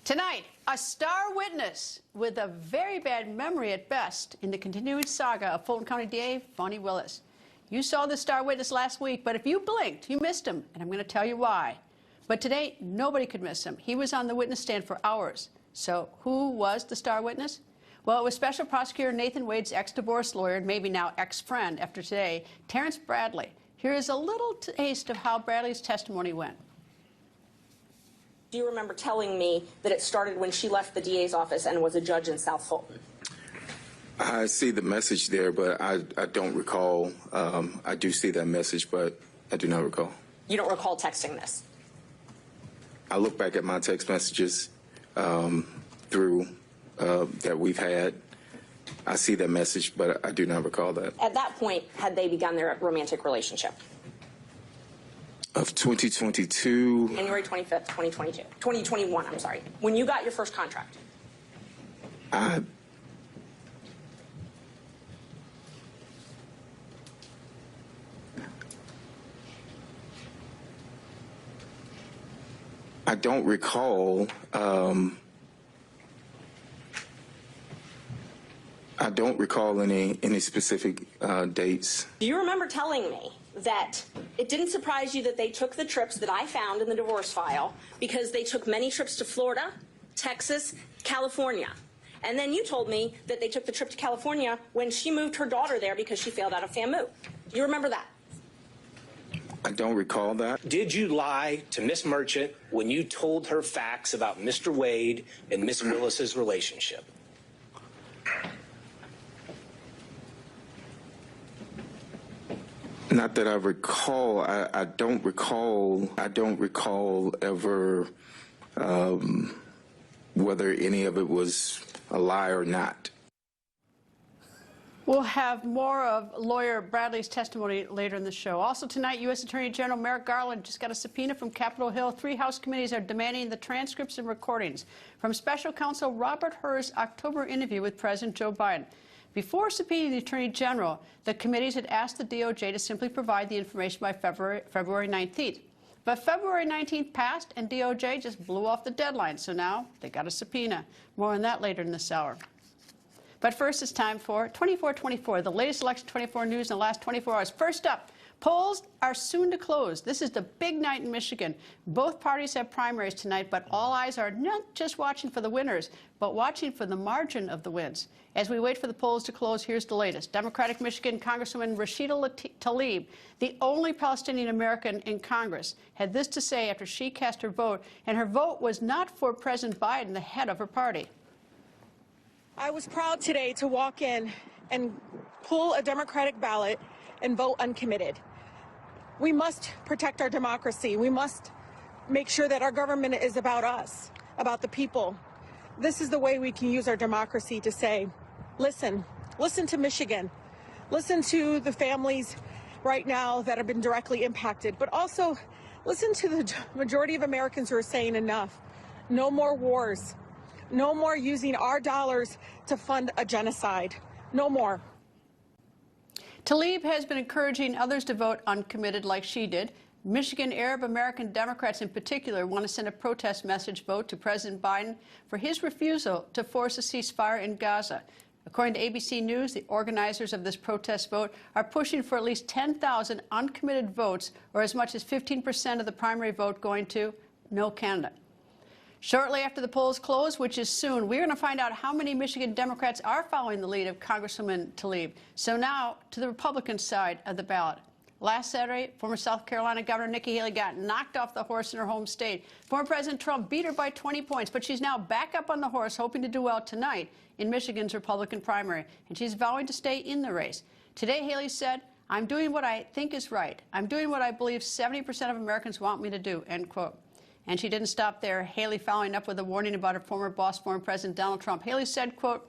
Tonight, a star witness with a very bad memory at best in the continuing saga of Fulton County DA Fani Willis. You saw the star witness last week, but if you blinked, you missed him, and I'm going to tell you why. But today, nobody could miss him. He was on the witness stand for hours. So who was the star witness? Well, it was Special Prosecutor Nathan Wade's ex-divorce lawyer, and maybe now ex-friend after today, Terrence Bradley. Here is a little taste of how Bradley's testimony went. Do you remember telling me that it started when she left the DA's office and was a judge in South Fulton? I see the message there, but I don't recall. I do see that message, but I do not recall. You don't recall texting this? I look back at my text messages through that we've had. I see that message, but I do not recall that. At that point, had they begun their romantic relationship? Of 2022. January 25th, 2021, I'm sorry. When you got your first contract? I don't recall. I don't recall any specific dates. Do you remember telling me that it didn't surprise you that they took the trips that I found in the divorce file because they took many trips to Florida, Texas, California? And then you told me that they took the trip to California when she moved her daughter there because she failed out of FAMU. Do you remember that? I don't recall that. Did you lie to Miss Merchant when you told her facts about Mr. Wade and Miss Willis's relationship? Not that I recall. I don't recall. I don't recall ever whether any of it was a lie or not. We'll have more of lawyer Bradley's testimony later in the show. Also tonight, U.S. Attorney General Merrick Garland just got a subpoena from Capitol Hill. 3 House committees are demanding the transcripts and recordings from Special Counsel Robert Hur's October interview with President Joe Biden. Before subpoenaing the Attorney General, the committees had asked the DOJ to simply provide the information by February 19th. But February 19th passed, and DOJ just blew off the deadline. So now they got a subpoena. More on that later in this hour. But first, it's time for 24/24, the latest Election 24 news in the last 24 hours. First up, polls are soon to close. This is the big night in Michigan. Both parties have primaries tonight, but all eyes are not just watching for the winners, but watching for the margin of the wins. As we wait for the polls to close, here's the latest. Democratic Michigan Congresswoman Rashida Tlaib, the only Palestinian American in Congress, had this to say after she cast her vote, and her vote was not for President Biden, the head of her party. I was proud today to walk in and pull a Democratic ballot and vote uncommitted. We must protect our democracy. We must make sure that our government is about us, about the people. This is the way we can use our democracy to say, listen to Michigan, listen to the families right now that have been directly impacted, but also listen to the majority of Americans who are saying enough. No more wars. No more using our dollars to fund a genocide. No more. Tlaib has been encouraging others to vote uncommitted like she did. Michigan Arab American Democrats in particular want to send a protest message vote to President Biden for his refusal to force a ceasefire in Gaza. According to ABC News, the organizers of this protest vote are pushing for at least 10,000 uncommitted votes, or as much as 15% of the primary vote going to no candidate. Shortly after the polls close, which is soon, we're going to find out how many Michigan Democrats are following the lead of Congresswoman Tlaib. So now to the Republican side of the ballot. Last Saturday, former South Carolina Governor Nikki Haley got knocked off the horse in her home state. Former President Trump beat her by 20 points, but she's now back up on the horse, hoping to do well tonight in Michigan's Republican primary, and she's vowing to stay in the race. Today, Haley said, "I'm doing what I think is right. I'm doing what I believe 70% of Americans want me to do," end quote. And she didn't stop there. Haley following up with a warning about her former boss, former President Donald Trump. Haley said, quote,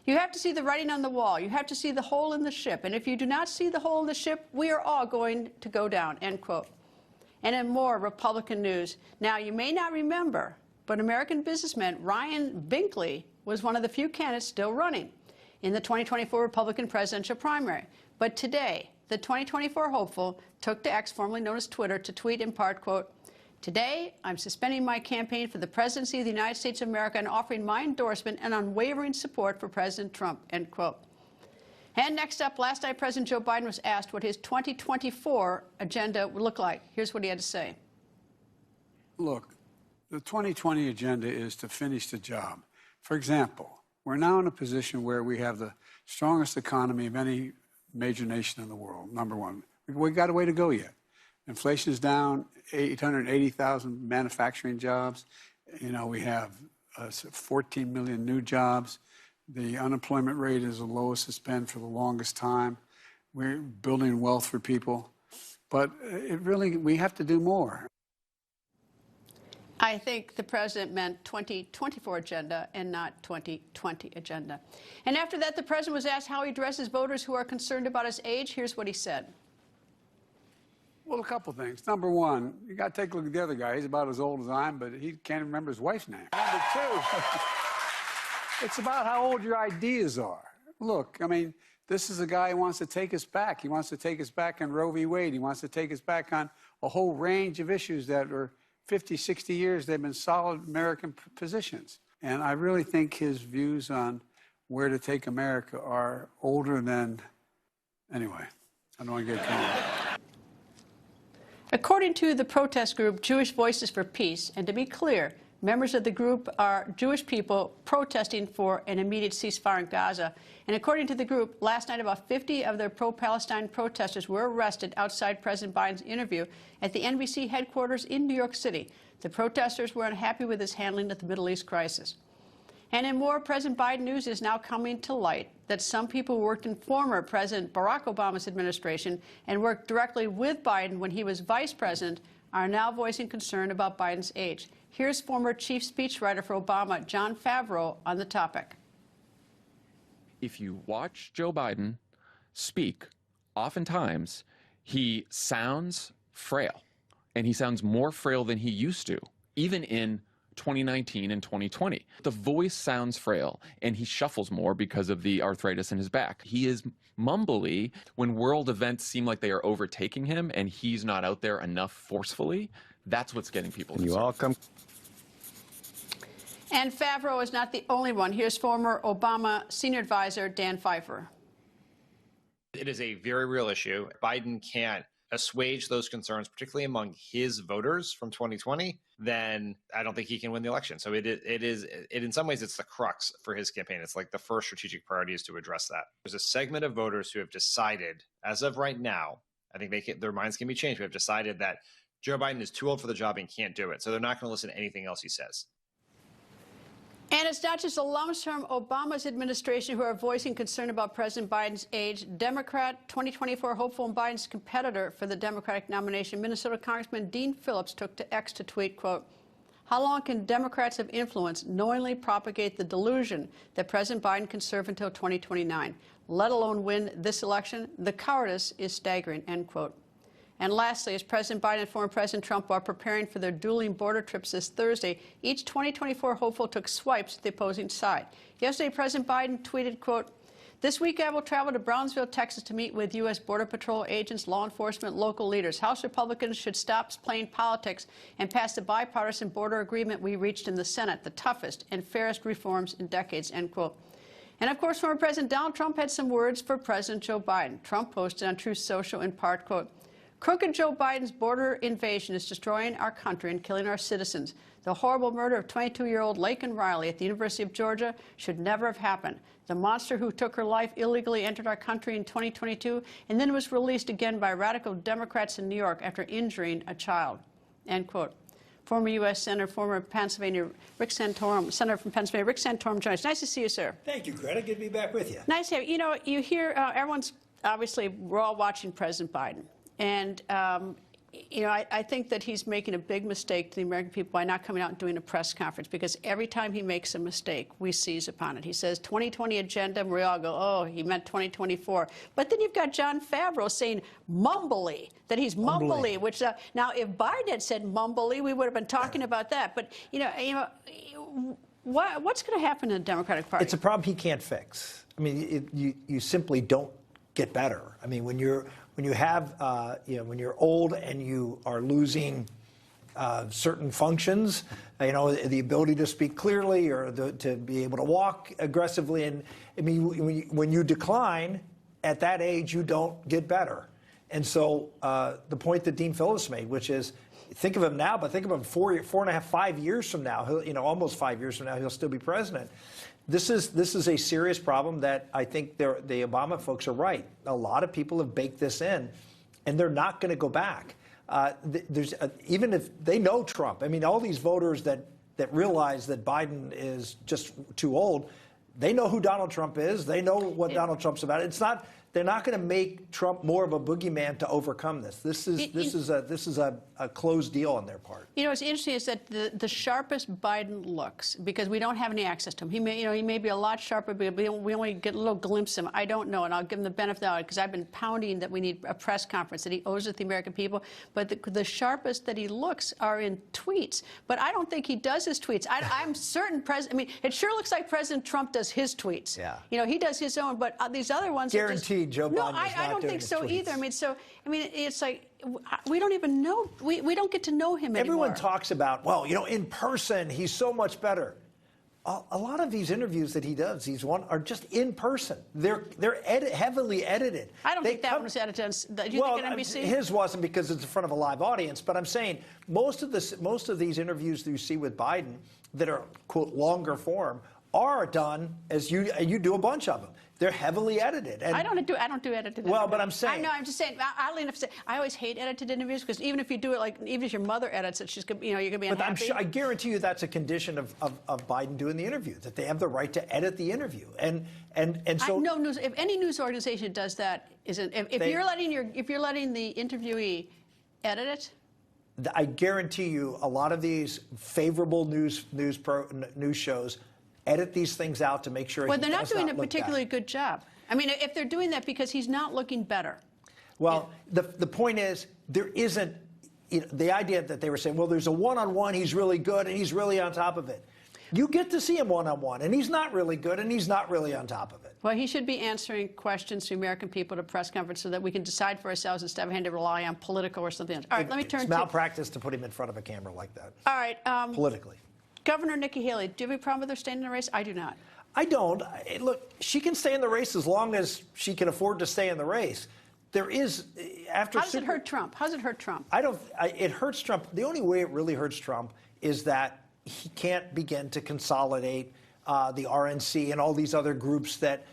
"You have to see the writing on the wall. You have to see the hole in the ship. And if you do not see the hole in the ship, we are all going to go down," end quote. And in more Republican news, now you may not remember, but American businessman Ryan Binkley was one of the few candidates still running in the 2024 Republican presidential primary. But today, the 2024 hopeful took to X, formerly known as Twitter, to tweet in part, quote, Today, I'm suspending my campaign for the presidency of the United States of America and offering my endorsement and unwavering support for President Trump, end quote. And next up, last night, President Joe Biden was asked what his 2024 agenda would look like. Here's what he had to say. Look, the 2020 agenda is to finish the job. For example, we're now in a position where we have the strongest economy of any major nation in the world, number one. We've got a way to go yet. Inflation is down, 880,000 manufacturing jobs. You know, we have 14 million new jobs. The unemployment rate is the lowest it's been for the longest time. We're building wealth for people. But we have to do more. I think the president meant 2024 agenda and not 2020 agenda. And after that, the president was asked how he addresses voters who are concerned about his age. Here's what he said. Well, a couple things. Number one, you got to take a look at the other guy. He's about as old as I am, but he can't remember his wife's name. Number two, it's about how old your ideas are. Look, I mean, this is a guy who wants to take us back. He wants to take us back on Roe v. Wade. He wants to take us back on a whole range of issues that are 50, 60 years, they've been solid American positions. And I really think his views on where to take America are older than, anyway, I don't want to get going. According to the protest group Jewish Voices for Peace, and to be clear, members of the group are Jewish people protesting for an immediate ceasefire in Gaza. And according to the group, last night about 50 of their pro-Palestine protesters were arrested outside President Biden's interview at the NBC headquarters in New York City. The protesters were unhappy with his handling of the Middle East crisis. And in more President Biden news, it is now coming to light that some people who worked in former President Barack Obama's administration and worked directly with Biden when he was vice president are now voicing concern about Biden's age. Here's former chief speechwriter for Obama, Jon Favreau, on the topic. If you watch Joe Biden speak, oftentimes he sounds frail, and he sounds more frail than he used to, even in 2019 and 2020. The voice sounds frail, and he shuffles more because of the arthritis in his back. He is mumbly when world events seem like they are overtaking him, and he's not out there enough forcefully. That's what's getting people concerned. You all come. And Favreau is not the only one. Here's former Obama senior advisor Dan Pfeiffer. It is a very real issue. Biden can't assuage those concerns, particularly among his voters from 2020, then I don't think he can win the election. So it in some ways, it's the crux for his campaign. It's like the first strategic priority is to address that. There's a segment of voters who have decided, as of right now, I think their minds can be changed, but have decided that Joe Biden is too old for the job and can't do it. So they're not going to listen to anything else he says. And it's not just alums from Obama's administration who are voicing concern about President Biden's age. Democrat 2024 hopeful and Biden's competitor for the Democratic nomination, Minnesota Congressman Dean Phillips, took to X to tweet, quote, "How long can Democrats of influence knowingly propagate the delusion that President Biden can serve until 2029, let alone win this election? The cowardice is staggering," end quote. And lastly, as President Biden and former President Trump are preparing for their dueling border trips this Thursday, each 2024 hopeful took swipes at the opposing side. Yesterday, President Biden tweeted, quote, "This week I will travel to Brownsville, Texas to meet with U.S. Border Patrol agents, law enforcement, local leaders. House Republicans should stop playing politics and pass the bipartisan border agreement we reached in the Senate, the toughest and fairest reforms in decades," end quote. And of course, former President Donald Trump had some words for President Joe Biden. Trump posted on Truth Social in part, quote, "Crooked Joe Biden's border invasion is destroying our country and killing our citizens. The horrible murder of 22-year-old Laken Riley at the University of Georgia should never have happened. The monster who took her life illegally entered our country in 2022 and then was released again by radical Democrats in New York after injuring a child," end quote. Former U.S. Senator, former Pennsylvania Rick Santorum, Senator from Pennsylvania, Rick Santorum joins us. Nice to see you, sir. Thank you, Greta. Good to be back with you. Nice to have you. You know, you hear everyone's obviously, we're all watching President Biden. And, you know, I think that he's making a big mistake to the American people by not coming out and doing a press conference, because every time he makes a mistake, we seize upon it. He says 2020 agenda, and we all go, oh, he meant 2024. But then you've got Jon Favreau saying mumbly, that he's mumbly, which now if Biden had said mumbly, we would have been talking about that. But, you know, what's going to happen in the Democratic Party? It's a problem he can't fix. I mean, you simply don't get better. I mean, when you have, when you're old and you are losing certain functions, the ability to speak clearly or to be able to walk aggressively. And I mean, when you decline at that age, you don't get better. And so the point that Dean Phillips made, which is, think of him now, but think of him 4.5, 5 years from now. Almost 5 years from now, he'll still be president. This is a serious problem that I think the Obama folks are right. A lot of people have baked this in, and they're not going to go back. Even if they know Trump, I mean, all these voters that realize that Biden is just too old, they know who Donald Trump is. They know what Donald Trump's about. They're not going to make Trump more of a boogeyman to overcome this. This is a closed deal on their part. What's interesting is that the sharpest Biden looks, because we don't have any access to him. He may be a lot sharper, but we only get a little glimpse of him. I don't know, and I'll give him the benefit of the doubt because I've been pounding that we need a press conference that he owes it to the American people. But the sharpest that he looks are in tweets. But I don't think he does his tweets. I'm certain it sure looks like President Trump does his tweets. Yeah. He does his own, but these other ones guaranteed. Joe Biden no, is not I don't doing think his so tweets. either. It's like we don't even know. We don't get to know him anymore. Everyone talks about, in person, he's so much better. A lot of these interviews that he does, are just in person. They're heavily edited. I don't think that one was edited. Do you think at NBC? His wasn't because it's in front of a live audience. But I'm saying most of these interviews that you see with Biden that are, quote, longer form are done as you do a bunch of them. They're heavily edited. And I don't do edited. Well, but I'm saying. I'm just saying. Oddly enough, I always hate edited interviews because even if you do it even if your mother edits it, she's you're gonna be unhappy. But I guarantee you that's a condition of Biden doing the interview, that they have the right to edit the interview. And so if any news organization does that, if you're letting the interviewee edit it. I guarantee you a lot of these favorable news shows edit these things out to make sure. Well, they're not doing a particularly good job. I mean, if they're doing that because he's not looking better. Well, the point is there isn't the idea that they were saying, well, there's a one-on-one, he's really good and he's really on top of it. You get to see him one-on-one, and he's not really good and he's not really on top of it. Well, he should be answering questions to American people at a press conference so that we can decide for ourselves instead of having to rely on political or something else. All right, let me turn to... It's malpractice to put him in front of a camera like that. All right. Politically. Governor Nikki Haley, do you have a problem with her staying in the race? I do not. I don't. Look, she can stay in the race as long as she can afford to stay in the race. There is, after... How does it hurt Trump? How does it hurt Trump? It hurts Trump. The only way it really hurts Trump is that he can't begin to consolidate the RNC and all these other groups that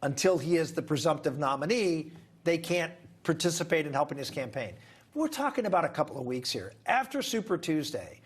until he is the presumptive nominee, they can't participate in helping his campaign. We're talking about a couple of weeks here. After Super Tuesday,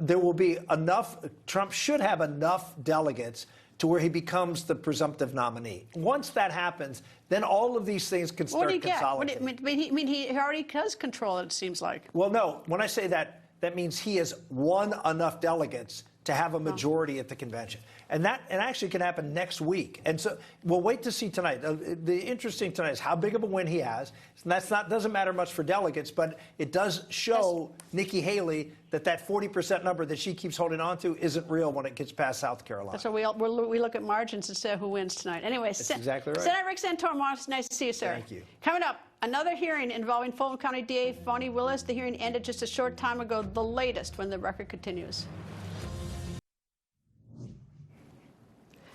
there will be enough, Trump should have enough delegates to where he becomes the presumptive nominee. Once that happens, then all of these things can start consolidating. What do you get? He already does control it, it seems like. Well, no. When I say that, that means he has won enough delegates to have a majority at the convention. And that actually can happen next week. And so we'll wait to see tonight. The interesting tonight is how big of a win he has. And doesn't matter much for delegates, but it does show Nikki Haley that 40% number that she keeps holding on to isn't real when it gets past South Carolina. That's why we look at margins instead of who wins tonight. Anyway, that's exactly right. Senator Rick Santorum, nice to see you, sir. Thank you. Coming up, another hearing involving Fulton County DA Fonnie Willis. The hearing ended just a short time ago, the latest when the record continues.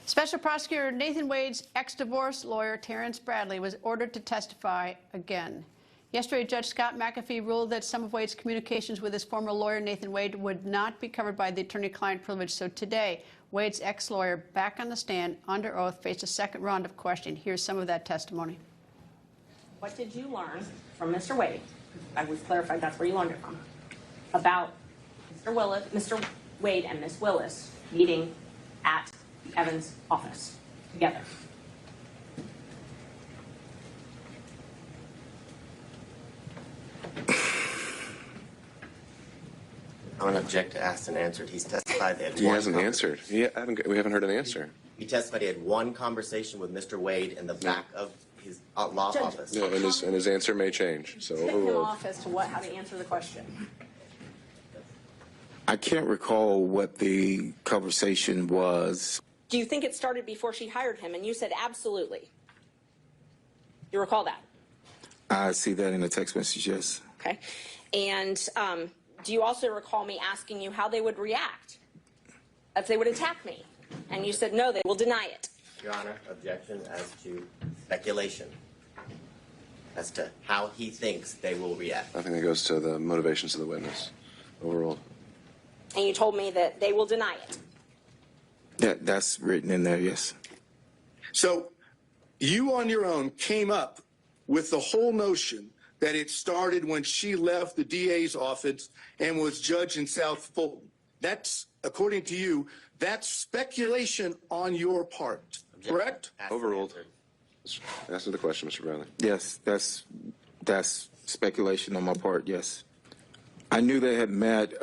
Special Prosecutor Nathan Wade's ex-divorce lawyer, Terrence Bradley, was ordered to testify again. Yesterday, Judge Scott McAfee ruled that some of Wade's communications with his former lawyer, Nathan Wade, would not be covered by the attorney-client privilege. So today, Wade's ex-lawyer, back on the stand, under oath, faced a second round of questioning. Here's some of that testimony. What did you learn from Mr. Wade? I was clarified that's where you learned it from. About Mr. Wade and Ms. Willis meeting at Evans' office together. I don't object to asked and answered. He's testified that He hasn't answered. We haven't heard an answer. He testified he had one conversation with Mr. Wade in the back of his law office. No, and his answer may change. So Pick him off as to how to answer the question. I can't recall what the conversation was. Do you think it started before she hired him? And you said absolutely. You recall that? I see that in the text message, yes. Okay. And do you also recall me asking you how they would react if they would attack me? And you said, no, they will deny it. Your Honor, objection as to speculation as to how he thinks they will react. I think that goes to the motivations of the witness overall. And you told me that they will deny it. That's written in there, yes. So you on your own came up with the whole notion that it started when she left the DA's office and was judge in South Fulton. That's, according to you, that's speculation on your part, correct? Overruled. Answer the question, Mr. Brownlee. Yes, that's speculation on my part, yes. I knew they had met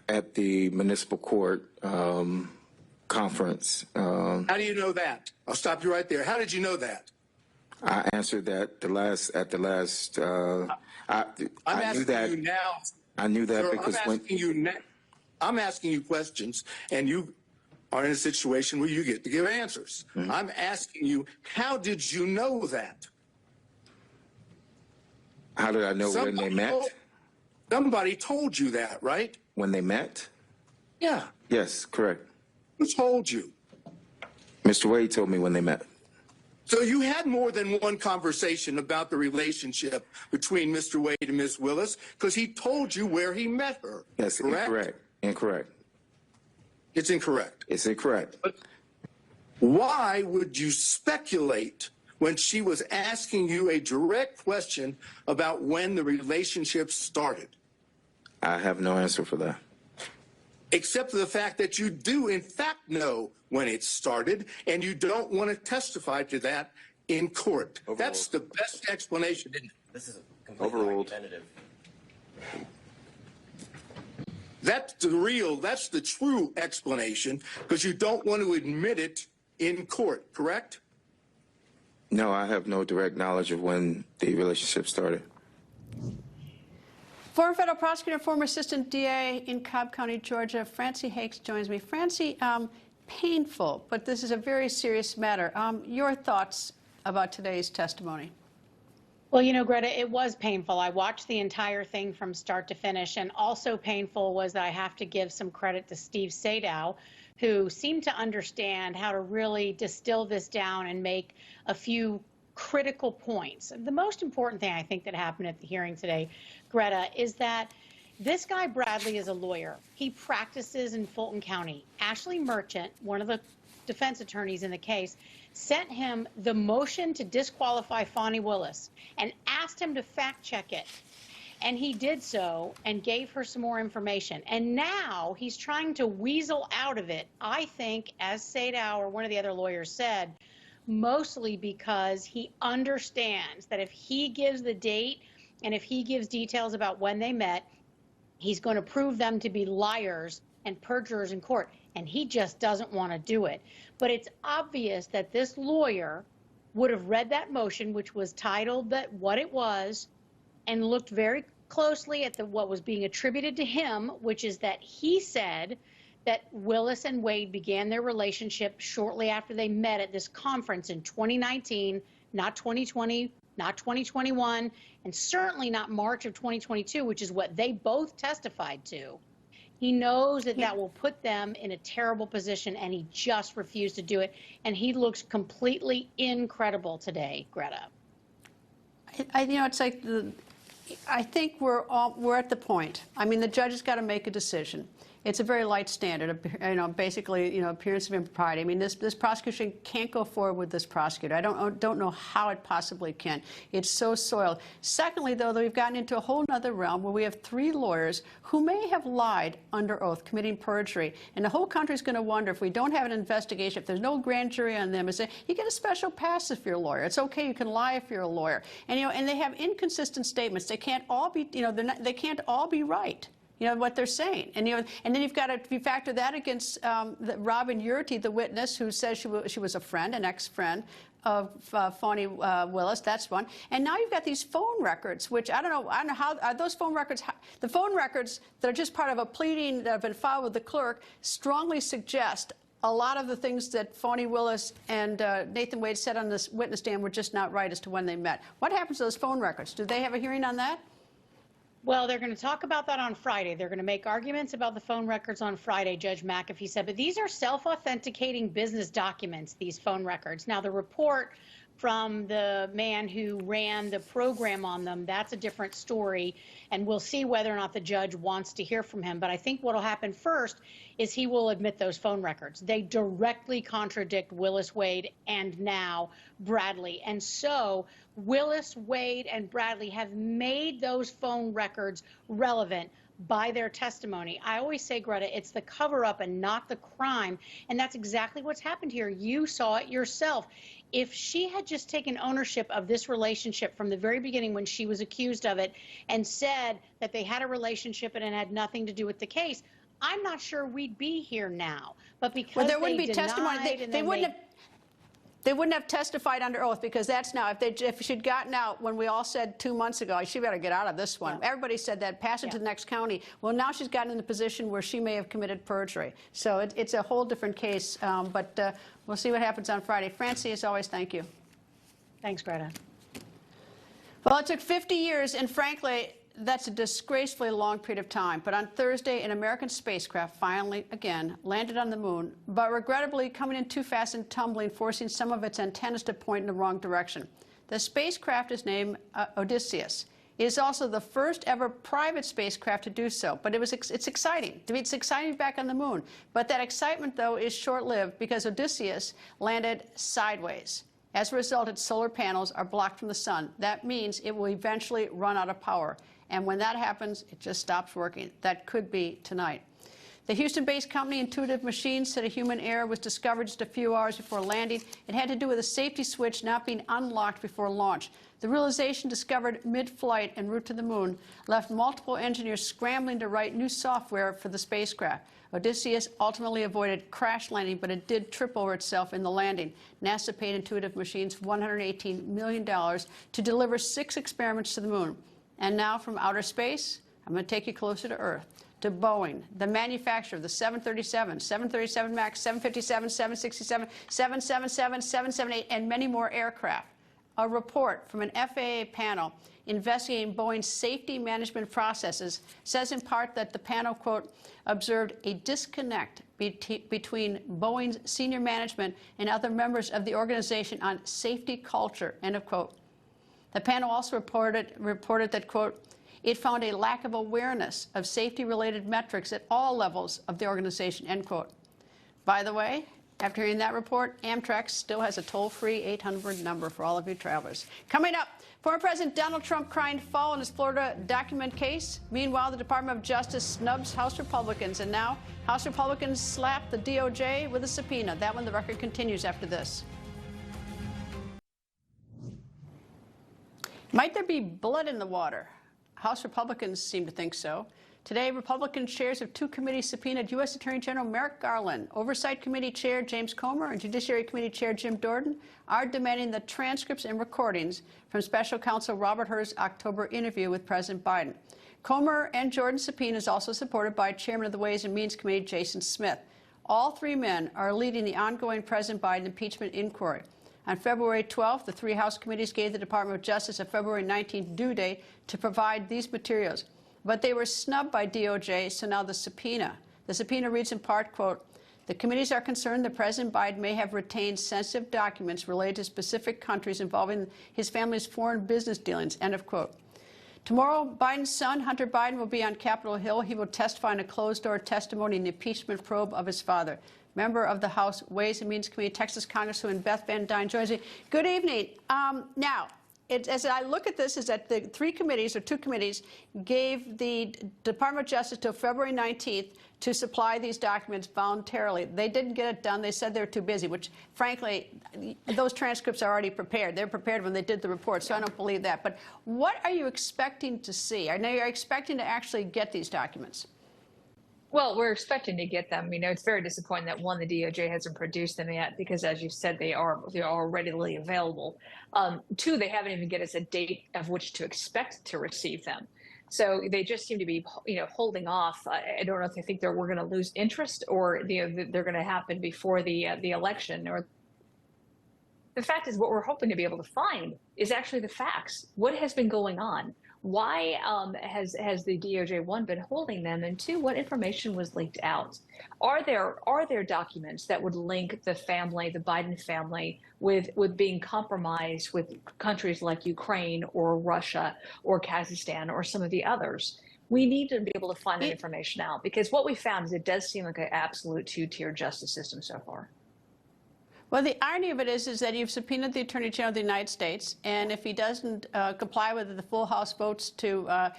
at the municipal court conference. How do you know that? I'll stop you right there. How did you know that? I answered that at the last. I knew that. You now. I knew that Sir, because I'm asking you questions, and you are in a situation where you get to give answers. Mm-hmm. I'm asking you, how did you know that? How did I know when they met? Somebody told you that, right? When they met? Yeah. Yes, correct. Who told you? Mr. Wade told me when they met. So you had more than one conversation about the relationship between Mr. Wade and Ms. Willis because he told you where he met her. Yes, correct? incorrect. Incorrect. It's incorrect. It's incorrect. But why would you speculate when she was asking you a direct question about when the relationship started? I have no answer for that. Except for the fact that you do, in fact, know when it started, and you don't want to testify to that in court. Overruled. That's the best explanation, isn't it? This is completely Overruled. argumentative. That's the true explanation, because you don't want to admit it in court, correct? No, I have no direct knowledge of when the relationship started. Former federal prosecutor, former assistant DA in Cobb County, Georgia, Francie Hakes joins me. Francie, painful, but this is a very serious matter. Your thoughts about today's testimony? Well, you know, Greta, it was painful. I watched the entire thing from start to finish, and also painful was that I have to give some credit to Steve Sadow, who seemed to understand how to really distill this down and make a few critical points. The most important thing I think that happened at the hearing today, Greta, is that this guy Bradley is a lawyer. He practices in Fulton County. Ashley Merchant, one of the defense attorneys in the case, sent him the motion to disqualify Fani Willis and asked him to fact check it. And he did so and gave her some more information. And now he's trying to weasel out of it, I think, as Sadow or one of the other lawyers said, mostly because he understands that if he gives the date and if he gives details about when they met, he's going to prove them to be liars and perjurers in court. And he just doesn't want to do it. But it's obvious that this lawyer would have read that motion, which was titled that what it was, and looked very closely at what was being attributed to him, which is that he said that Willis and Wade began their relationship shortly after they met at this conference in 2019, not 2020, not 2021, and certainly not March of 2022, which is what they both testified to. He knows that that will put them in a terrible position, and he just refused to do it. And he looks completely incredible today, Greta. You know, it's like I think we're at the point. I mean, the judge has got to make a decision. It's a very light standard, you know, basically, you know, appearance of impropriety. I mean, this prosecution can't go forward with this prosecutor. I don't know how it possibly can. It's so soiled. Secondly, though, we've gotten into a whole other realm where we have 3 lawyers who may have lied under oath, committing perjury. And the whole country's going to wonder if we don't have an investigation, if there's no grand jury on them, you get a special pass if you're a lawyer. It's okay, you can lie if you're a lawyer. And, you know, and they have inconsistent statements. They can't all be, you know, they can't all be right. You know, what they're saying. And, you know, and then you've got to, if you factor that against Robin Urti, the witness, who says she was a friend, an ex-friend of Fani Willis. That's one. And now you've got these phone records, which I don't know how are those phone records. The phone records that are just part of a pleading that have been filed with the clerk strongly suggest a lot of the things that Fani Willis and Nathan Wade said on this witness stand were just not right as to when they met. What happens to those phone records? Do they have a hearing on that? Well, they're going to talk about that on Friday. They're going to make arguments about the phone records on Friday, Judge McAfee said. But these are self-authenticating business documents, these phone records. Now, the report from the man who ran the program on them, that's a different story. And we'll see whether or not the judge wants to hear from him. But I think what will happen first is he will admit those phone records. They directly contradict Willis, Wade, and now Bradley. And so Willis, Wade, and Bradley have made those phone records relevant by their testimony. I always say, Greta, it's the cover-up and not the crime. And that's exactly what's happened here. You saw it yourself. If she had just taken ownership of this relationship from the very beginning when she was accused of it and said that they had a relationship and it had nothing to do with the case, I'm not sure we'd be here now. But because well, there wouldn't they be testimony. They wouldn't have testified under oath, because that's now, if she'd gotten out when we all said 2 months ago, she better get out of this one. Yeah. Everybody said that, pass it to the next county. Well, now she's gotten in the position where she may have committed perjury. So it's a whole different case, but we'll see what happens on Friday. Francie, as always, thank you. Thanks, Greta. Well, it took 50 years, and frankly, that's a disgracefully long period of time. But on Thursday, an American spacecraft finally, again, landed on the moon, but regrettably coming in too fast and tumbling, forcing some of its antennas to point in the wrong direction. The spacecraft is named Odysseus. It is also the first ever private spacecraft to do so. But it's exciting. It's exciting to be back on the moon. But that excitement, though, is short-lived, because Odysseus landed sideways. As a result, its solar panels are blocked from the sun. That means it will eventually run out of power. And when that happens, it just stops working. That could be tonight. The Houston-based company Intuitive Machines said a human error was discovered just a few hours before landing. It had to do with a safety switch not being unlocked before launch. The realization, discovered mid-flight en route to the moon, left multiple engineers scrambling to write new software for the spacecraft. Odysseus ultimately avoided crash landing, but it did trip over itself in the landing. NASA paid Intuitive Machines $118 million to deliver 6 experiments to the moon. And now from outer space, I'm going to take you closer to Earth, to Boeing, the manufacturer of the 737, 737 MAX, 757, 767, 777, 778, and many more aircraft. A report from an FAA panel investigating Boeing's safety management processes says in part that the panel, quote, observed a disconnect between Boeing's senior management and other members of the organization on safety culture, end of quote. The panel also reported that, quote, it found a lack of awareness of safety-related metrics at all levels of the organization, end quote. By the way, after hearing that report, Amtrak still has a toll-free 800 number for all of you travelers. Coming up, former President Donald Trump crying foul in his Florida document case. Meanwhile, the Department of Justice snubs House Republicans, and now House Republicans slap the DOJ with a subpoena. That one, the record continues after this. Might there be blood in the water? House Republicans seem to think so. Today, Republican chairs of 2 committees subpoenaed U.S. Attorney General Merrick Garland. Oversight Committee Chair James Comer and Judiciary Committee Chair Jim Jordan are demanding the transcripts and recordings from Special Counsel Robert Hur's October interview with President Biden. Comer and Jordan's subpoena is also supported by Chairman of the Ways and Means Committee Jason Smith. All 3 men are leading the ongoing President Biden impeachment inquiry. On February 12th, the 3 House committees gave the Department of Justice a February 19th due date to provide these materials. But they were snubbed by DOJ, so now the subpoena. The subpoena reads in part, quote, the committees are concerned that President Biden may have retained sensitive documents related to specific countries involving his family's foreign business dealings, end of quote. Tomorrow, Biden's son, Hunter Biden, will be on Capitol Hill. He will testify in a closed-door testimony in the impeachment probe of his father. Member of the House Ways and Means Committee, Texas Congresswoman Beth Van Dyne joins me. Good evening. Now, as I look at this, is that the 3 committees, or 2 committees, gave the Department of Justice till February 19th to supply these documents voluntarily. They didn't get it done. They said they were too busy, which, frankly, those transcripts are already prepared. They're prepared when they did the report, so I don't believe that. But what are you expecting to see? I know you're expecting to actually get these documents. Well, we're expecting to get them. You know, it's very disappointing that, 1, the DOJ hasn't produced them yet, because, as you said, they are readily available. 2, they haven't even given us a date of which to expect to receive them. So they just seem to be, holding off. I don't know if they think we're going to lose interest, or they're going to happen before the election. Or the fact is, what we're hoping to be able to find is actually the facts. What has been going on? Why has the DOJ, one, been holding them, and two, what information was leaked out? Are there documents that would link the family, the Biden family, with being compromised with countries like Ukraine or Russia or Kazakhstan or some of the others? We need to be able to find that information out, because what we found is it does seem like an absolute two-tier justice system so far. Well, the irony of it is that you've subpoenaed the Attorney General of the United States, and if he doesn't comply with the full House votes to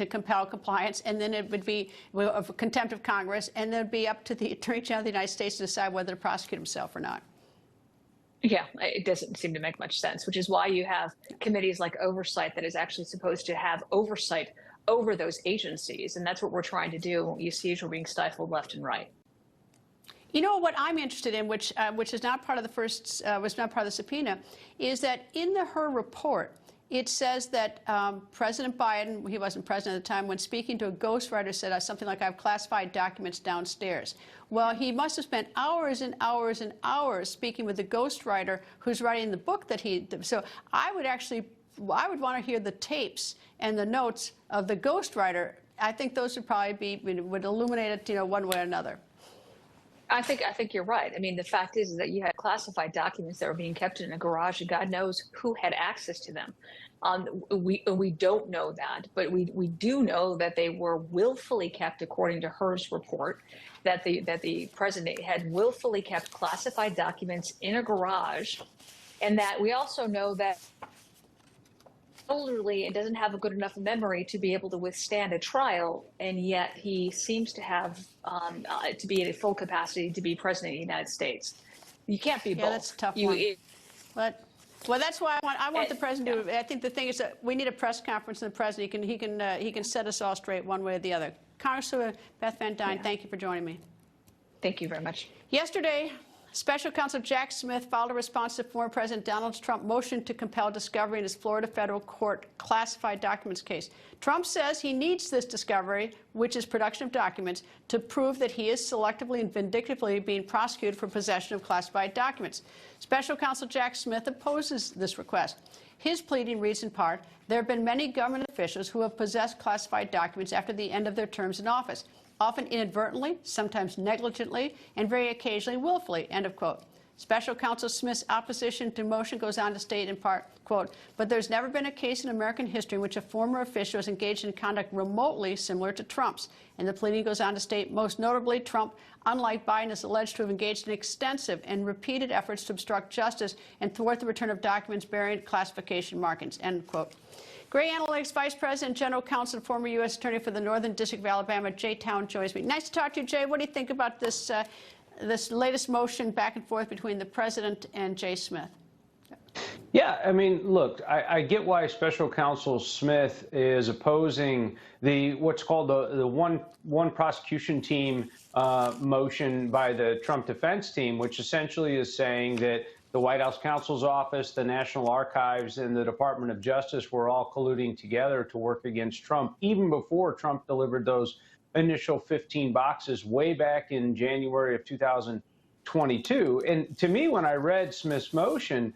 compel compliance, and then it would be of contempt of Congress, and then it'd be up to the Attorney General of the United States to decide whether to prosecute himself or not. Yeah, it doesn't seem to make much sense, which is why you have committees like oversight that is actually supposed to have oversight over those agencies, and that's what we're trying to do. What you see is we're being stifled left and right. You know what I'm interested in, which is not part of the was not part of the subpoena, is that in her report, it says that President Biden, he wasn't president at the time, when speaking to a ghostwriter, said something like, "I've classified documents downstairs." Well, he must have spent hours and hours and hours speaking with the ghostwriter who's writing the book that he did. So I would want to hear the tapes and the notes of the ghostwriter. I think those would probably would illuminate it, one way or another. I think you're right. I mean, the fact is that you had classified documents that were being kept in a garage, and God knows who had access to them. We don't know that, but we do know that they were willfully kept, according to Hur's report, that the president had willfully kept classified documents in a garage, and that we also know that elderly and doesn't have a good enough memory to be able to withstand a trial, and yet he seems to have to be at a full capacity to be president of the United States. You can't be both. Yeah, that's a tough one. Well, that's why I want the president to. I think the thing is that we need a press conference, and the president he can set us all straight one way or the other. Congresswoman Beth Van Duyne, thank you for joining me. Thank you very much. Yesterday, Special Counsel Jack Smith filed a response to former President Donald Trump's motion to compel discovery in his Florida federal court classified documents case. Trump says he needs this discovery, which is production of documents, to prove that he is selectively and vindictively being prosecuted for possession of classified documents. Special Counsel Jack Smith opposes this request. His pleading reads in part, there have been many government officials who have possessed classified documents after the end of their terms in office, often inadvertently, sometimes negligently, and very occasionally willfully, end of quote. Special Counsel Smith's opposition to motion goes on to state in part, quote, but there's never been a case in American history in which a former official has engaged in conduct remotely similar to Trump's. And the pleading goes on to state, most notably, Trump, unlike Biden, is alleged to have engaged in extensive and repeated efforts to obstruct justice and thwart the return of documents bearing classification markings, end quote. Gray Analytics Vice President, General Counsel, and former U.S. Attorney for the Northern District of Alabama, Jay Town, joins me. Nice to talk to you, Jay. What do you think about this this latest motion back and forth between the president and Jay Smith? Yeah, I mean, look, I get why Special Counsel Smith is opposing what's called the one prosecution team motion by the Trump defense team, which essentially is saying that the White House counsel's office, the National Archives, and the Department of Justice were all colluding together to work against Trump, even before Trump delivered those initial 15 boxes way back in January of 2022. And to me, when I read Smith's motion,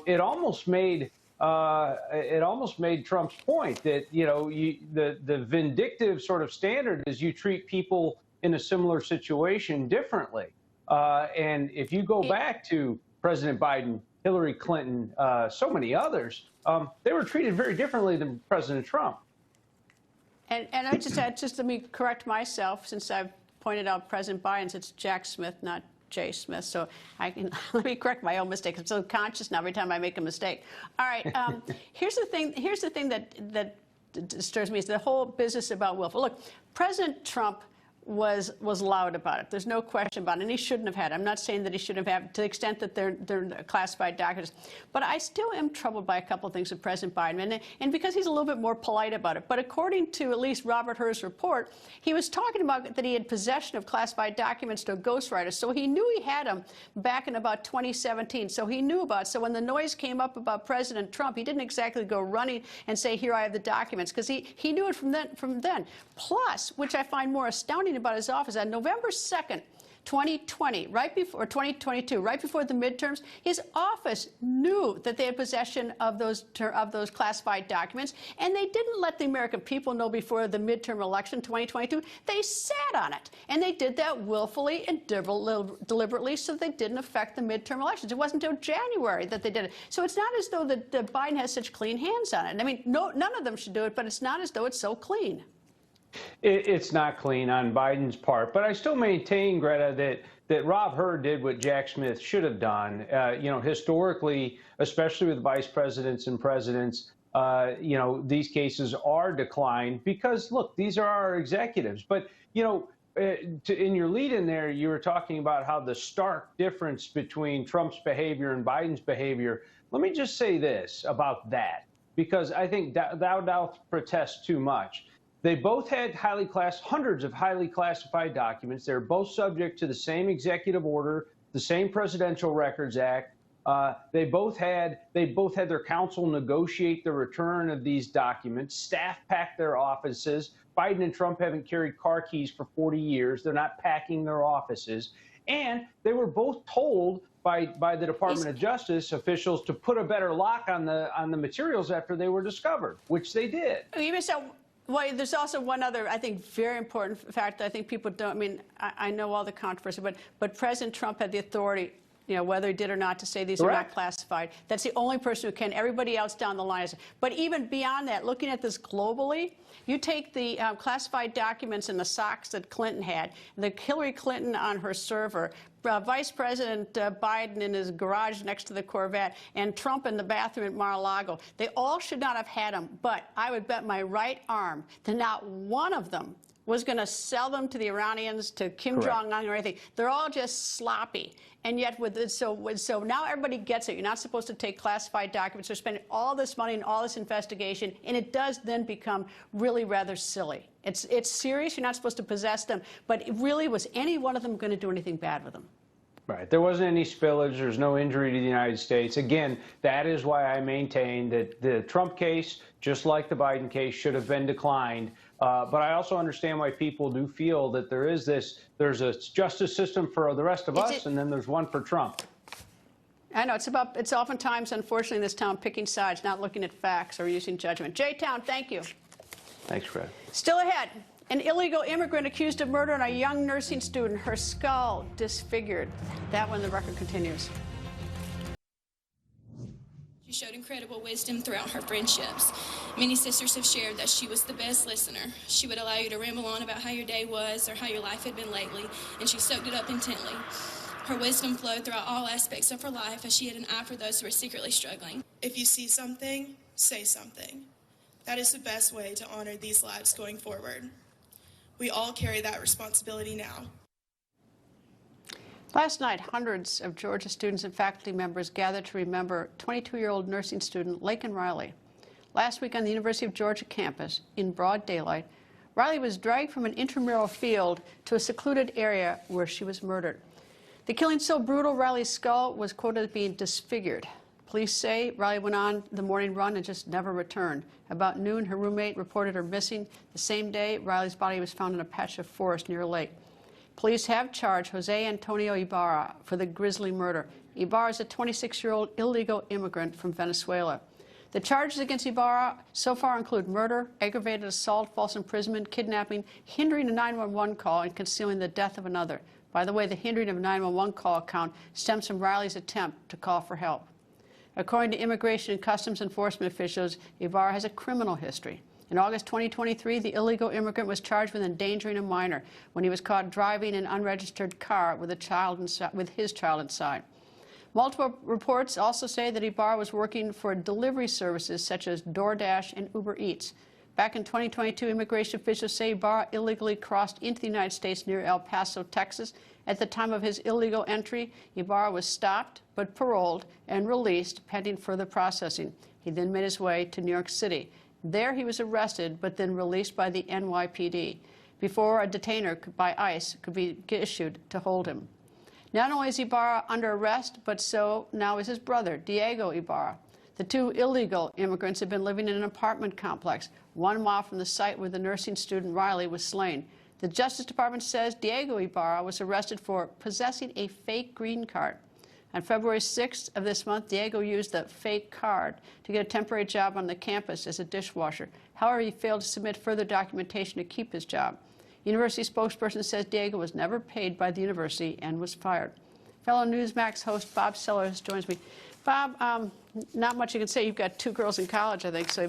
it almost made Trump's point that, the vindictive sort of standard is you treat people in a similar situation differently. And if you go back to President Biden, Hillary Clinton, so many others, they were treated very differently than President Trump. And I just let me correct myself, since I've pointed out President Biden's, it's Jack Smith, not Jay Smith. So let me correct my own mistake. I'm so conscious now every time I make a mistake. All right. Here's the thing that disturbs me is the whole business about willful. Look, President Trump was loud about it. There's no question about it, and he shouldn't have had. I'm not saying that he shouldn't have had, to the extent that they're classified documents. But I still am troubled by a couple of things with President Biden, and because he's a little bit more polite about it. But according to at least Robert Hur's report, he was talking about that he had possession of classified documents to a ghostwriter. So he knew he had them back in about 2017. So he knew about it. So when the noise came up about President Trump, he didn't exactly go running and say, here, I have the documents, because he knew it from then. Plus, which I find more astounding about his office, on November 2nd, 2020, right before, or 2022, right before the midterms, his office knew that they had possession of those classified documents, and they didn't let the American people know before the midterm election 2022. They sat on it, and they did that willfully and deliberately so they didn't affect the midterm elections. It wasn't until January that they did it. So it's not as though that Biden has such clean hands on it. I mean, none of them should do it, but it's not as though it's so clean. It's not clean on Biden's part, but I still maintain, Greta, that Rob Hurd did what Jack Smith should have done. Historically, especially with vice presidents and presidents, these cases are declined because, look, these are our executives. But, in your lead in there, you were talking about how the stark difference between Trump's behavior and Biden's behavior. Let me just say this about that, because I think thou dost protest too much. They both had hundreds of highly classified documents. They're both subject to the same executive order, the same Presidential Records Act. They both had their counsel negotiate the return of these documents. Staff packed their offices. Biden and Trump haven't carried car keys for 40 years. They're not packing their offices. And they were both told by the Department of Justice officials to put a better lock on the materials after they were discovered, which they did. Well, there's also one other, I think, very important fact. I think people don't. I mean, I know all the controversy, but President Trump had the authority, whether he did or not, to say these are not classified. That's the only person who can. Everybody else down the line is. But even beyond that, looking at this globally, you take the classified documents in the socks that Clinton had, the Hillary Clinton on her server, Vice President Biden in his garage next to the Corvette, and Trump in the bathroom at Mar-a-Lago. They all should not have had them, but I would bet my right arm that not one of them was going to sell them to the Iranians, to Kim Jong-un or anything. They're all just sloppy. And yet, so now everybody gets it. You're not supposed to take classified documents. They're spending all this money and all this investigation, and it does then become really rather silly. It's serious. You're not supposed to possess them. But really, was any one of them going to do anything bad with them? Right. There wasn't any spillage. There's no injury to the United States. Again, that is why I maintain that the Trump case, just like the Biden case, should have been declined. But I also understand why people do feel that there's a justice system for the rest of us, and then there's one for Trump. I know. It's oftentimes, unfortunately, in this town, picking sides, not looking at facts or using judgment. J-Town, thank you. Thanks, Fred. Still ahead. An illegal immigrant accused of murder on a young nursing student, her skull disfigured. That one, the record continues. She showed incredible wisdom throughout her friendships. Many sisters have shared that she was the best listener. She would allow you to ramble on about how your day was or how your life had been lately, and she soaked it up intently. Her wisdom flowed throughout all aspects of her life as she had an eye for those who were secretly struggling. If you see something, say something. That is the best way to honor these lives going forward. We all carry that responsibility now. Last night, hundreds of Georgia students and faculty members gathered to remember 22-year-old nursing student Laken Riley. Last week on the University of Georgia campus, in broad daylight, Riley was dragged from an intramural field to a secluded area where she was murdered. The killing so brutal, Riley's skull was quoted as being disfigured. Police say Riley went on the morning run and just never returned. About noon, her roommate reported her missing. The same day, Riley's body was found in a patch of forest near a lake. Police have charged Jose Antonio Ibarra for the grisly murder. Ibarra is a 26-year-old illegal immigrant from Venezuela. The charges against Ibarra so far include murder, aggravated assault, false imprisonment, kidnapping, hindering a 911 call, and concealing the death of another. By the way, the hindering of a 911 call account stems from Riley's attempt to call for help. According to Immigration and Customs Enforcement officials, Ibarra has a criminal history. In August 2023, the illegal immigrant was charged with endangering a minor when he was caught driving an unregistered car with his child inside. Multiple reports also say that Ibarra was working for delivery services such as DoorDash and Uber Eats. Back in 2022, immigration officials say Ibarra illegally crossed into the United States near El Paso, Texas. At the time of his illegal entry, Ibarra was stopped but paroled and released pending further processing. He then made his way to New York City. There he was arrested but then released by the NYPD before a detainer by ICE could be issued to hold him. Not only is Ibarra under arrest, but so now is his brother, Diego Ibarra. The two illegal immigrants have been living in an apartment complex 1 mile from the site where the nursing student Riley was slain. The Justice Department says Diego Ibarra was arrested for possessing a fake green card. On February 6th of this month, Diego used the fake card to get a temporary job on the campus as a dishwasher. However, he failed to submit further documentation to keep his job. University spokesperson says Diego was never paid by the university and was fired. Fellow Newsmax host Bob Sellers joins me. Bob, not much you can say. You've got 2 girls in college, I think, so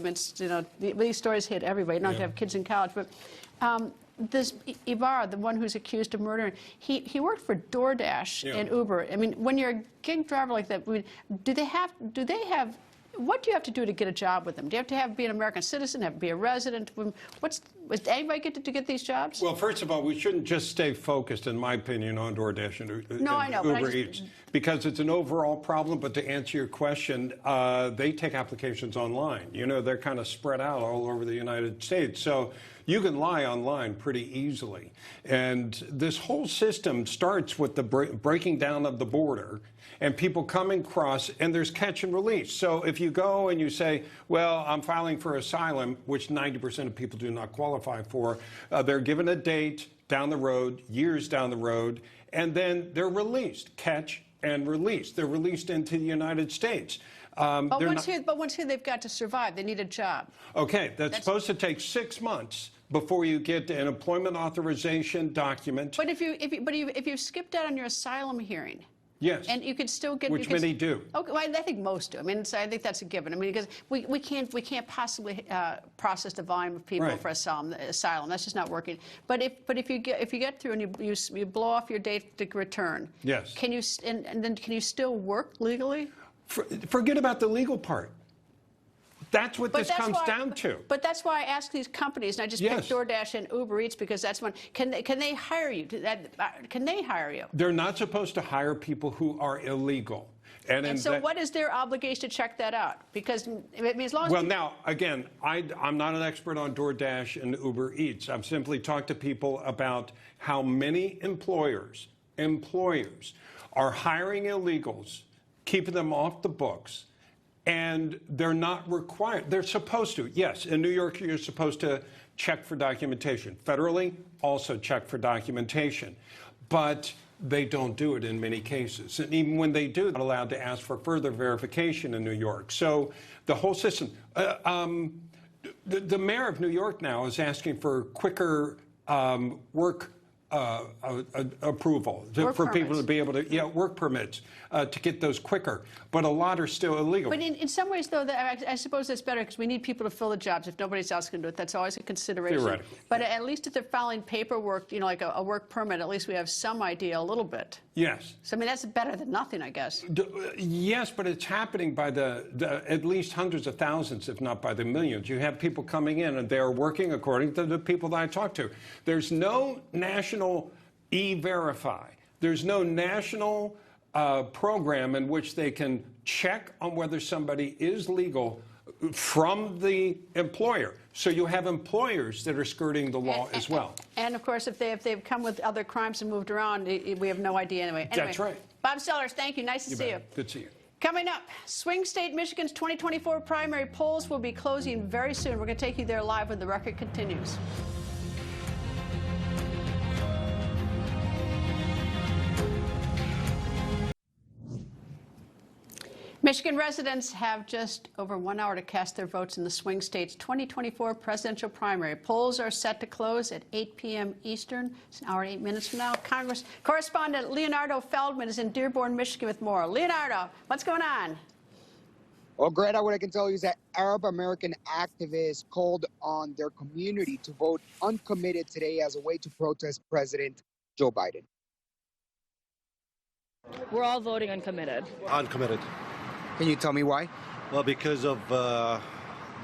these stories hit everybody. You don't have kids in college, but this Ibarra, the one who's accused of murder, he worked for DoorDash and Uber. I mean, when you're a gig driver like that, do they have? What do you have to do to get a job with them? Do you have to be an American citizen, have to be a resident? Does anybody get to get these jobs? Well, first of all, we shouldn't just stay focused, in my opinion, on DoorDash and Uber Eats, because it's an overall problem. But to answer your question, they take applications online. You know, they're kind of spread out all over the United States. So you can lie online pretty easily. And this whole system starts with the breaking down of the border and people coming across, and there's catch and release. So if you go and you say, well, I'm filing for asylum, which 90% of people do not qualify for, they're given a date down the road, years down the road, and then they're released, catch and release. They're released into the United States. But once here, they've got to survive. They need a job. Okay, that's supposed to take 6 months before you get an employment authorization document. But if you skipped out on your asylum hearing, yes, and you could still get, which many do. Okay, well, I think most do. I mean, I think that's a given. I mean, because we can't possibly process the volume of people for asylum. That's just not working. But if you get through and you blow off your date to return, yes, can you and then can you still work legally? Forget about the legal part. That's what this comes down to. But that's why I ask these companies, and I just picked DoorDash and Uber Eats because that's one. Can they hire you? Can they hire you? They're not supposed to hire people who are illegal. And so what is their obligation to check that out? Because I mean, as long as now, again, I'm not an expert on DoorDash and Uber Eats. I'm simply talking to people about how many employers are hiring illegals, keeping them off the books, and they're not required. They're supposed to. Yes, in New York, you're supposed to check for documentation. Federally, also check for documentation. But they don't do it in many cases. And even when they do, they're not allowed to ask for further verification in New York. So the whole system, the mayor of New York now is asking for quicker work approval for people to be able to, work permits to get those quicker. But a lot are still illegal. But in some ways, though, I suppose that's better because we need people to fill the jobs. If nobody else can do it, that's always a consideration. Theoretically. But at least if they're filing paperwork, like a work permit, at least we have some idea a little bit. Yes. So, I mean, that's better than nothing, I guess. Yes, but it's happening by the at least hundreds of thousands, if not by the millions. You have people coming in, and they're working according to the people that I talk to. There's no national E-Verify. There's no national program in which they can check on whether somebody is legal from the employer. So you have employers that are skirting the law as well. And of course, if they've come with other crimes and moved around, we have no idea anyway. That's right. Bob Sellers, thank you. Nice to see you. Good to see you. Coming up, swing state Michigan's 2024 primary polls will be closing very soon. We're going to take you there live when the record continues. Michigan residents have just over 1 hour to cast their votes in the swing state's 2024 presidential primary. Polls are set to close at 8 p.m. Eastern. It's an hour and 8 minutes from now. Congress correspondent Leonardo Feldman is in Dearborn, Michigan with more. Leonardo, what's going on? Well, Greta, what I can tell you is that Arab American activists called on their community to vote uncommitted today as a way to protest President Joe Biden. We're all voting uncommitted. Uncommitted. Can you tell me why? Well, because of the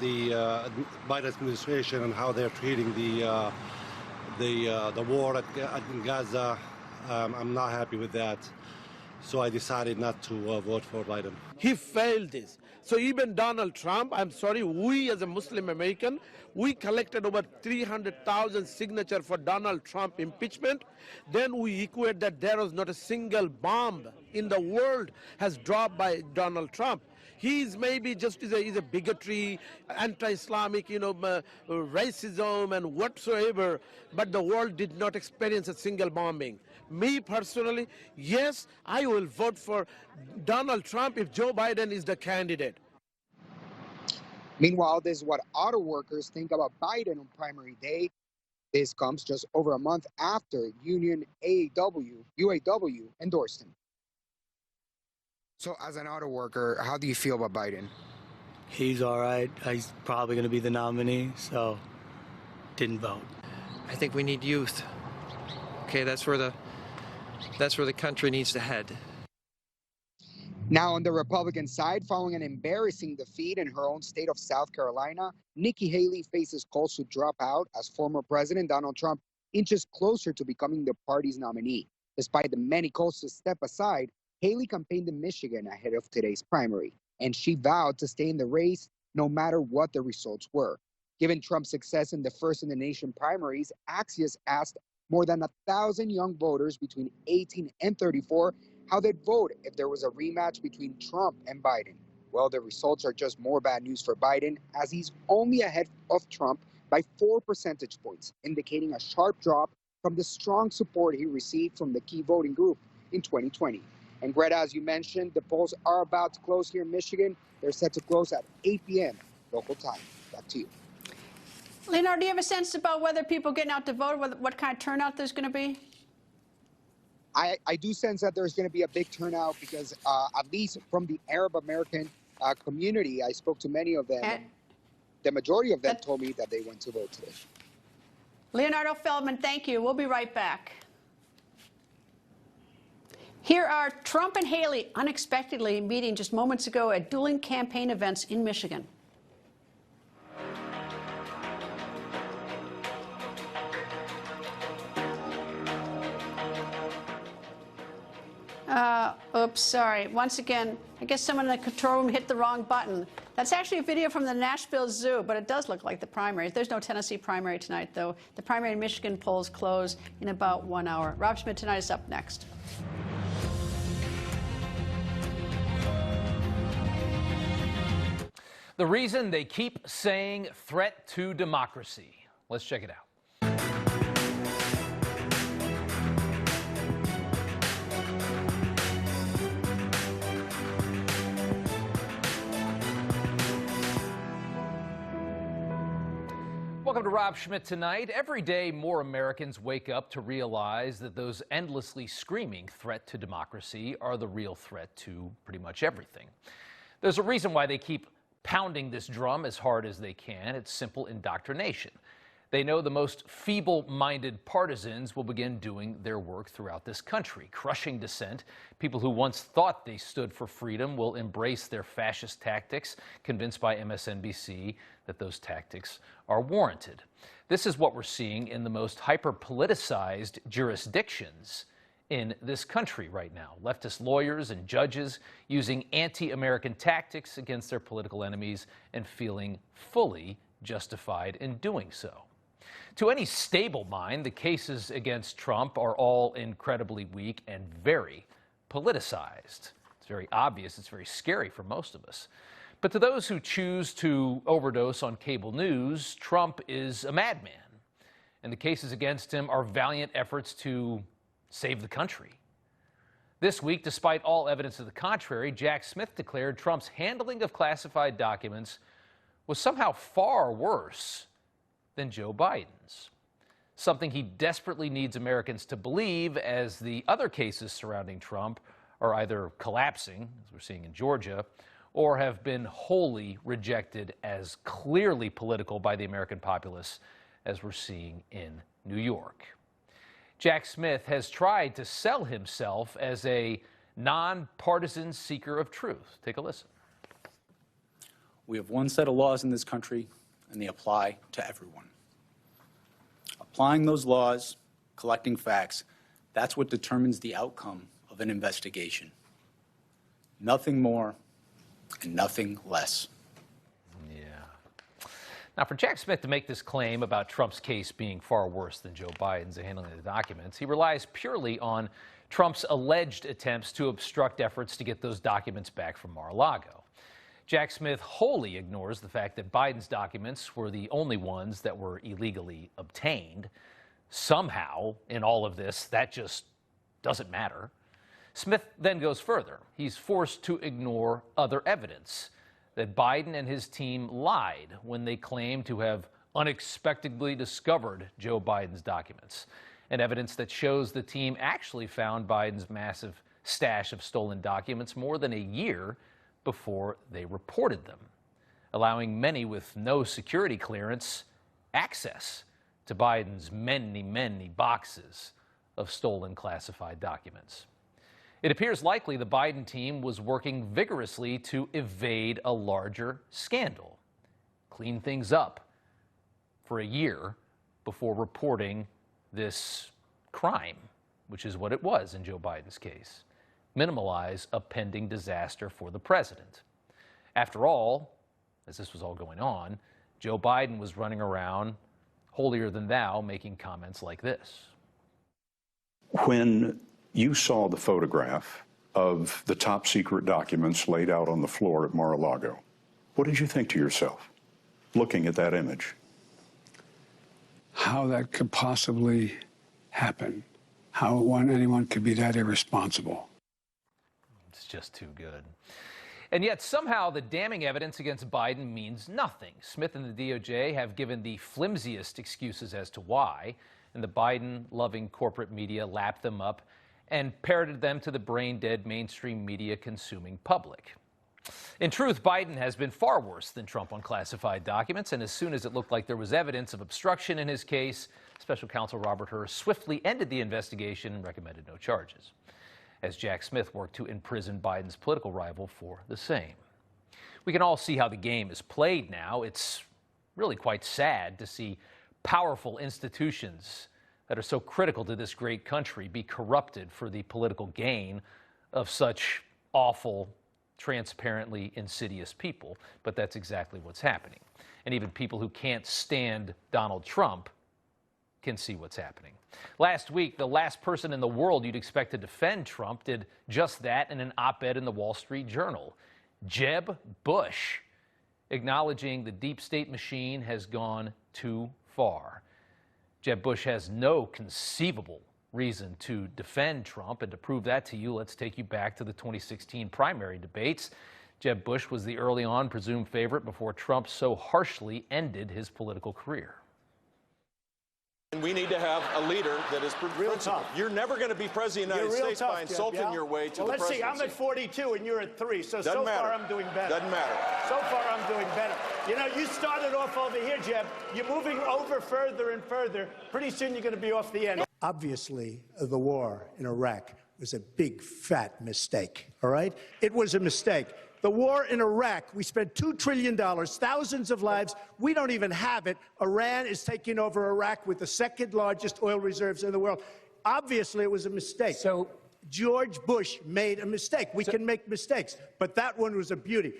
Biden administration and how they're treating the war in Gaza. I'm not happy with that. So I decided not to vote for Biden. He failed this. So even Donald Trump, I'm sorry, we as a Muslim American, we collected over 300,000 signatures for Donald Trump impeachment. Then we equate that there was not a single bomb in the world has dropped by Donald Trump. He's maybe just is a bigotry, anti-Islamic, racism and whatsoever, but the world did not experience a single bombing. Me personally, yes, I will vote for Donald Trump if Joe Biden is the candidate. Meanwhile, this is what auto workers think about Biden on primary day. This comes just over a month after union UAW endorsed him. So as an auto worker, how do you feel about Biden? He's all right. He's probably going to be the nominee, so didn't vote. I think we need youth. Okay, that's where the country needs to head. Now on the Republican side, following an embarrassing defeat in her own state of South Carolina, Nikki Haley faces calls to drop out as former President Donald Trump inches closer to becoming the party's nominee. Despite the many calls to step aside, Haley campaigned in Michigan ahead of today's primary, and she vowed to stay in the race no matter what the results were. Given Trump's success in the first-in-the-nation primaries, Axios asked more than 1,000 young voters between 18 and 34 how they'd vote if there was a rematch between Trump and Biden. Well, the results are just more bad news for Biden, as he's only ahead of Trump by 4 percentage points, indicating a sharp drop from the strong support he received from the key voting group in 2020. And Greta, as you mentioned, the polls are about to close here in Michigan. They're set to close at 8 p.m. local time. Back to you. Leonard, do you have a sense about whether people getting out to vote, what kind of turnout there's going to be? I do sense that there's going to be a big turnout because at least from the Arab American community, I spoke to many of them. And the majority of them told me that they went to vote today. Leonardo Feldman, thank you. We'll be right back. Here are Trump and Haley unexpectedly meeting just moments ago at dueling campaign events in Michigan. Oops, sorry. Once again, I guess someone in the control room hit the wrong button. That's actually a video from the Nashville Zoo, but it does look like the primaries. There's no Tennessee primary tonight, though. The primary in Michigan polls close in about 1 hour. Rob Schmidt tonight is up next. The reason they keep saying threat to democracy. Let's check it out. Welcome to Rob Schmidt Tonight. Every day, more Americans wake up to realize that those endlessly screaming threat to democracy are the real threat to pretty much everything. There's a reason why they keep pounding this drum as hard as they can. It's simple indoctrination. They know the most feeble-minded partisans will begin doing their work throughout this country, crushing dissent. People who once thought they stood for freedom will embrace their fascist tactics, convinced by MSNBC that those tactics are warranted. This is what we're seeing in the most hyper-politicized jurisdictions in this country right now. Leftist lawyers and judges using anti-American tactics against their political enemies and feeling fully justified in doing so. To any stable mind, the cases against Trump are all incredibly weak and very politicized. It's very obvious. It's very scary for most of us. But to those who choose to overdose on cable news, Trump is a madman. And the cases against him are valiant efforts to save the country. This week, despite all evidence to the contrary, Jack Smith declared Trump's handling of classified documents was somehow far worse than Joe Biden's. Something he desperately needs Americans to believe, as the other cases surrounding Trump are either collapsing, as we're seeing in Georgia, or have been wholly rejected as clearly political by the American populace, as we're seeing in New York. Jack Smith has tried to sell himself as a nonpartisan seeker of truth. Take a listen. We have one set of laws in this country, and they apply to everyone. Applying those laws, collecting facts, that's what determines the outcome of an investigation. Nothing more, and nothing less. Now, for Jack Smith to make this claim about Trump's case being far worse than Joe Biden's in handling the documents, he relies purely on Trump's alleged attempts to obstruct efforts to get those documents back from Mar-a-Lago. Jack Smith wholly ignores the fact that Biden's documents were the only ones that were illegally obtained. Somehow, in all of this, that just doesn't matter. Smith then goes further. He's forced to ignore other evidence that Biden and his team lied when they claimed to have unexpectedly discovered Joe Biden's documents, and evidence that shows the team actually found Biden's massive stash of stolen documents more than a year before they reported them, allowing many with no security clearance access to Biden's many, many boxes of stolen classified documents. It appears likely the Biden team was working vigorously to evade a larger scandal, clean things up for a year before reporting this crime, which is what it was in Joe Biden's case, minimize a pending disaster for the president. After all, as this was all going on, Joe Biden was running around holier than thou, making comments like this. When you saw the photograph of the top secret documents laid out on the floor at Mar-a-Lago, what did you think to yourself, looking at that image? How that could possibly happen, how anyone could be that irresponsible. It's just too good. And yet somehow the damning evidence against Biden means nothing. Smith and the DOJ have given the flimsiest excuses as to why, and the Biden-loving corporate media lapped them up and parroted them to the brain-dead mainstream media-consuming public. In truth, Biden has been far worse than Trump on classified documents, and as soon as it looked like there was evidence of obstruction in his case, Special Counsel Robert Hur swiftly ended the investigation and recommended no charges, as Jack Smith worked to imprison Biden's political rival for the same. We can all see how the game is played now. It's really quite sad to see powerful institutions that are so critical to this great country be corrupted for the political gain of such awful, transparently insidious people. But that's exactly what's happening. And even people who can't stand Donald Trump can see what's happening. Last week, the last person in the world you'd expect to defend Trump did just that in an op-ed in the Wall Street Journal. Jeb Bush, acknowledging the deep state machine has gone too far. Jeb Bush has no conceivable reason to defend Trump, and to prove that to you, let's take you back to the 2016 primary debates. Jeb Bush was the early on presumed favorite before Trump so harshly ended his political career. And we need to have a leader that is principled. You're never going to be president of the United States by insulting your way to the presidency. Let's see, I'm at 42 and you're at 3, so Doesn't matter. Far I'm doing better. Doesn't matter. So far I'm doing better. You know, you started off over here, Jeb. You're moving over further and further. Pretty soon you're going to be off the end. Obviously, the war in Iraq was a big, fat mistake, all right? It was a mistake. The war in Iraq, we spent $2 trillion, thousands of lives. We don't even have it. Iran is taking over Iraq with the second largest oil reserves in the world. Obviously, it was a mistake. So George Bush made a mistake. We can make mistakes, but that one was a beauty.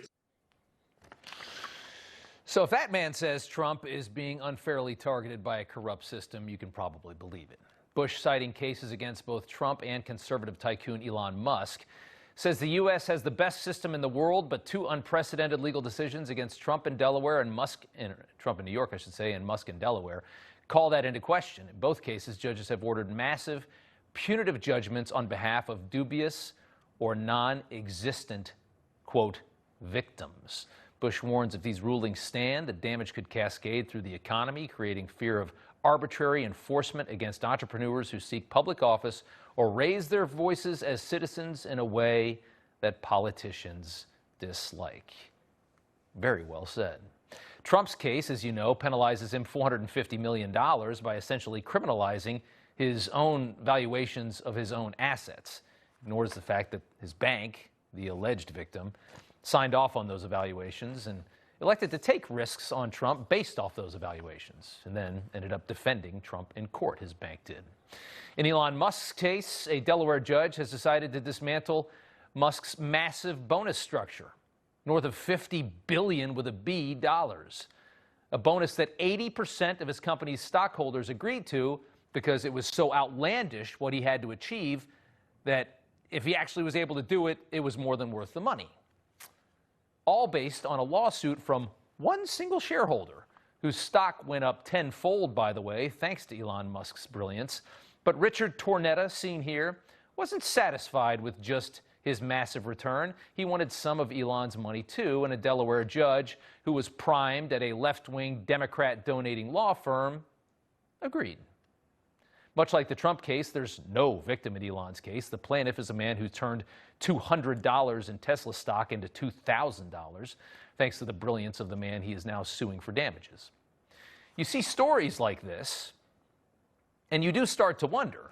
So if that man says Trump is being unfairly targeted by a corrupt system, you can probably believe it. Bush, citing cases against both Trump and conservative tycoon Elon Musk, says the U.S. has the best system in the world, but two unprecedented legal decisions against Trump in Delaware and Trump in New York, I should say, and Musk in Delaware, call that into question. In both cases, judges have ordered massive, punitive judgments on behalf of dubious or non-existent, quote, victims. Bush warns if these rulings stand, the damage could cascade through the economy, creating fear of arbitrary enforcement against entrepreneurs who seek public office or raise their voices as citizens in a way that politicians dislike. Very well said. Trump's case, as you know, penalizes him $450 million by essentially criminalizing his own valuations of his own assets. Ignores the fact that his bank, the alleged victim, signed off on those evaluations and elected to take risks on Trump based off those evaluations, and then ended up defending Trump in court, his bank did. In Elon Musk's case, a Delaware judge has decided to dismantle Musk's massive bonus structure. north of $50 billion with a B dollars. A bonus that 80% of his company's stockholders agreed to because it was so outlandish what he had to achieve that if he actually was able to do it, it was more than worth the money. All based on a lawsuit from one single shareholder whose stock went up tenfold, by the way, thanks to Elon Musk's brilliance. But Richard Tornetta, seen here, wasn't satisfied with just his massive return. He wanted some of Elon's money, too, and a Delaware judge who was primed at a left-wing Democrat-donating law firm agreed. Much like the Trump case, there's no victim in Elon's case. The plaintiff is a man who turned $200 in Tesla stock into $2,000, thanks to the brilliance of the man he is now suing for damages. You see stories like this, and you do start to wonder,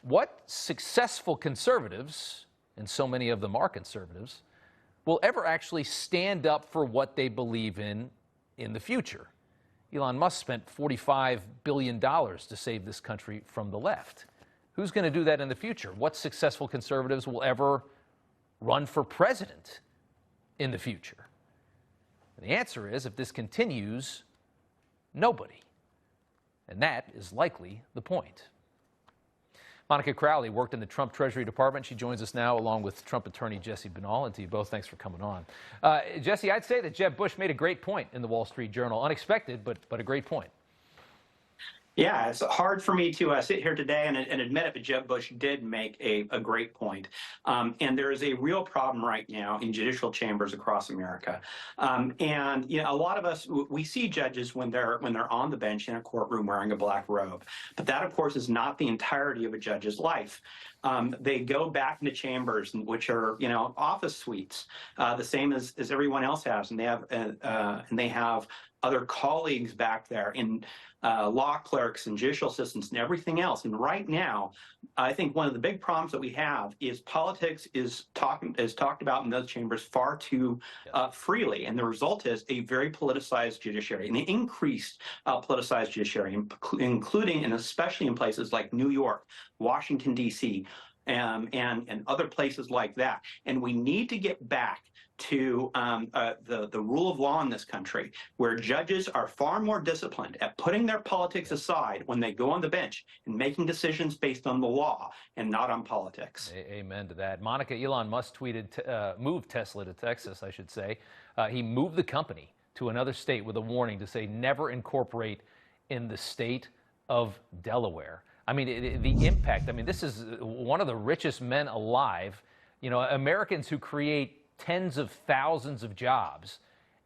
what successful conservatives, and so many of them are conservatives, will ever actually stand up for what they believe in the future? Elon Musk spent $45 billion to save this country from the left. Who's going to do that in the future? What successful conservatives will ever run for president in the future? And the answer is, if this continues, nobody. And that is likely the point. Monica Crowley worked in the Trump Treasury Department. She joins us now along with Trump attorney Jesse Binnall. And to you both, thanks for coming on. Jesse, I'd say that Jeb Bush made a great point in the Wall Street Journal. Unexpected, but a great point. Yeah, it's hard for me to sit here today and admit it, but Jeb Bush did make a great point. And there is a real problem right now in judicial chambers across America. And you know, a lot of us, we see judges when they're on the bench in a courtroom wearing a black robe. But that, of course, is not the entirety of a judge's life. They go back into chambers, which are, you know, office suites, the same as everyone else has, and they have other colleagues back there in law clerks and judicial assistants and everything else. And right now, I think one of the big problems that we have is politics is talked about in those chambers far too freely. And the result is a very politicized judiciary, an increased politicized judiciary, including and especially in places like New York, Washington, D.C., and other places like that. And we need to get back to the rule of law in this country, where judges are far more disciplined at putting their politics aside when they go on the bench and making decisions based on the law and not on politics. Amen to that. Monica, Elon Musk moved Tesla to Texas, I should say. He moved the company to another state with a warning to say never incorporate in the state of Delaware. I mean, the impact, I mean, this is one of the richest men alive. You know, Americans who create tens of thousands of jobs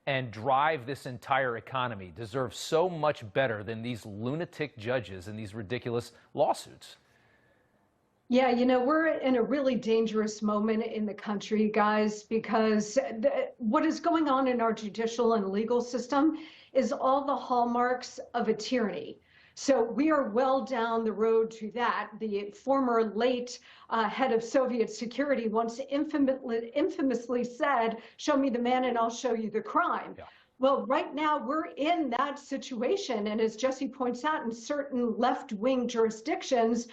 and drive this entire economy deserve so much better than these lunatic judges and these ridiculous lawsuits. Yeah, you know, we're in a really dangerous moment in the country, guys, because what is going on in our judicial and legal system is all the hallmarks of a tyranny. So we are well down the road to that. The former late head of Soviet security once infamously said, "Show me the man and I'll show you the crime." Yeah. Well, right now we're in that situation. And as Jesse points out, in certain left-wing jurisdictions,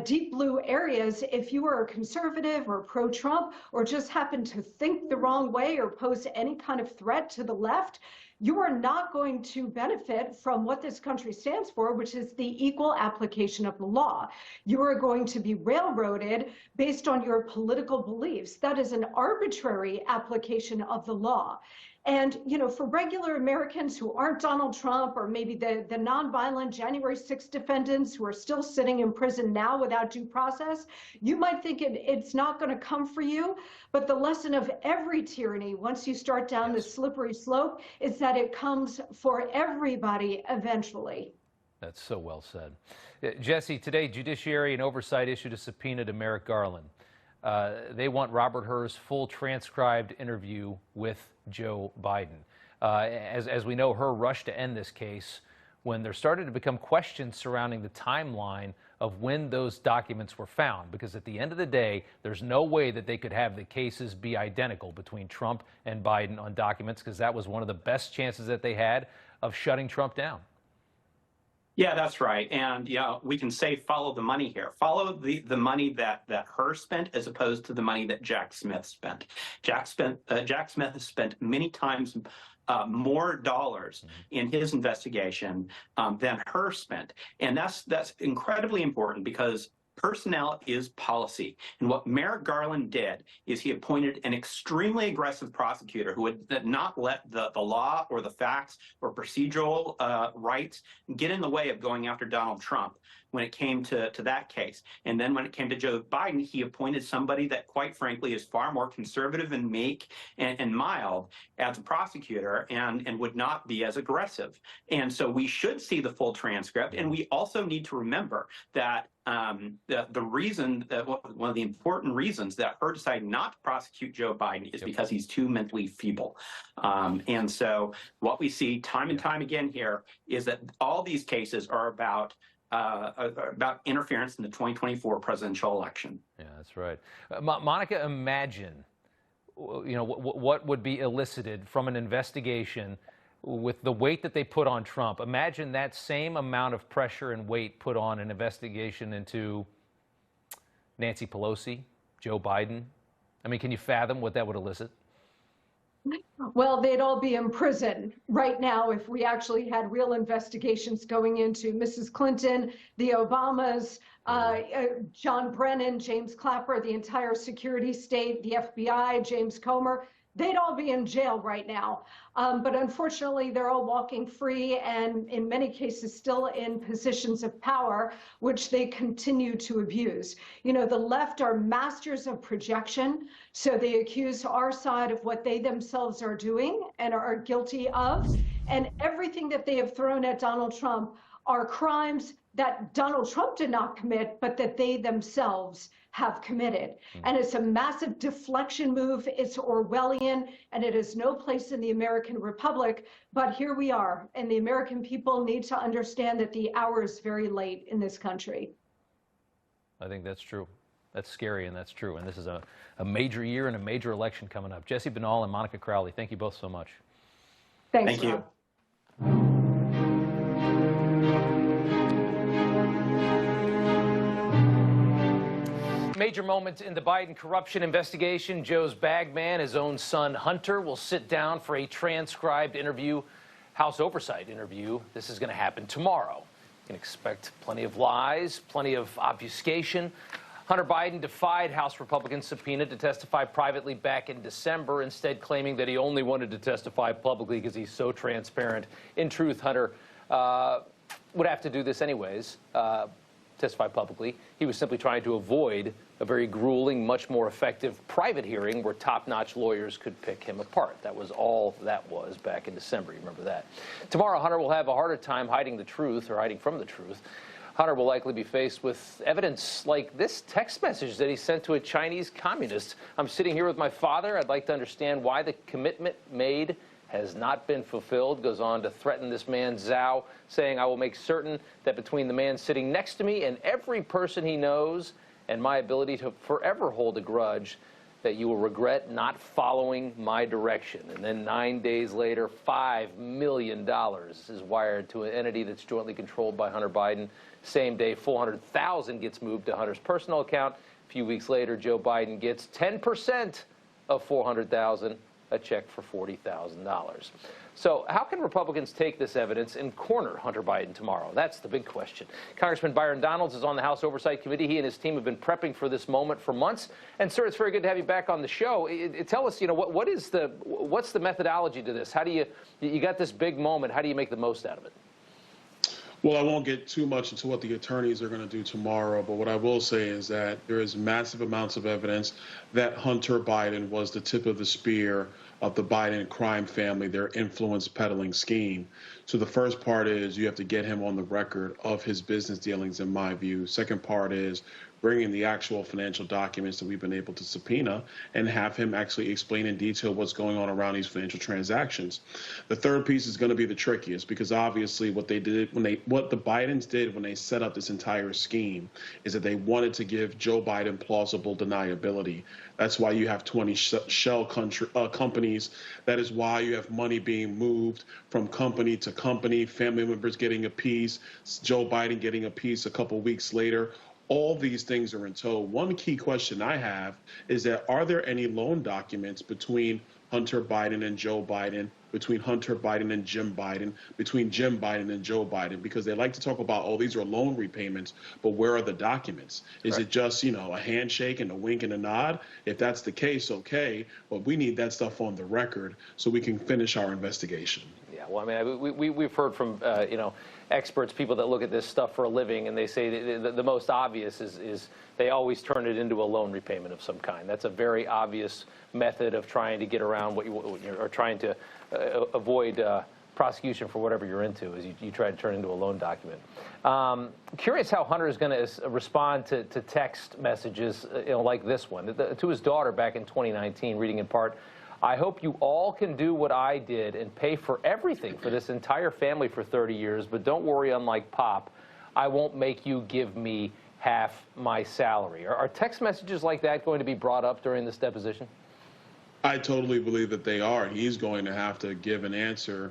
deep blue areas, if you are a conservative or pro-Trump or just happen to think the wrong way or pose any kind of threat to the left, you are not going to benefit from what this country stands for, which is the equal application of the law. You are going to be railroaded based on your political beliefs. That is an arbitrary application of the law. And, you know, for regular Americans who aren't Donald Trump or maybe the nonviolent January 6th defendants who are still sitting in prison now without due process, you might think it's not going to come for you. But the lesson of every tyranny, once you start down the slippery slope, is that it comes for everybody eventually. That's so well said. Jesse, today, Judiciary and Oversight issued a subpoena to Merrick Garland. They want Robert Hur's full transcribed interview with Joe Biden. As we know, Hur rushed to end this case when there started to become questions surrounding the timeline of when those documents were found, because at the end of the day, there's no way that they could have the cases be identical between Trump and Biden on documents, because that was one of the best chances that they had of shutting Trump down. Yeah, that's right. And yeah, we can say follow the money here. Follow the money that Hur spent as opposed to the money that Jack Smith spent. Jack Smith has spent many times more dollars in his investigation than Hur spent, and that's incredibly important because personnel is policy. And what Merrick Garland did is he appointed an extremely aggressive prosecutor who would not let the law or the facts or procedural rights get in the way of going after Donald Trump when it came to that case. And then when it came to Joe Biden, he appointed somebody that, quite frankly, is far more conservative and meek and mild as a prosecutor and would not be as aggressive. And so we should see the full transcript. And we also need to remember that the reason that one of the important reasons that Hur decided not to prosecute Joe Biden is because he's too mentally feeble. And so what we see time and time again here is that all these cases are about interference in the 2024 presidential election. Yeah, that's right. Monica, imagine, what would be elicited from an investigation with the weight that they put on Trump. Imagine that same amount of pressure and weight put on an investigation into Nancy Pelosi, Joe Biden. I mean, can you fathom what that would elicit? Well, they'd all be in prison right now if we actually had real investigations going into Mrs. Clinton, the Obamas, John Brennan, James Clapper, the entire security state, the FBI, James Comer. They'd all be in jail right now. But unfortunately, they're all walking free and in many cases still in positions of power, which they continue to abuse. The left are masters of projection. So they accuse our side of what they themselves are doing and are guilty of. And everything that they have thrown at Donald Trump are crimes that Donald Trump did not commit, but that they themselves have committed. And it's a massive deflection move. It's Orwellian, and it has no place in the American Republic. But here we are, and the American people need to understand that the hour is very late in this country. I think that's true. That's scary, and that's true. And this is a major year and a major election coming up. Jesse Binnall and Monica Crowley, thank you both so much. Thanks, Thank you. Rob. Major moment in the Biden corruption investigation. Joe's bag man, his own son Hunter, will sit down for a transcribed interview, House Oversight interview. This is going to happen tomorrow. You can expect plenty of lies, plenty of obfuscation. Hunter Biden defied House Republican subpoena to testify privately back in December, instead claiming that he only wanted to testify publicly because he's so transparent. In truth, Hunter would have to do this anyways, testify publicly. He was simply trying to avoid a very grueling, much more effective private hearing where top-notch lawyers could pick him apart. That was all that was back in December. You remember that. Tomorrow, Hunter will have a harder time hiding the truth or hiding from the truth. Hunter will likely be faced with evidence like this text message that he sent to a Chinese communist. I'm sitting here with my father. I'd like to understand why the commitment made has not been fulfilled. Goes on to threaten this man, Zhao, saying, I will make certain that between the man sitting next to me and every person he knows and my ability to forever hold a grudge, that you will regret not following my direction. And then 9 days later, $5 million is wired to an entity that's jointly controlled by Hunter Biden. Same day, $400,000 gets moved to Hunter's personal account. A few weeks later, Joe Biden gets 10% of $400,000, a check for $40,000. So how can Republicans take this evidence and corner Hunter Biden tomorrow? That's the big question. Congressman Byron Donalds is on the House Oversight Committee. He and his team have been prepping for this moment for months. And, sir, it's very good to have you back on the show. Tell us, what's the methodology to this? How do you got this big moment, how do you make the most out of it? Well, I won't get too much into what the attorneys are going to do tomorrow, but what I will say is that there is massive amounts of evidence that Hunter Biden was the tip of the spear of the Biden crime family, their influence peddling scheme. So the first part is you have to get him on the record of his business dealings, in my view. Second part is bring in the actual financial documents that we've been able to subpoena and have him actually explain in detail what's going on around these financial transactions. The third piece is going to be the trickiest, because obviously what the Bidens did when they set up this entire scheme is that they wanted to give Joe Biden plausible deniability. That's why you have 20 shell companies. That is why you have money being moved from company to company, family members getting a piece, Joe Biden getting a piece a couple weeks later. All these things are in tow. One key question I have is that, are there any loan documents between Hunter Biden and Joe Biden, between Hunter Biden and Jim Biden, between Jim Biden and Joe Biden? Because they like to talk about, oh, these are loan repayments, but where are the documents? Is it just, a handshake and a wink and a nod? If that's the case, okay, but we need that stuff on the record so we can finish our investigation. Yeah, well, I mean, we've heard from, experts, people that look at this stuff for a living, and they say the most obvious is they always turn it into a loan repayment of some kind. That's a very obvious method of trying to get around what you're trying to avoid prosecution for whatever you're into, is you try to turn it into a loan document. Curious how Hunter is going to respond to text messages like this one. To his daughter back in 2019, reading in part, "I hope you all can do what I did and pay for everything for this entire family for 30 years, but don't worry, unlike Pop, I won't make you give me half my salary." Are text messages like that going to be brought up during this deposition? I totally believe that they are. He's going to have to give an answer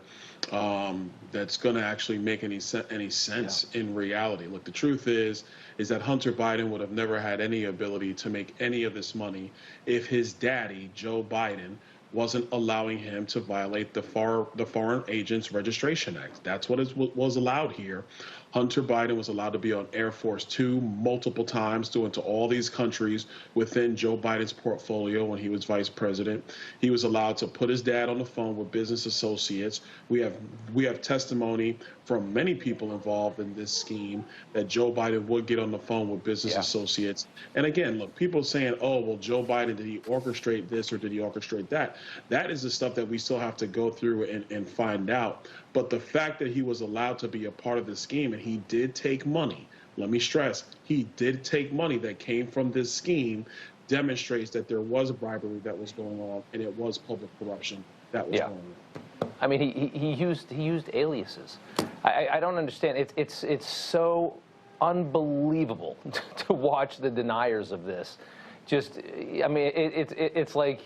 that's going to actually make any sense in reality. Look, the truth is that Hunter Biden would have never had any ability to make any of this money if his daddy, Joe Biden, wasn't allowing him to violate the Foreign Agents Registration Act. That's what was allowed here. Hunter Biden was allowed to be on Air Force 2 multiple times, going to all these countries within Joe Biden's portfolio when he was vice president. He was allowed to put his dad on the phone with business associates. We have testimony from many people involved in this scheme that Joe Biden would get on the phone with business associates. And again, look, people saying, oh, well, Joe Biden, did he orchestrate this or did he orchestrate that? That is the stuff that we still have to go through and find out. But the fact that he was allowed to be a part of the scheme, and he did take money, let me stress, he did take money that came from this scheme, demonstrates that there was bribery that was going on, and it was public corruption that was going on. I mean, he used aliases. I don't understand. It's so unbelievable to watch the deniers of this. Just, I mean, it's like,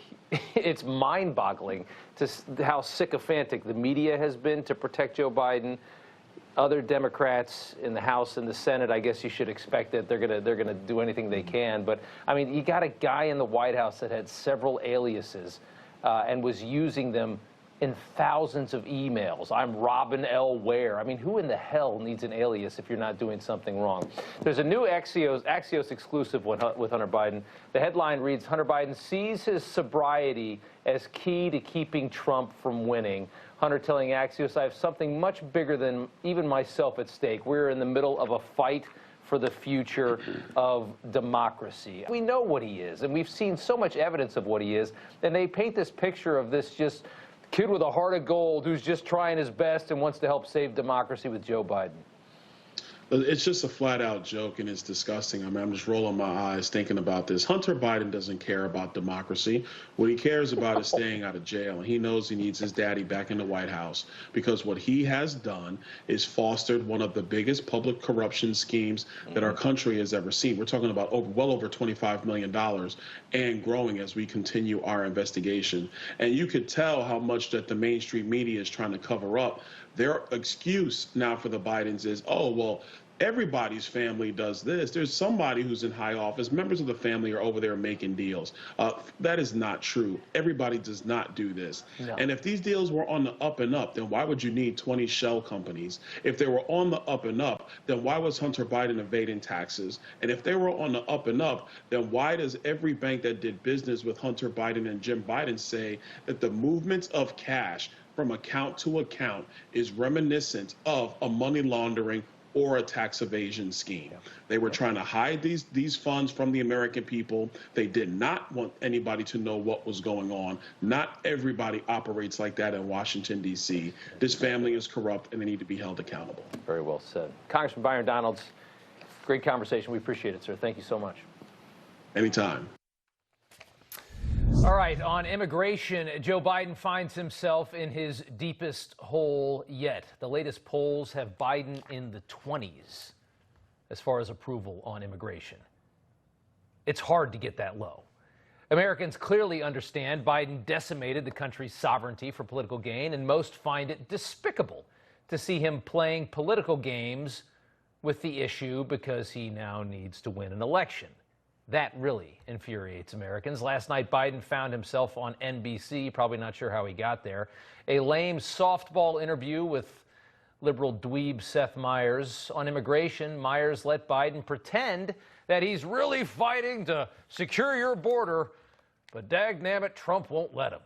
it's mind-boggling to how sycophantic the media has been to protect Joe Biden. Other Democrats in the House and the Senate, I guess you should expect that they're gonna do anything they can. But I mean, you got a guy in the White House that had several aliases and was using them in thousands of emails. I'm Robin L. Ware. I mean, who in the hell needs an alias if you're not doing something wrong? There's a new Axios exclusive with Hunter Biden. The headline reads, "Hunter Biden sees his sobriety as key to keeping Trump from winning." Hunter telling Axios, "I have something much bigger than even myself at stake. We're in the middle of a fight for the future of democracy." We know what he is, and we've seen so much evidence of what he is, and they paint this picture of this just kid with a heart of gold who's just trying his best and wants to help save democracy with Joe Biden. It's just a flat-out joke, and it's disgusting. I mean, I'm just rolling my eyes thinking about this. Hunter Biden doesn't care about democracy. What he cares about is staying out of jail, and he knows he needs his daddy back in the White House, because what he has done is fostered one of the biggest public corruption schemes that our country has ever seen. We're talking about well over $25 million and growing as we continue our investigation. And you could tell how much that the mainstream media is trying to cover up. Their excuse now for the Bidens is, oh, well, everybody's family does this. There's somebody who's in high office. Members of the family are over there making deals. That is not true. Everybody does not do this. No. And if these deals were on the up and up, then why would you need 20 shell companies? If they were on the up and up, then why was Hunter Biden evading taxes? And if they were on the up and up, then why does every bank that did business with Hunter Biden and Jim Biden say that the movements of cash from account to account is reminiscent of a money laundering or a tax evasion scheme? They were trying to hide these funds from the American people. They did not want anybody to know what was going on. Not everybody operates like that in Washington, D.C. This family is corrupt, and they need to be held accountable. Very well said. Congressman Byron Donalds, Great conversation. We appreciate it, sir. Thank you so much. Anytime. All right, on immigration, Joe Biden finds himself in his deepest hole yet. The latest polls have Biden in the 20s as far as approval on immigration. It's hard to get that low. Americans clearly understand Biden decimated the country's sovereignty for political gain, and most find it despicable to see him playing political games with the issue because he now needs to win an election. That really infuriates Americans. Last night, Biden found himself on NBC, probably not sure how he got there. A lame softball interview with liberal dweeb Seth Meyers. On immigration, Meyers let Biden pretend that he's really fighting to secure your border, but dagnabbit, Trump won't let him.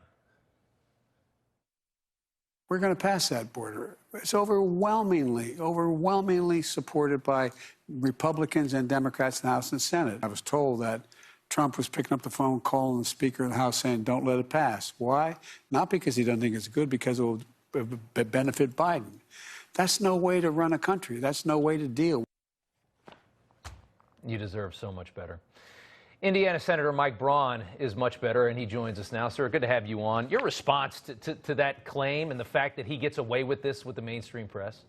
We're going to pass that border. It's overwhelmingly supported by Republicans and Democrats in the House and Senate. I was told that Trump was picking up the phone, calling the Speaker of the House saying, don't let it pass. Why? Not because he doesn't think it's good, because it will benefit Biden. That's no way to run a country. That's no way to deal. You deserve so much better. Indiana Senator Mike Braun is much better, and he joins us now. Sir, good to have you on. Your response to that claim and the fact that he gets away with this with the mainstream press?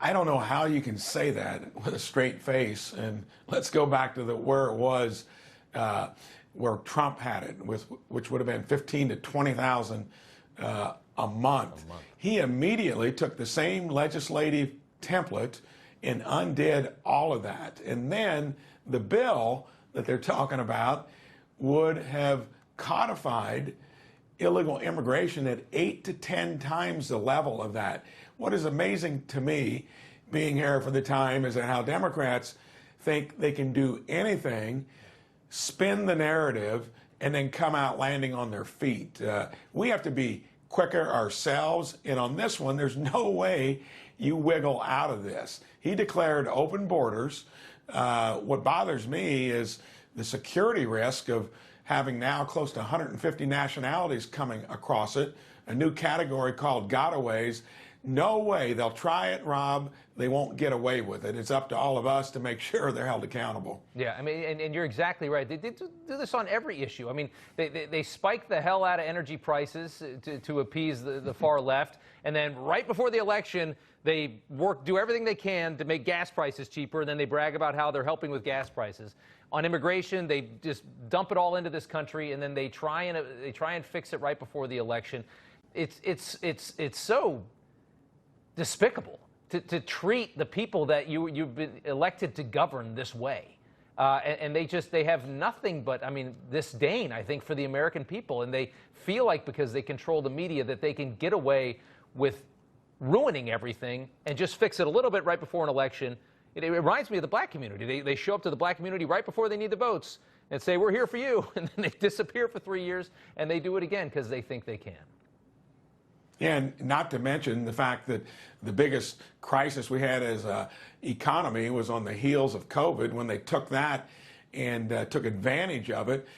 I don't know how you can say that with a straight face. And let's go back to where it was, where Trump had it, which would have been 15 to 20,000 a month. He immediately took the same legislative template and undid all of that. And then the bill that they're talking about would have codified illegal immigration at 8 to 10 times the level of that. What is amazing to me, being here for the time, is that how Democrats think they can do anything, spin the narrative, and then come out landing on their feet. We have to be quicker ourselves, and on this one, there's no way you wiggle out of this. He declared open borders. What bothers me is the security risk of having now close to 150 nationalities coming across it, a new category called gotaways. No way. They'll try it, Rob. They won't get away with it. It's up to all of us to make sure they're held accountable. Yeah, I mean, and you're exactly right. They do this on every issue. I mean, they spike the hell out of energy prices to appease the far left, and then right before the election, they do everything they can to make gas prices cheaper, and then they brag about how they're helping with gas prices. On immigration, they just dump it all into this country, and then they try and fix it right before the election. It's so despicable to treat the people that you've been elected to govern this way. And they have nothing but, I mean, disdain, I think, for the American people. And they feel like because they control the media that they can get away with ruining everything and just fix it a little bit right before an election. It reminds me of the black community. They show up to the black community right before they need the votes and say, we're here for you. And then they disappear for 3 years and they do it again because they think they can. And not to mention the fact that the biggest crisis we had as an economy was on the heels of COVID, when they took that and took advantage of it,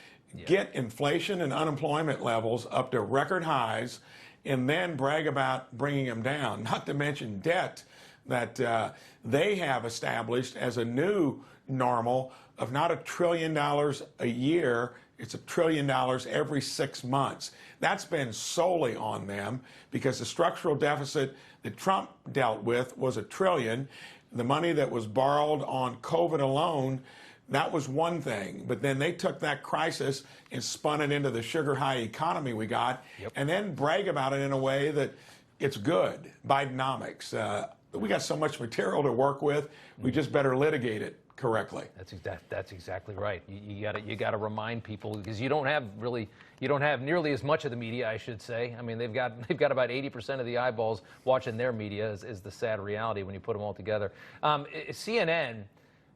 get inflation and unemployment levels up to record highs, and then brag about bringing them down. Not to mention debt that they have established as a new normal of not $1 trillion a year. It's $1 trillion every 6 months. That's been solely on them because the structural deficit that Trump dealt with was $1 trillion. The money that was borrowed on COVID alone, that was one thing. But then they took that crisis and spun it into the sugar high economy we got, and then brag about it in a way that it's good. Bidenomics. We got so much material to work with. We just better litigate it correctly. That's exactly right. You got to remind people, because you don't have nearly as much of the media, I should say. I mean, they've got about 80% of the eyeballs watching their media is the sad reality when you put them all together. CNN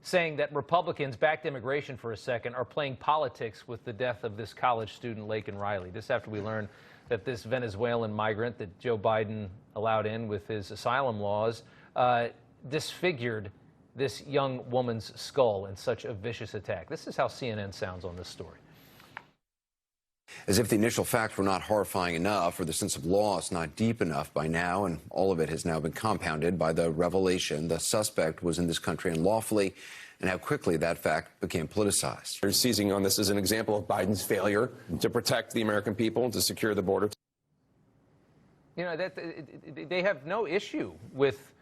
saying that Republicans, back to immigration for a second, are playing politics with the death of this college student, Laken Riley. This after we learned that this Venezuelan migrant that Joe Biden allowed in with his asylum laws disfigured this young woman's skull in such a vicious attack. This is how CNN sounds on this story. As if the initial facts were not horrifying enough or the sense of loss not deep enough by now, and all of it has now been compounded by the revelation the suspect was in this country unlawfully and how quickly that fact became politicized. They're seizing on this as an example of Biden's failure to protect the American people, to secure the border. You know, they have no issue with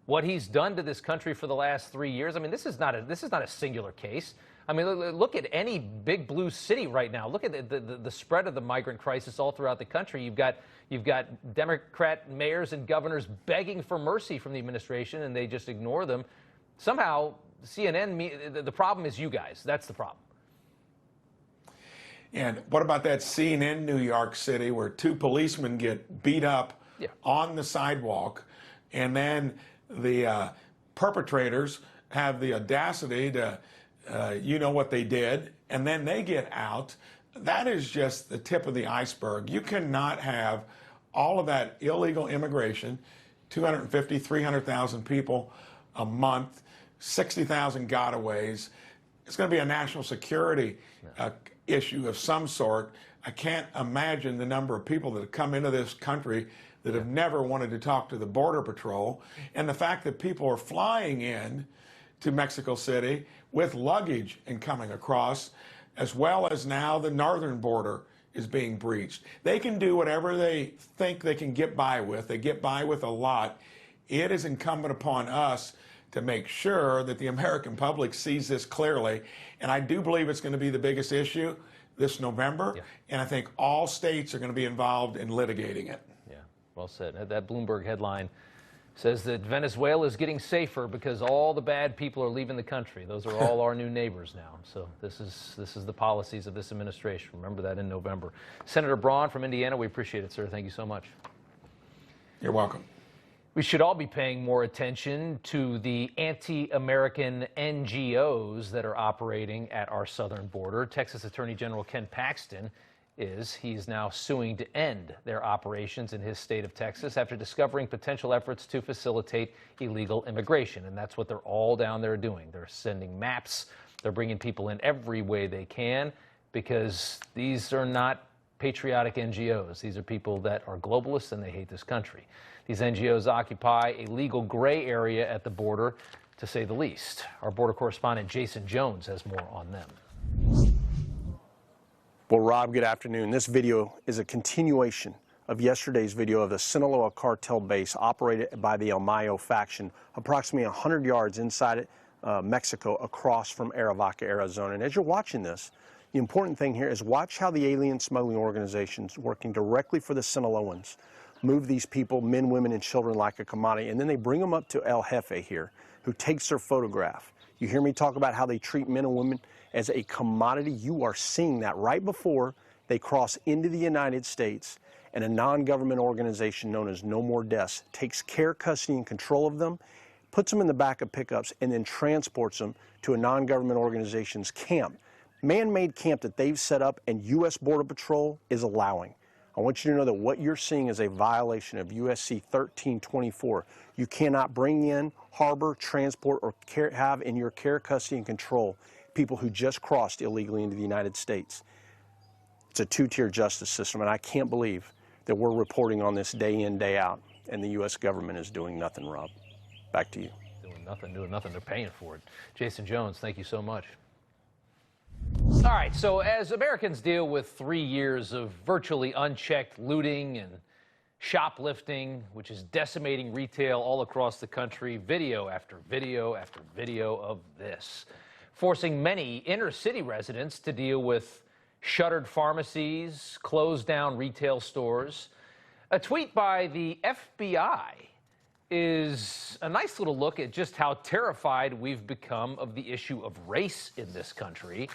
what he's done to this country for the last 3 years. I mean, this is not a singular case. I mean, look at any big blue city right now. Look at the spread of the migrant crisis all throughout the country. You've got Democrat mayors and governors begging for mercy from the administration, and they just ignore them. Somehow, CNN, the problem is you guys. That's the problem. And what about that scene in New York City where 2 policemen get beat up on the sidewalk, and then the perpetrators have the audacity to, you know what they did, and then they get out? That is just the tip of the iceberg. You cannot have all of that illegal immigration, 250, 300,000 people a month, 60,000 gotaways. It's going to be a national security issue of some sort. I can't imagine the number of people that have come into this country that have never wanted to talk to the Border Patrol, and the fact that people are flying in to Mexico City with luggage and coming across, as well as now the northern border is being breached. They can do whatever they think they can get by with. They get by with a lot. It is incumbent upon us to make sure that the American public sees this clearly. And I do believe it's going to be the biggest issue this November. And I think all states are going to be involved in litigating it. Yeah, well said. That Bloomberg headline says that Venezuela is getting safer because all the bad people are leaving the country. Those are all our new neighbors now. So this is the policies of this administration. Remember that in November. Senator Braun from Indiana, we appreciate it, sir. Thank you so much. You're welcome. We should all be paying more attention to the anti-American NGOs that are operating at our southern border. Texas Attorney General Ken Paxton he's now suing to end their operations in his state of Texas after discovering potential efforts to facilitate illegal immigration. And that's what they're all down there doing. They're sending maps. They're bringing people in every way they can because these are not patriotic NGOs. These are people that are globalists and they hate this country. These NGOs occupy a legal gray area at the border, to say the least. Our border correspondent Jason Jones has more on them. Well, Rob, good afternoon. This video is a continuation of yesterday's video of the Sinaloa cartel base operated by the El Mayo faction, approximately 100 yards inside Mexico, across from Arivaca, Arizona. And as you're watching this, the important thing here is watch how the alien smuggling organizations working directly for the Sinaloans move these people, men, women, and children, like a commodity, and then they bring them up to El Jefe here, who takes their photograph. You hear me talk about how they treat men and women as a commodity? You are seeing that right before they cross into the United States, and a non-government organization known as No More Deaths takes care, custody, and control of them, puts them in the back of pickups, and then transports them to a non-government organization's camp, man-made camp that they've set up and U.S. Border Patrol is allowing. I want you to know that what you're seeing is a violation of USC 1324. You cannot bring in, harbor, transport, or have in your care, custody, and control people who just crossed illegally into the United States. It's a two-tier justice system, and I can't believe that we're reporting on this day in, day out, and the U.S. government is doing nothing, Rob. Back to you. Doing nothing. They're paying for it. Jason Jones, thank you so much. All right, so as Americans deal with 3 years of virtually unchecked looting and shoplifting, which is decimating retail all across the country, video after video after video of this, forcing many inner-city residents to deal with shuttered pharmacies, closed down retail stores. A tweet by the FBI is a nice little look at just how terrified we've become of the issue of race in this country.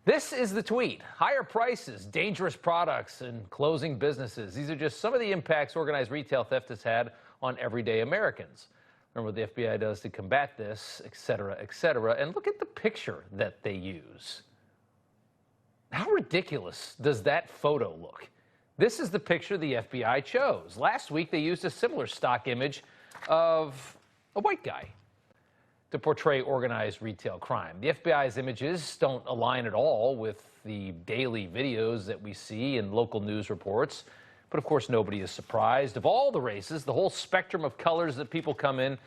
This is the tweet. Higher prices, dangerous products, and closing businesses. These are just some of the impacts organized retail theft has had on everyday Americans. Remember what the FBI does to combat this, et cetera, et cetera. And look at the picture that they use. How ridiculous does that photo look? This is the picture the FBI chose. Last week, they used a similar stock image of a white guy. to portray organized retail crime. The FBI's images don't align at all with the daily videos that we see in local news reports. But of course, nobody is surprised. Of all the races, the whole spectrum of colors that people come in,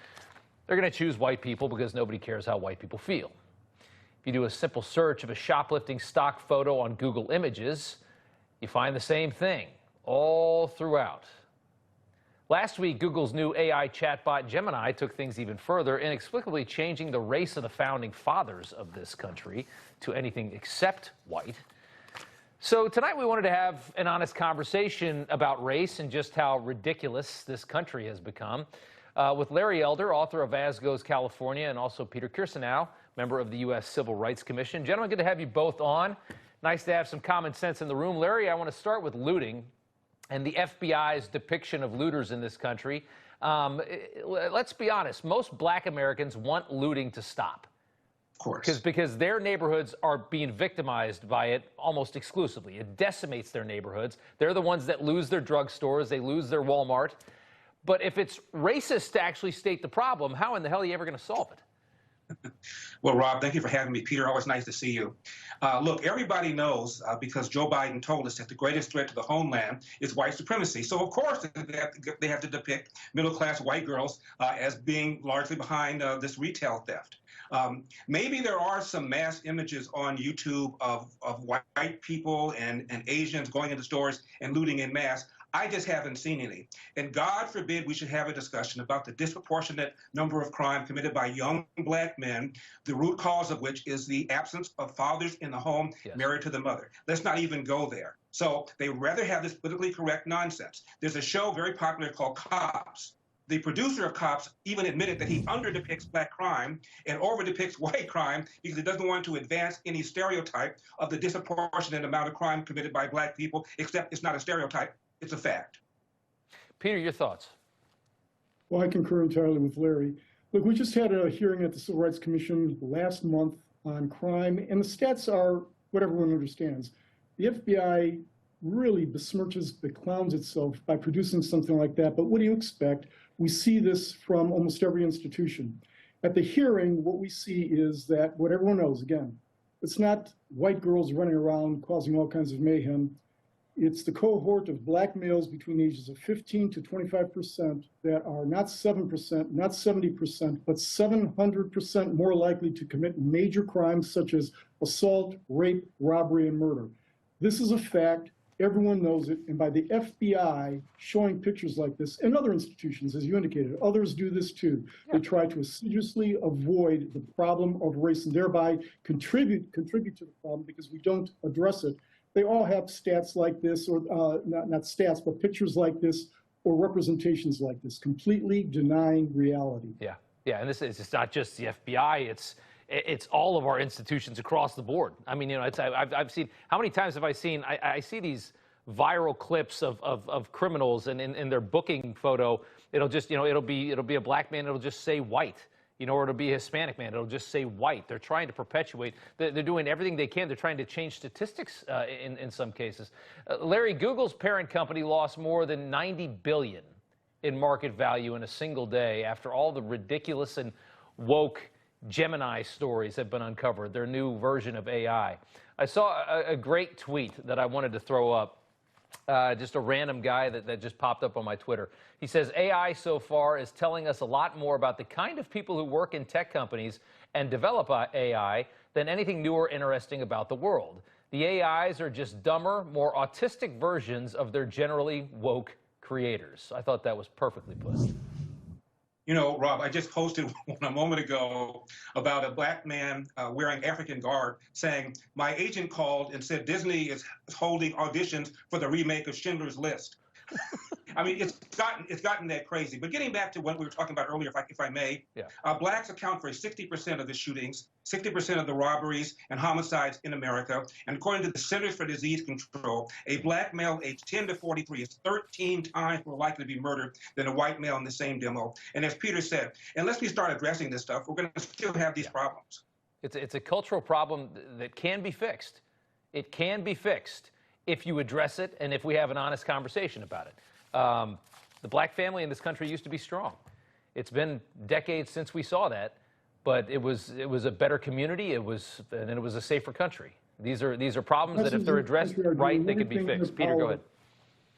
they're going to choose white people because nobody cares how white people feel. If you do a simple search of a shoplifting stock photo on Google Images, you find the same thing all throughout. Last week, Google's new AI chatbot Gemini took things even further, inexplicably changing the race of the founding fathers of this country to anything except white. So tonight we wanted to have an honest conversation about race and just how ridiculous this country has become with Larry Elder, author of As Goes California, and also Peter Kirsanow, member of the U.S. Civil Rights Commission. Gentlemen, good to have you both on. Nice to have some common sense in the room. Larry, I want to start with looting and the FBI's depiction of looters in this country. Let's be honest, most black Americans want looting to stop. Of course. Because their neighborhoods are being victimized by it almost exclusively. It decimates their neighborhoods. They're the ones that lose their drugstores, they lose their Walmart. But if it's racist to actually state the problem, how in the hell are you ever going to solve it? Well, Rob, thank you for having me. Peter, always nice to see you. Look, everybody knows because Joe Biden told us that the greatest threat to the homeland is white supremacy. So, of course, they have to depict middle-class white girls as being largely behind this retail theft. Maybe there are some mass images on YouTube of white people and Asians going into stores and looting in mass. I just haven't seen any. And God forbid we should have a discussion about the disproportionate number of crime committed by young black men, the root cause of which is the absence of fathers in the home married to the mother. Let's not even go there. So they rather have this politically correct nonsense. There's a show very popular called Cops. The producer of Cops even admitted that he underdepicts black crime and overdepicts white crime because he doesn't want to advance any stereotype of the disproportionate amount of crime committed by black people, except it's not a stereotype. It's a fact. Peter, your thoughts? Well, I concur entirely with Larry. Look, we just had a hearing at the Civil Rights Commission last month on crime, and the stats are what everyone understands. The FBI really besmirches, beclowns itself by producing something like that, but what do you expect? We see this from almost every institution. At the hearing, what we see is that what everyone knows, again, it's not white girls running around causing all kinds of mayhem. It's the cohort of black males between the ages of 15 to 25% that are not 7%, not 70%, but 700% more likely to commit major crimes such as assault, rape, robbery, and murder. This is a fact. Everyone knows it. And by the FBI showing pictures like this, and other institutions, as you indicated, others do this too. They try to assiduously avoid the problem of race and thereby contribute to the problem because we don't address it. They all have stats like this, or not stats, but pictures like this, or representations like this, completely denying reality. Yeah, and this is it's not just the FBI; it's all of our institutions across the board. I mean, you know, I've seen how many times have I seen? I see these viral clips of criminals, and in their booking photo, it'll just it'll be a black man, it'll just say white. Or it'll be a Hispanic man, it'll just say white. They're trying to perpetuate. They're doing everything they can. They're trying to change statistics in some cases. Larry, Google's parent company lost more than $90 billion in market value in a single day after all the ridiculous and woke Gemini stories have been uncovered, their new version of AI. I saw a great tweet that I wanted to throw up. Just a random guy that just popped up on my Twitter. He says, AI so far is telling us a lot more about the kind of people who work in tech companies and develop AI than anything new or interesting about the world. The AIs are just dumber, more autistic versions of their generally woke creators. I thought that was perfectly put. You know, Rob, I just posted one a moment ago about a black man wearing African garb saying, my agent called and said Disney is holding auditions for the remake of Schindler's List. I mean, it's gotten that crazy. But getting back to what we were talking about earlier, if I may, blacks account for 60% of the shootings, 60% of the robberies and homicides in America. And according to the Centers for Disease Control, a black male aged 10 to 43 is 13 times more likely to be murdered than a white male in the same demo. And as Peter said, unless we start addressing this stuff, we're going to still have these problems. It's a cultural problem that can be fixed. It can be fixed if you address it and if we have an honest conversation about it. The black family in this country used to be strong. It's been decades since we saw that, but it was a better community. It was a safer country. These are problems that if they're addressed right, they can be fixed. Peter, go ahead.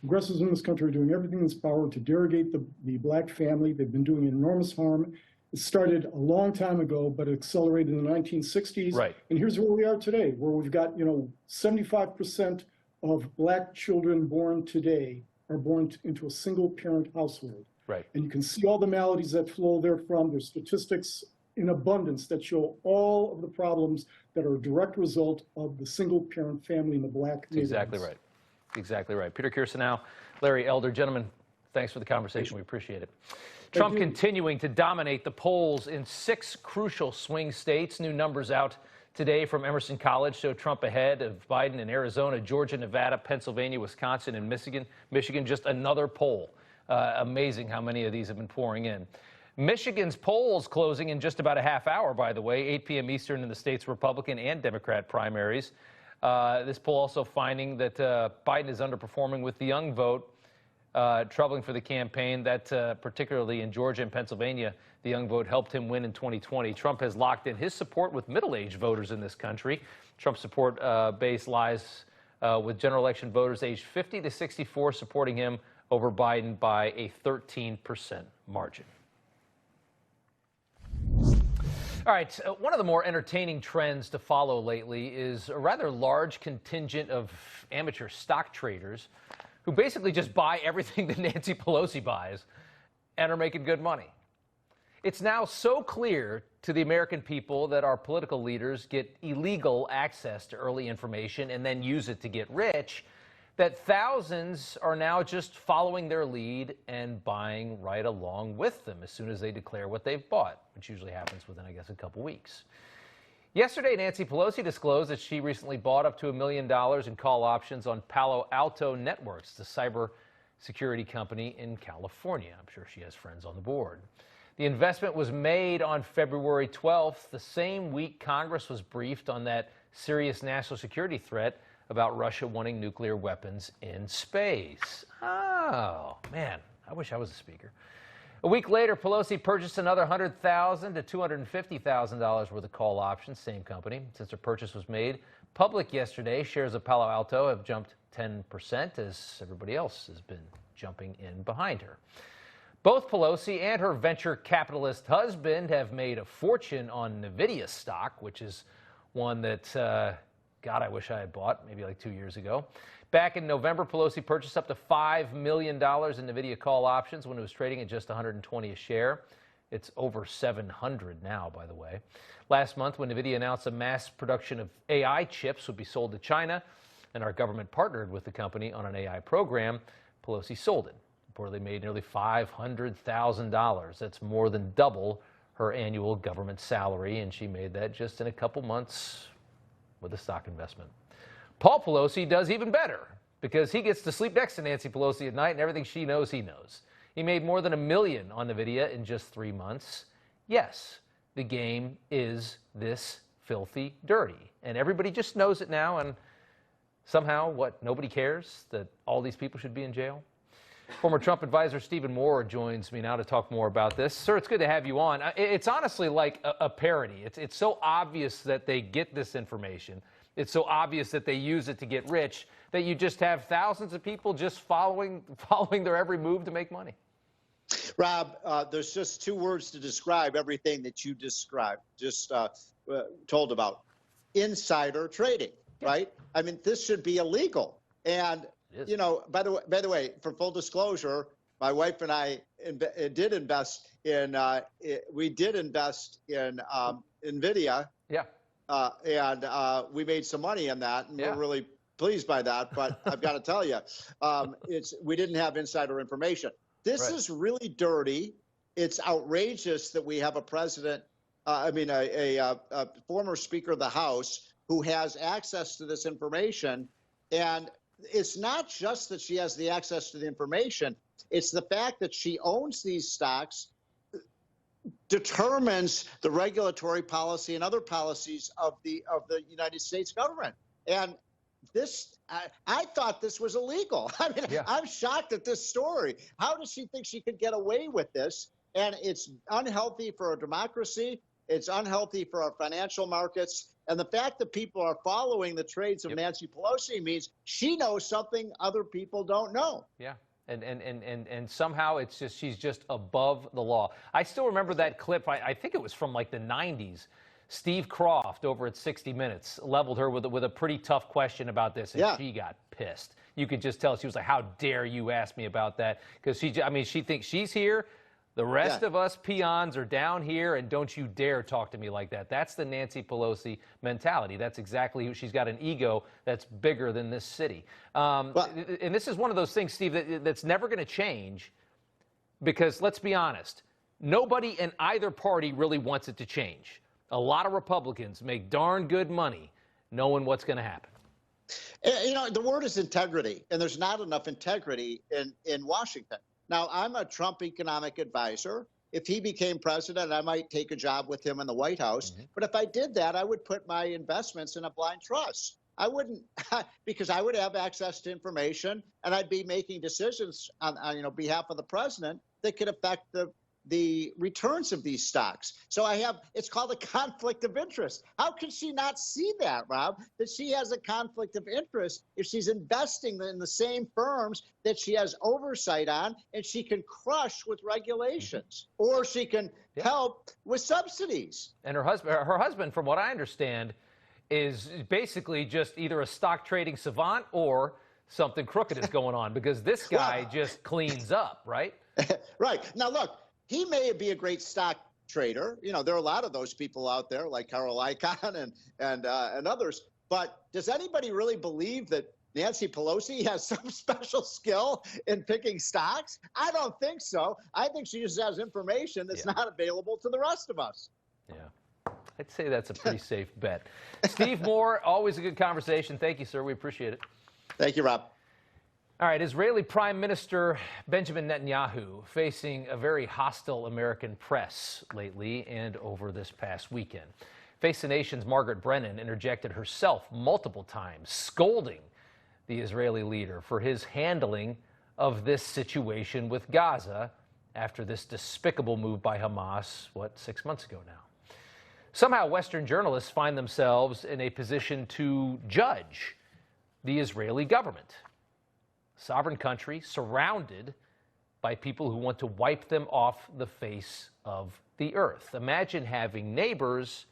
Progressives in this country are doing everything in its power to derogate the black family. They've been doing enormous harm. It started a long time ago, but it accelerated in the 1960s. Right. And here's where we are today, where we've got, 75% of black children born today are born into a single parent household. Right. And you can see all the maladies that flow therefrom. There's statistics in abundance that show all of the problems that are a direct result of the single parent family in the black neighborhoods. Exactly right. Exactly right. Peter Kirsanow, Larry Elder, gentlemen, thanks for the conversation. We appreciate it. Trump continuing to dominate the polls in 6 crucial swing states. New numbers out today from Emerson College show Trump ahead of Biden in Arizona, Georgia, Nevada, Pennsylvania, Wisconsin, and Michigan. Michigan, just another poll. Amazing how many of these have been pouring in. Michigan's polls closing in just about a half hour, by the way, 8 p.m. Eastern in the state's Republican and Democrat primaries. This poll also finding that Biden is underperforming with the young vote, troubling for the campaign. That particularly in Georgia and Pennsylvania, the young vote helped him win in 2020. Trump has locked in his support with middle-aged voters in this country. Trump's support base lies with general election voters aged 50 to 64 supporting him over Biden by a 13% margin. All right, one of the more entertaining trends to follow lately is a rather large contingent of amateur stock traders who basically just buy everything that Nancy Pelosi buys and are making good money. It's now so clear to the American people that our political leaders get illegal access to early information and then use it to get rich that thousands are now just following their lead and buying right along with them as soon as they declare what they've bought, which usually happens within, I guess, a couple weeks. Yesterday, Nancy Pelosi disclosed that she recently bought up to $1 million in call options on Palo Alto Networks, the cyber security company in California. I'm sure she has friends on the board. The investment was made on February 12th, the same week Congress was briefed on that serious national security threat about Russia wanting nuclear weapons in space. Oh, man, I wish I was a speaker. A week later, Pelosi purchased another $100,000 to $250,000 worth of call options, same company. Since her purchase was made public yesterday, shares of Palo Alto have jumped 10% as everybody else has been jumping in behind her. Both Pelosi and her venture capitalist husband have made a fortune on NVIDIA stock, which is one that God, I wish I had bought maybe like 2 years ago. Back in November, Pelosi purchased up to $5 million in NVIDIA call options when it was trading at just $120 a share. It's over $700 now, by the way. Last month, when NVIDIA announced a mass production of AI chips would be sold to China, and our government partnered with the company on an AI program, Pelosi sold it. Reportedly made nearly $500,000. That's more than double her annual government salary, and she made that just in a couple months with a stock investment. Paul Pelosi does even better because he gets to sleep next to Nancy Pelosi at night and everything she knows, he knows. He made more than $1 million on NVIDIA in just 3 months. Yes, the game is this filthy dirty. And everybody just knows it now, and somehow, nobody cares that all these people should be in jail? Former Trump advisor Stephen Moore joins me now to talk more about this. Sir, it's good to have you on. It's honestly like a parody. It's so obvious that they get this information. It's so obvious that they use it to get rich that you just have thousands of people just following their every move to make money. Rob, there's just 2 words to describe everything that you described, told about. Insider trading, right? I mean, this should be illegal. And you know, by the way, for full disclosure, my wife and I did invest in NVIDIA. Yeah. And we made some money on that, and we're really pleased by that. But I've got to tell you, we didn't have insider information. This is really dirty. It's outrageous that we have a president, a former Speaker of the House who has access to this information. And it's not just that she has the access to the information. It's the fact that she owns these stocks, determines the regulatory policy and other policies of the United States government. And this, I thought this was illegal. I mean, I'm shocked at this story. How does she think she could get away with this? And it's unhealthy for a democracy. It's unhealthy for our financial markets. And the fact that people are following the trades of Nancy Pelosi means she knows something other people don't know. Yeah. And somehow it's just, she's just above the law. I still remember that clip. I think it was from like the 90s. Steve Croft over at 60 Minutes leveled her with a pretty tough question about this, and she got pissed. You could just tell she was like, "How dare you ask me about that?" Because she thinks she's here. The rest of us peons are down here, and don't you dare talk to me like that. That's the Nancy Pelosi mentality. That's exactly who she's got, an ego that's bigger than this city. And this is one of those things, Steve, that's never going to change because, let's be honest, nobody in either party really wants it to change. A lot of Republicans make darn good money knowing what's going to happen. You know, the word is integrity, and there's not enough integrity in Washington. Now, I'm a Trump economic advisor. If he became president, I might take a job with him in the White House. But if I did that, I would put my investments in a blind trust. I wouldn't, because I would have access to information, and I'd be making decisions on behalf of the president that could affect the returns of these stocks. So it's called a conflict of interest. How can she not see that, Rob, that she has a conflict of interest if she's investing in the same firms that she has oversight on, and she can crush with regulations, or she can help with subsidies? And her husband, from what I understand, is basically just either a stock trading savant or something crooked is going on, because this guy just cleans up, right? Right. Now, look, he may be a great stock trader. You know, there are a lot of those people out there, like Carol Icahn and others. But does anybody really believe that Nancy Pelosi has some special skill in picking stocks? I don't think so. I think she just has information that's not available to the rest of us. Yeah, I'd say that's a pretty safe bet. Steve Moore, always a good conversation. Thank you, sir. We appreciate it. Thank you, Rob. All right, Israeli Prime Minister Benjamin Netanyahu facing a very hostile American press lately and over this past weekend. Face the Nation's Margaret Brennan interjected herself multiple times, scolding the Israeli leader for his handling of this situation with Gaza after this despicable move by Hamas, 6 months ago now. Somehow, Western journalists find themselves in a position to judge the Israeli government. Sovereign country surrounded by people who want to wipe them off the face of the earth. Imagine having neighbors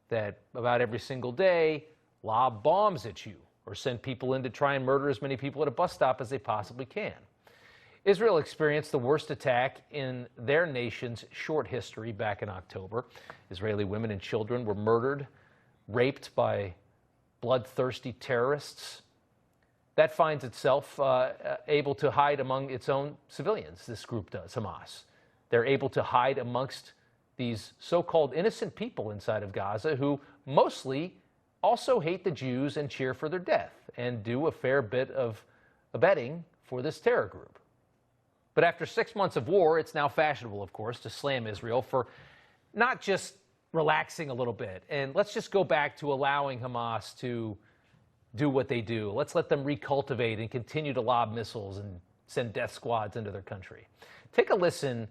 that about every single day lob bombs at you or send people in to try and murder as many people at a bus stop as they possibly can. Israel experienced the worst attack in their nation's short history back in October. Israeli women and children were murdered, raped by bloodthirsty terrorists. That finds itself able to hide among its own civilians, this group does, Hamas. They're able to hide amongst these so-called innocent people inside of Gaza who mostly also hate the Jews and cheer for their death and do a fair bit of abetting for this terror group. But after 6 months of war, it's now fashionable, of course, to slam Israel for not just relaxing a little bit. And let's just go back to allowing Hamas to do what they do. Let's let them recultivate and continue to lob missiles and send death squads into their country. Take a listen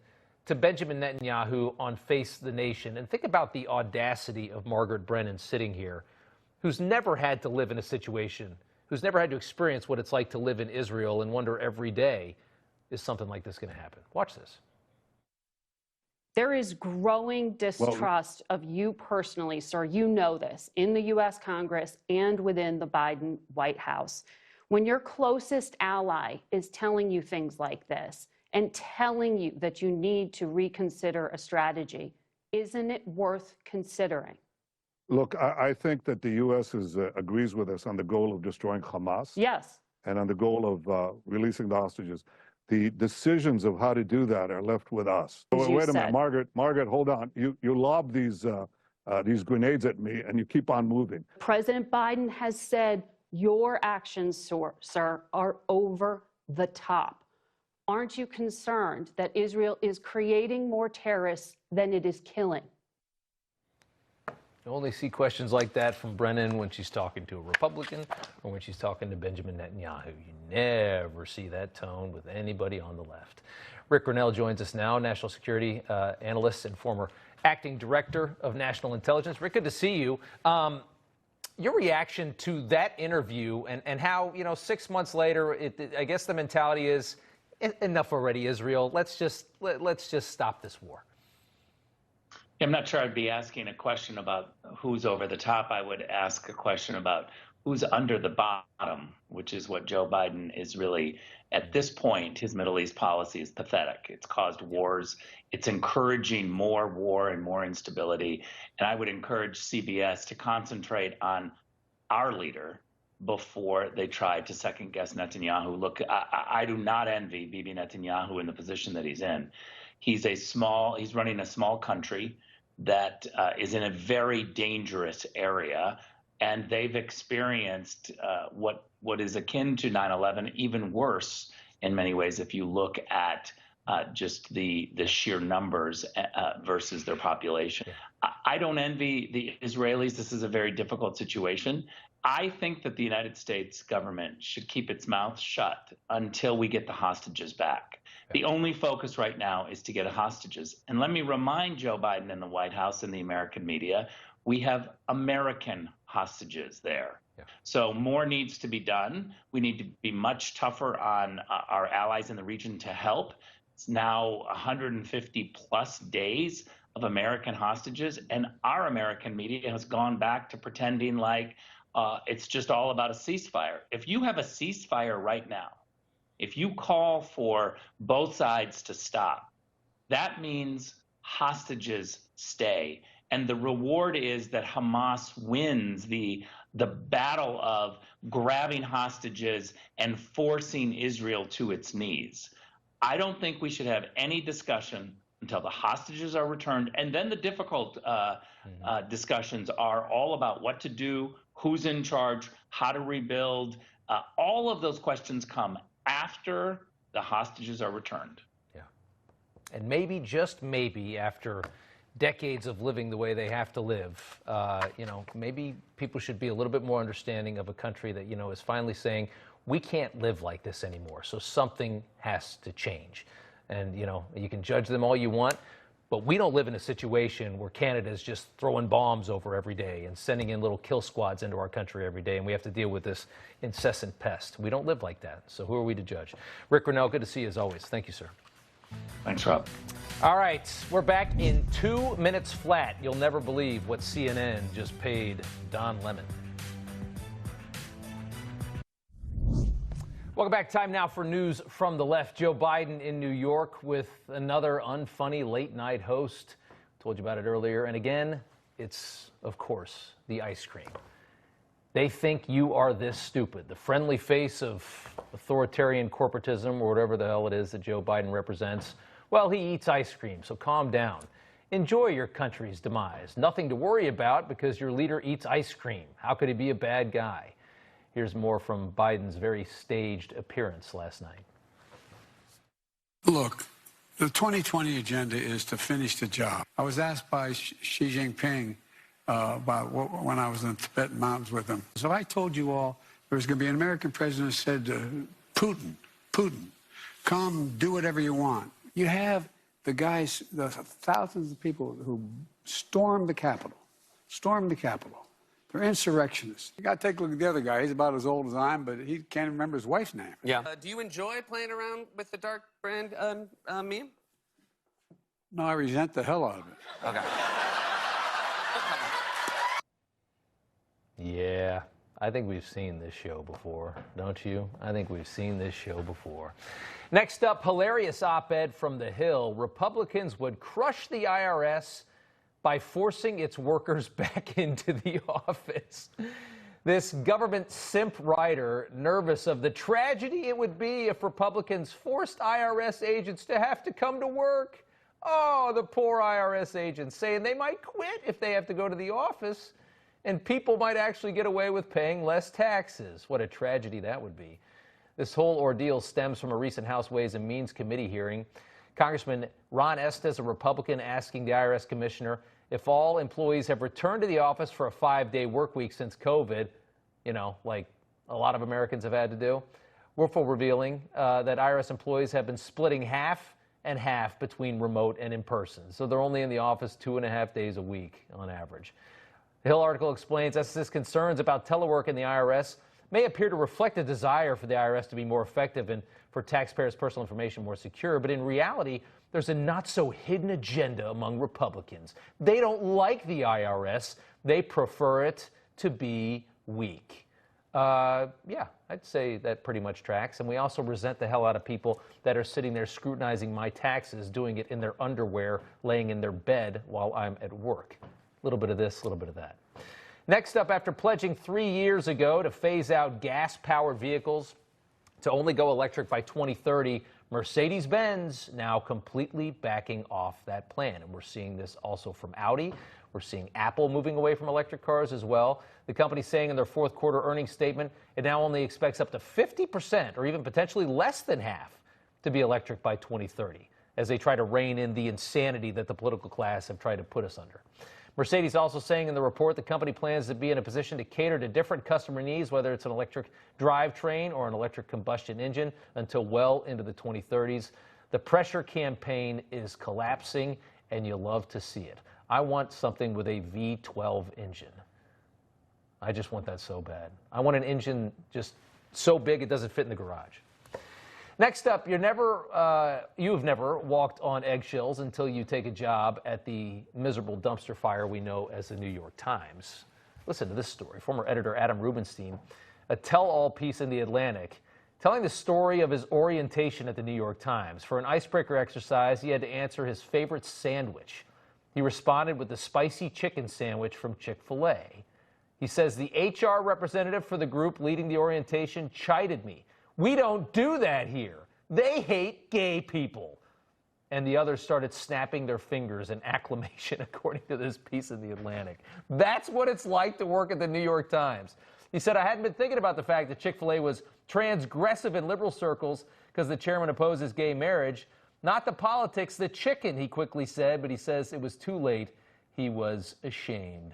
to Benjamin Netanyahu on Face the Nation and think about the audacity of Margaret Brennan sitting here, who's never had to live in a situation, who's never had to experience what it's like to live in Israel and wonder every day, is something like this going to happen? Watch this. There is growing distrust of you personally, sir. You know this, in the U.S. Congress and within the Biden White House. When your closest ally is telling you things like this and telling you that you need to reconsider a strategy, isn't it worth considering? Look, I think that the U.S. agrees with us on the goal of destroying Hamas. Yes. And on the goal of releasing the hostages. The decisions of how to do that are left with us. So wait a minute, Margaret, hold on. You lob these grenades at me, and you keep on moving. President Biden has said your actions, sir, are over the top. Aren't you concerned that Israel is creating more terrorists than it is killing? You only see questions like that from Brennan when she's talking to a Republican or when she's talking to Benjamin Netanyahu. You never see that tone with anybody on the left. Rick Grinnell joins us now, national security analyst and former Acting Director of National Intelligence. Rick, good to see you. Your reaction to that interview and how, 6 months later, I guess the mentality is enough already, Israel. Let's just stop this war. I'm not sure I'd be asking a question about who's over the top. I would ask a question about who's under the bottom, which is what Joe Biden is really, at this point, his Middle East policy is pathetic. It's caused wars. It's encouraging more war and more instability. And I would encourage CBS to concentrate on our leader before they try to second guess Netanyahu. Look, I do not envy Bibi Netanyahu in the position that he's in. He's running a small country that is in a very dangerous area, and they've experienced what is akin to 9/11, even worse in many ways if you look at just the sheer numbers versus their population. I don't envy the Israelis. This is a very difficult situation. I think that the United States government should keep its mouth shut until we get the hostages back. The only focus right now is to get hostages. And let me remind Joe Biden and the White House and the American media, we have American hostages there. So more needs to be done. We need to be much tougher on our allies in the region to help. It's now 150 plus days of American hostages, and our American media has gone back to pretending like it's just all about a ceasefire. If you have a ceasefire right now, if you call for both sides to stop, that means hostages stay. And the reward is that Hamas wins the battle of grabbing hostages and forcing Israel to its knees. I don't think we should have any discussion until the hostages are returned. And then the difficult discussions are all about what to do, who's in charge, how to rebuild. All of those questions come after the hostages are returned. Yeah. And maybe, just maybe, after decades of living the way they have to live, maybe people should be a little bit more understanding of a country that, is finally saying, we can't live like this anymore. So something has to change. And, you can judge them all you want, but we don't live in a situation where Canada is just throwing bombs over every day and sending in little kill squads into our country every day, and we have to deal with this incessant pest. We don't live like that. So who are we to judge? Rick Grinnell, good to see you as always. Thank you, sir. Thanks, Rob. All right, we're back in 2 minutes flat. You'll never believe what CNN just paid Don Lemon. Welcome back. Time now for news from the left. Joe Biden in New York with another unfunny late night host. Told you about it earlier. And again, it's, of course, the ice cream. They think you are this stupid. The friendly face of authoritarian corporatism, or whatever the hell it is that Joe Biden represents. Well, he eats ice cream, so calm down. Enjoy your country's demise. Nothing to worry about because your leader eats ice cream. How could he be a bad guy? Here's more from Biden's very staged appearance last night. Look, the 2020 agenda is to finish the job. I was asked by Xi Jinping about when I was in the Tibetan mountains with him. So I told you all there was going to be an American president who said to Putin, come do whatever you want. You have the guys, the thousands of people who stormed the Capitol. They're insurrectionists. You got to take a look at the other guy. He's about as old as I am, but he can't even remember his wife's name. Yeah. Do you enjoy playing around with the dark brand meme? No, I resent the hell out of it. Okay. Yeah, I think we've seen this show before, don't you? I think we've seen this show before. Next up, hilarious op-ed from The Hill. Republicans would crush the IRS by forcing its workers back into the office. This government simp writer, nervous of the tragedy it would be if Republicans forced IRS agents to have to come to work. Oh, the poor IRS agents, saying they might quit if they have to go to the office, and people might actually get away with paying less taxes. What a tragedy that would be. This whole ordeal stems from a recent House Ways and Means Committee hearing. Congressman Ron Estes, a Republican, asking the IRS commissioner if all employees have returned to the office for a 5-day work week since COVID, like a lot of Americans have had to do. Werfel revealing that IRS employees have been splitting half and half between remote and in person. So they're only in the office 2.5 days a week on average. The Hill article explains SS's concerns about telework in the IRS may appear to reflect a desire for the IRS to be more effective and for taxpayers' personal information more secure, but in reality, there's a not-so-hidden agenda among Republicans. They don't like the IRS. They prefer it to be weak. Yeah, I'd say that pretty much tracks. And we also resent the hell out of people that are sitting there scrutinizing my taxes, doing it in their underwear, laying in their bed while I'm at work. A little bit of this, a little bit of that. Next up, after pledging 3 years ago to phase out gas-powered vehicles to only go electric by 2030, Mercedes-Benz now completely backing off that plan. And we're seeing this also from Audi. We're seeing Apple moving away from electric cars as well. The company saying in their fourth quarter earnings statement, it now only expects up to 50% or even potentially less than half to be electric by 2030 as they try to rein in the insanity that the political class have tried to put us under. Mercedes also saying in the report the company plans to be in a position to cater to different customer needs, whether it's an electric drivetrain or an electric combustion engine, until well into the 2030s. The pressure campaign is collapsing, and you love to see it. I want something with a V12 engine. I just want that so bad. I want an engine just so big it doesn't fit in the garage. Next up, you've never walked on eggshells until you take a job at the miserable dumpster fire we know as the New York Times. Listen to this story. Former editor Adam Rubenstein, a tell-all piece in The Atlantic, telling the story of his orientation at the New York Times. For an icebreaker exercise, he had to answer his favorite sandwich. He responded with the spicy chicken sandwich from Chick-fil-A. He says the HR representative for the group leading the orientation chided me. We don't do that here. They hate gay people. And the others started snapping their fingers in acclamation, according to this piece in The Atlantic. That's what it's like to work at the New York Times. He said, I hadn't been thinking about the fact that Chick-fil-A was transgressive in liberal circles because the chairman opposes gay marriage. Not the politics, the chicken, he quickly said, but he says it was too late. He was ashamed.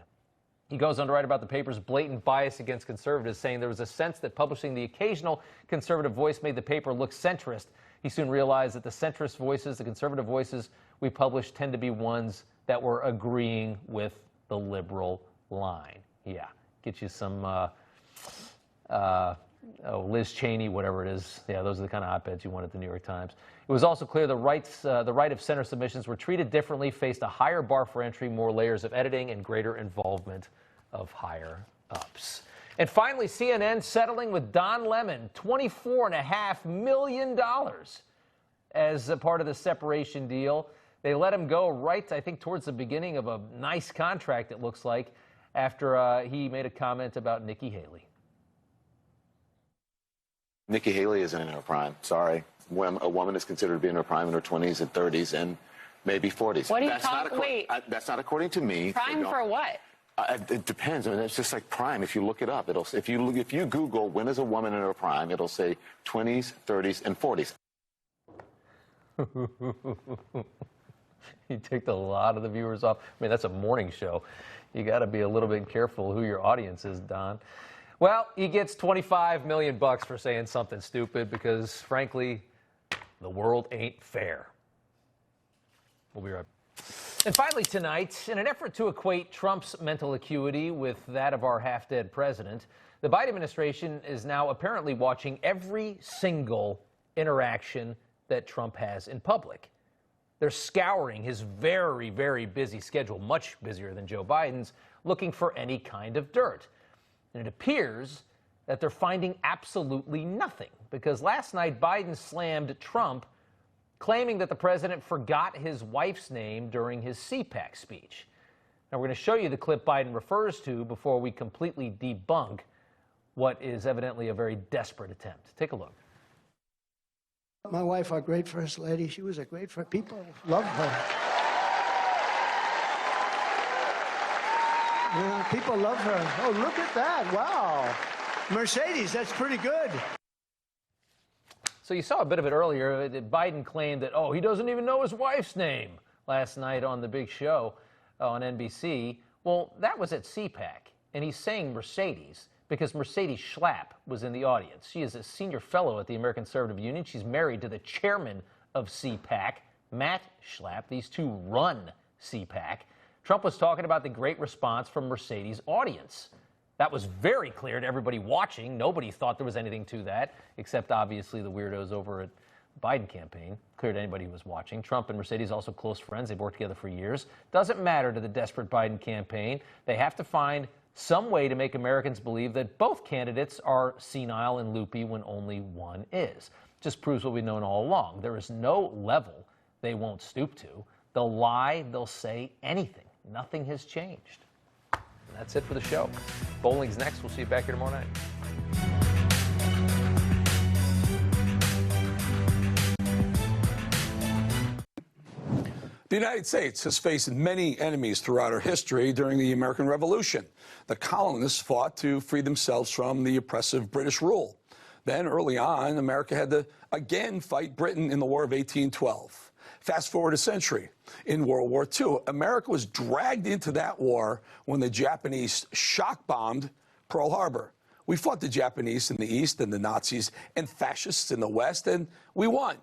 He goes on to write about the paper's blatant bias against conservatives, saying there was a sense that publishing the occasional conservative voice made the paper look centrist. He soon realized that the centrist voices, the conservative voices we published, tend to be ones that were agreeing with the liberal line. Yeah, get you some Liz Cheney, whatever it is. Yeah, those are the kind of op-eds you want at the New York Times. It was also clear the right of center submissions were treated differently, faced a higher bar for entry, more layers of editing, and greater involvement of higher ups. And finally, CNN settling with Don Lemon, $24.5 million as a part of the separation deal. They let him go right, I think, towards the beginning of a nice contract, it looks like, after he made a comment about Nikki Haley. Nikki Haley isn't in her prime. Sorry. When a woman is considered to be in her prime in her 20s and 30s and maybe 40s. What are you talking? Wait. That's not according to me. Prime for what? It depends. I mean, it's just like prime. If you look it up, if you Google when is a woman in her prime, it'll say 20s, 30s, and 40s. You take a lot of the viewers off. I mean, that's a morning show. You got to be a little bit careful who your audience is, Don. Well, he gets $25 million for saying something stupid because, frankly, the world ain't fair. We'll be right back. And finally tonight, in an effort to equate Trump's mental acuity with that of our half-dead president, the Biden administration is now apparently watching every single interaction that Trump has in public. They're scouring his very, very busy schedule, much busier than Joe Biden's, looking for any kind of dirt. And it appears that they're finding absolutely nothing, because last night Biden slammed Trump, claiming that the president forgot his wife's name during his CPAC speech. Now, we're going to show you the clip Biden refers to before we completely debunk what is evidently a very desperate attempt. Take a look. My wife, our great first lady, she was a great friend. People loved her. Yeah, people love her. Oh, look at that. Wow. Mercedes, that's pretty good. So you saw a bit of it earlier. Biden claimed that, he doesn't even know his wife's name last night on the big show on NBC. Well, that was at CPAC, and he's saying Mercedes because Mercedes Schlapp was in the audience. She is a senior fellow at the American Conservative Union. She's married to the chairman of CPAC, Matt Schlapp. These two run CPAC. Trump was talking about the great response from Mercedes' audience. That was very clear to everybody watching. Nobody thought there was anything to that, except obviously the weirdos over at the Biden campaign. Clear to anybody who was watching. Trump and Mercedes also close friends. They've worked together for years. Doesn't matter to the desperate Biden campaign. They have to find some way to make Americans believe that both candidates are senile and loopy when only one is. Just proves what we've known all along. There is no level they won't stoop to. They'll lie. They'll say anything. Nothing has changed. And that's it for the show. Bowling's next. We'll see you back here tomorrow night. The United States has faced many enemies throughout our history during the American Revolution. The colonists fought to free themselves from the oppressive British rule. Then, early on, America had to again fight Britain in the War of 1812. Fast forward a century. In World War II, America was dragged into that war when the Japanese shock-bombed Pearl Harbor. We fought the Japanese in the East and the Nazis and fascists in the West, and we won.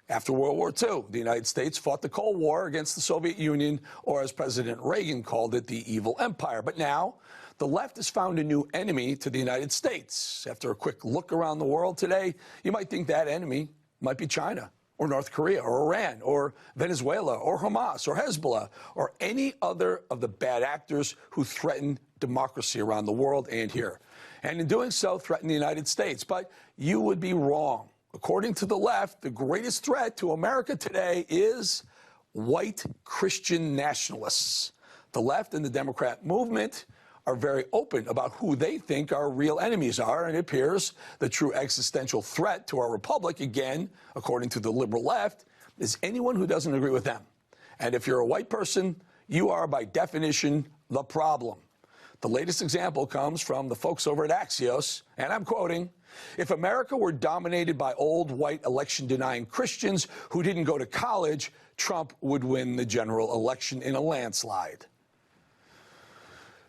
After World War II, the United States fought the Cold War against the Soviet Union, or as President Reagan called it, the evil empire. But now, the left has found a new enemy to the United States. After a quick look around the world today, you might think that enemy might be China, or North Korea, or Iran, or Venezuela, or Hamas, or Hezbollah, or any other of the bad actors who threaten democracy around the world and here. And in doing so, threaten the United States. But you would be wrong. According to the left, the greatest threat to America today is white Christian nationalists. The left and the Democrat movement are very open about who they think our real enemies are, and it appears the true existential threat to our republic, again, according to the liberal left, is anyone who doesn't agree with them. And if you're a white person, you are, by definition, the problem. The latest example comes from the folks over at Axios, and I'm quoting, "If America were dominated by old, white, election-denying Christians who didn't go to college, Trump would win the general election in a landslide."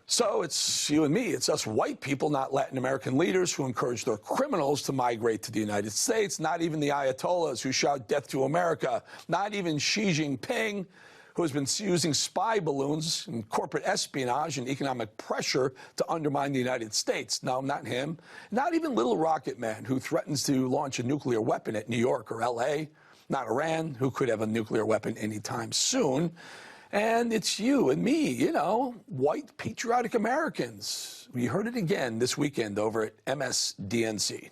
So it's you and me, it's us white people, not Latin American leaders who encourage their criminals to migrate to the United States, not even the Ayatollahs who shout death to America, not even Xi Jinping, who has been using spy balloons and corporate espionage and economic pressure to undermine the United States. No, not him. Not even Little Rocket Man, who threatens to launch a nuclear weapon at New York or L.A. Not Iran, who could have a nuclear weapon anytime soon. And it's you and me, you know, white patriotic Americans. We heard it again this weekend over at MSDNC.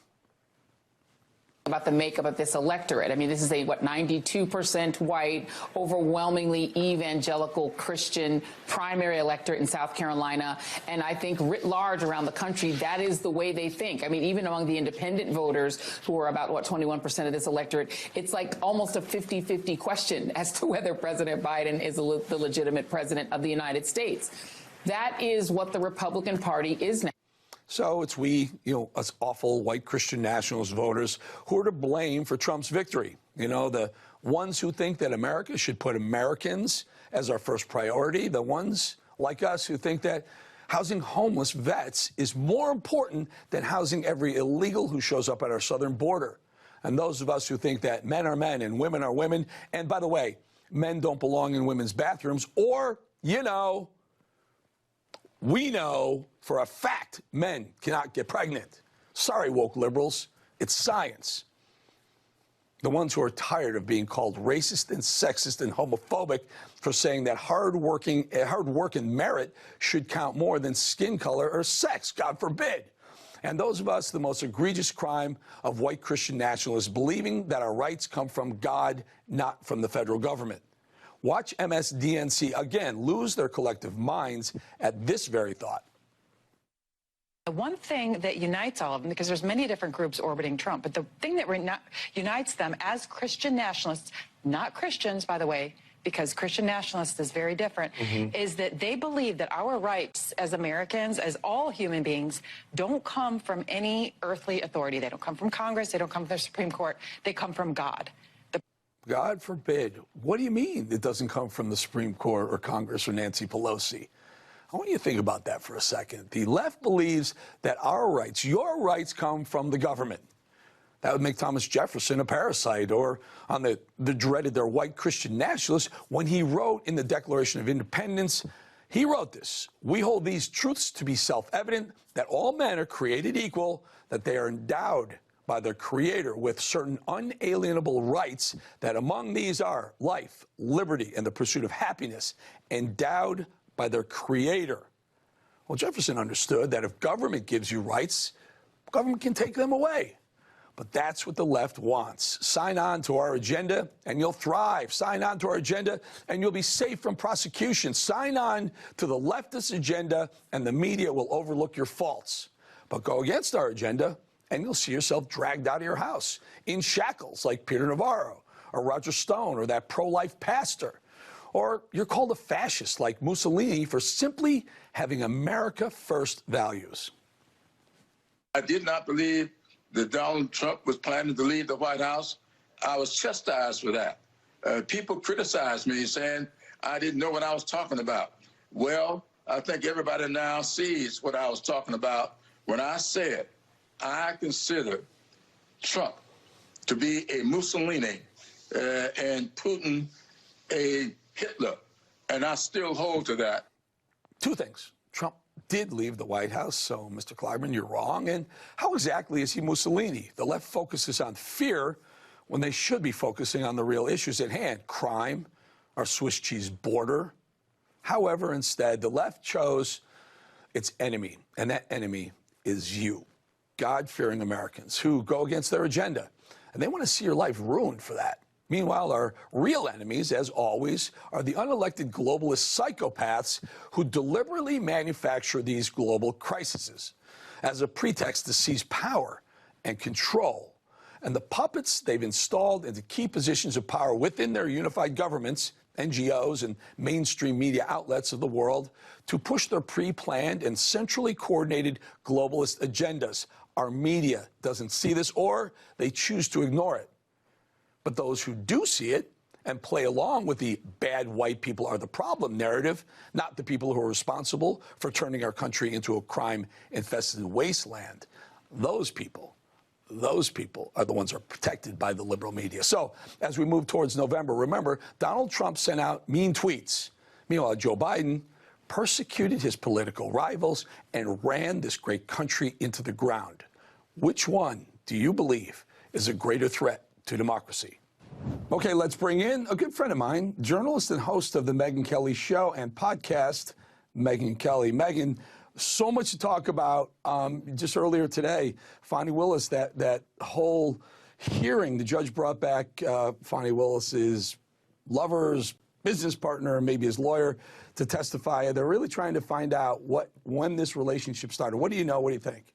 About the makeup of this electorate. I mean, this is a, 92% white, overwhelmingly evangelical Christian primary electorate in South Carolina. And I think writ large around the country, that is the way they think. I mean, even among the independent voters, who are about, 21% of this electorate, it's like almost a 50-50 question as to whether President Biden is the legitimate president of the United States. That is what the Republican Party is now. So it's we, us awful white Christian nationalist voters who are to blame for Trump's victory. The ones who think that America should put Americans as our first priority, the ones like us who think that housing homeless vets is more important than housing every illegal who shows up at our southern border. And those of us who think that men are men and women are women. And by the way, men don't belong in women's bathrooms, or, we know for a fact men cannot get pregnant. Sorry, woke liberals. It's science. The ones who are tired of being called racist and sexist and homophobic for saying that hard work and merit should count more than skin color or sex, God forbid. And those of us, the most egregious crime of white Christian nationalists, believing that our rights come from God, not from the federal government. Watch MSDNC again lose their collective minds at this very thought. The one thing that unites all of them, because there's many different groups orbiting Trump, but the thing that unites them as Christian nationalists, not Christians, by the way, because Christian nationalists is very different, is that they believe that our rights as Americans, as all human beings, don't come from any earthly authority. They don't come from Congress. They don't come from the Supreme Court. They come from God. God forbid. What do you mean it doesn't come from the Supreme Court or Congress or Nancy Pelosi? I want you to think about that for a second. The left believes that our rights, your rights, come from the government. That would make Thomas Jefferson a parasite. Or on the dreaded, they're white Christian nationalists, when he wrote in the Declaration of Independence, he wrote this: "We hold these truths to be self-evident, that all men are created equal, that they are endowed by their Creator with certain unalienable rights, that among these are life, liberty, and the pursuit of happiness, endowed by their Creator." Well, Jefferson understood that if government gives you rights, government can take them away. But that's what the left wants. Sign on to our agenda and you'll thrive. Sign on to our agenda and you'll be safe from prosecution. Sign on to the leftist agenda and the media will overlook your faults. But go against our agenda and you'll see yourself dragged out of your house in shackles like Peter Navarro or Roger Stone or that pro-life pastor. Or you're called a fascist like Mussolini for simply having America first values. I did not believe that Donald Trump was planning to leave the White House. I was chastised for that. People criticized me saying I didn't know what I was talking about. Well, I think everybody now sees what I was talking about when I said I consider Trump to be a Mussolini and Putin a Hitler, and I still hold to that. Two things. Trump did leave the White House, so Mr. Clyburn, you're wrong. And how exactly is he Mussolini? The left focuses on fear when they should be focusing on the real issues at hand: crime, our Swiss cheese border. However, instead, the left chose its enemy, and that enemy is you, God-fearing Americans who go against their agenda, and they want to see your life ruined for that. Meanwhile, our real enemies, as always, are the unelected globalist psychopaths who deliberately manufacture these global crises as a pretext to seize power and control. And the puppets they've installed into key positions of power within their unified governments, NGOs, and mainstream media outlets of the world to push their pre-planned and centrally coordinated globalist agendas. Our media doesn't see this, or they choose to ignore it. But those who do see it and play along with the bad white people are the problem narrative, not the people who are responsible for turning our country into a crime-infested wasteland. Those people are the ones who are protected by the liberal media. So as we move towards November, remember, Donald Trump sent out mean tweets. Meanwhile, Joe Biden persecuted his political rivals and ran this great country into the ground. Which one do you believe is a greater threat to democracy? Okay, let's bring in a good friend of mine, journalist and host of the Megyn Kelly Show and podcast, Megyn Kelly. Megyn, so much to talk about. Just earlier today, Fani Willis, that whole hearing, the judge brought back Fani Willis's lover's business partner, maybe his lawyer, to testify. They're really trying to find out when this relationship started. What do you know? What do you think?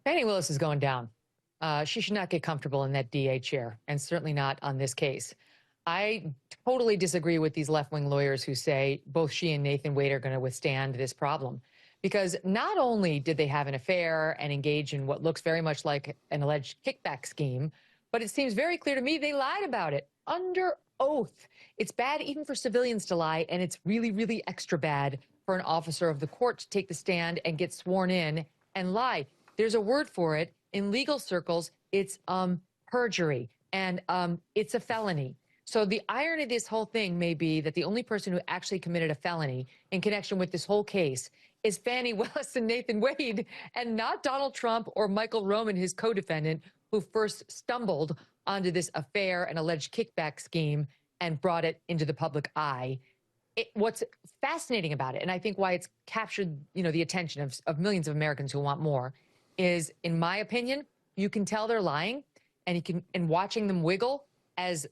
Fani Willis is going down. She should not get comfortable in that DA chair, and certainly not on this case. I totally disagree with these left-wing lawyers who say both she and Nathan Wade are going to withstand this problem, because not only did they have an affair and engage in what looks very much like an alleged kickback scheme, but it seems very clear to me they lied about it under oath. It's bad even for civilians to lie, and it's really, really extra bad for an officer of the court to take the stand and get sworn in and lie. There's a word for it. In legal circles, it's perjury, and it's a felony. So the irony of this whole thing may be that the only person who actually committed a felony in connection with this whole case is Fani Willis and Nathan Wade, and not Donald Trump or Michael Roman, his co-defendant, who first stumbled onto this affair and alleged kickback scheme and brought it into the public eye. What's fascinating about it, and I think why it's captured, the attention of millions of Americans who want more, is, in my opinion, you can tell they're lying, and watching them wiggle as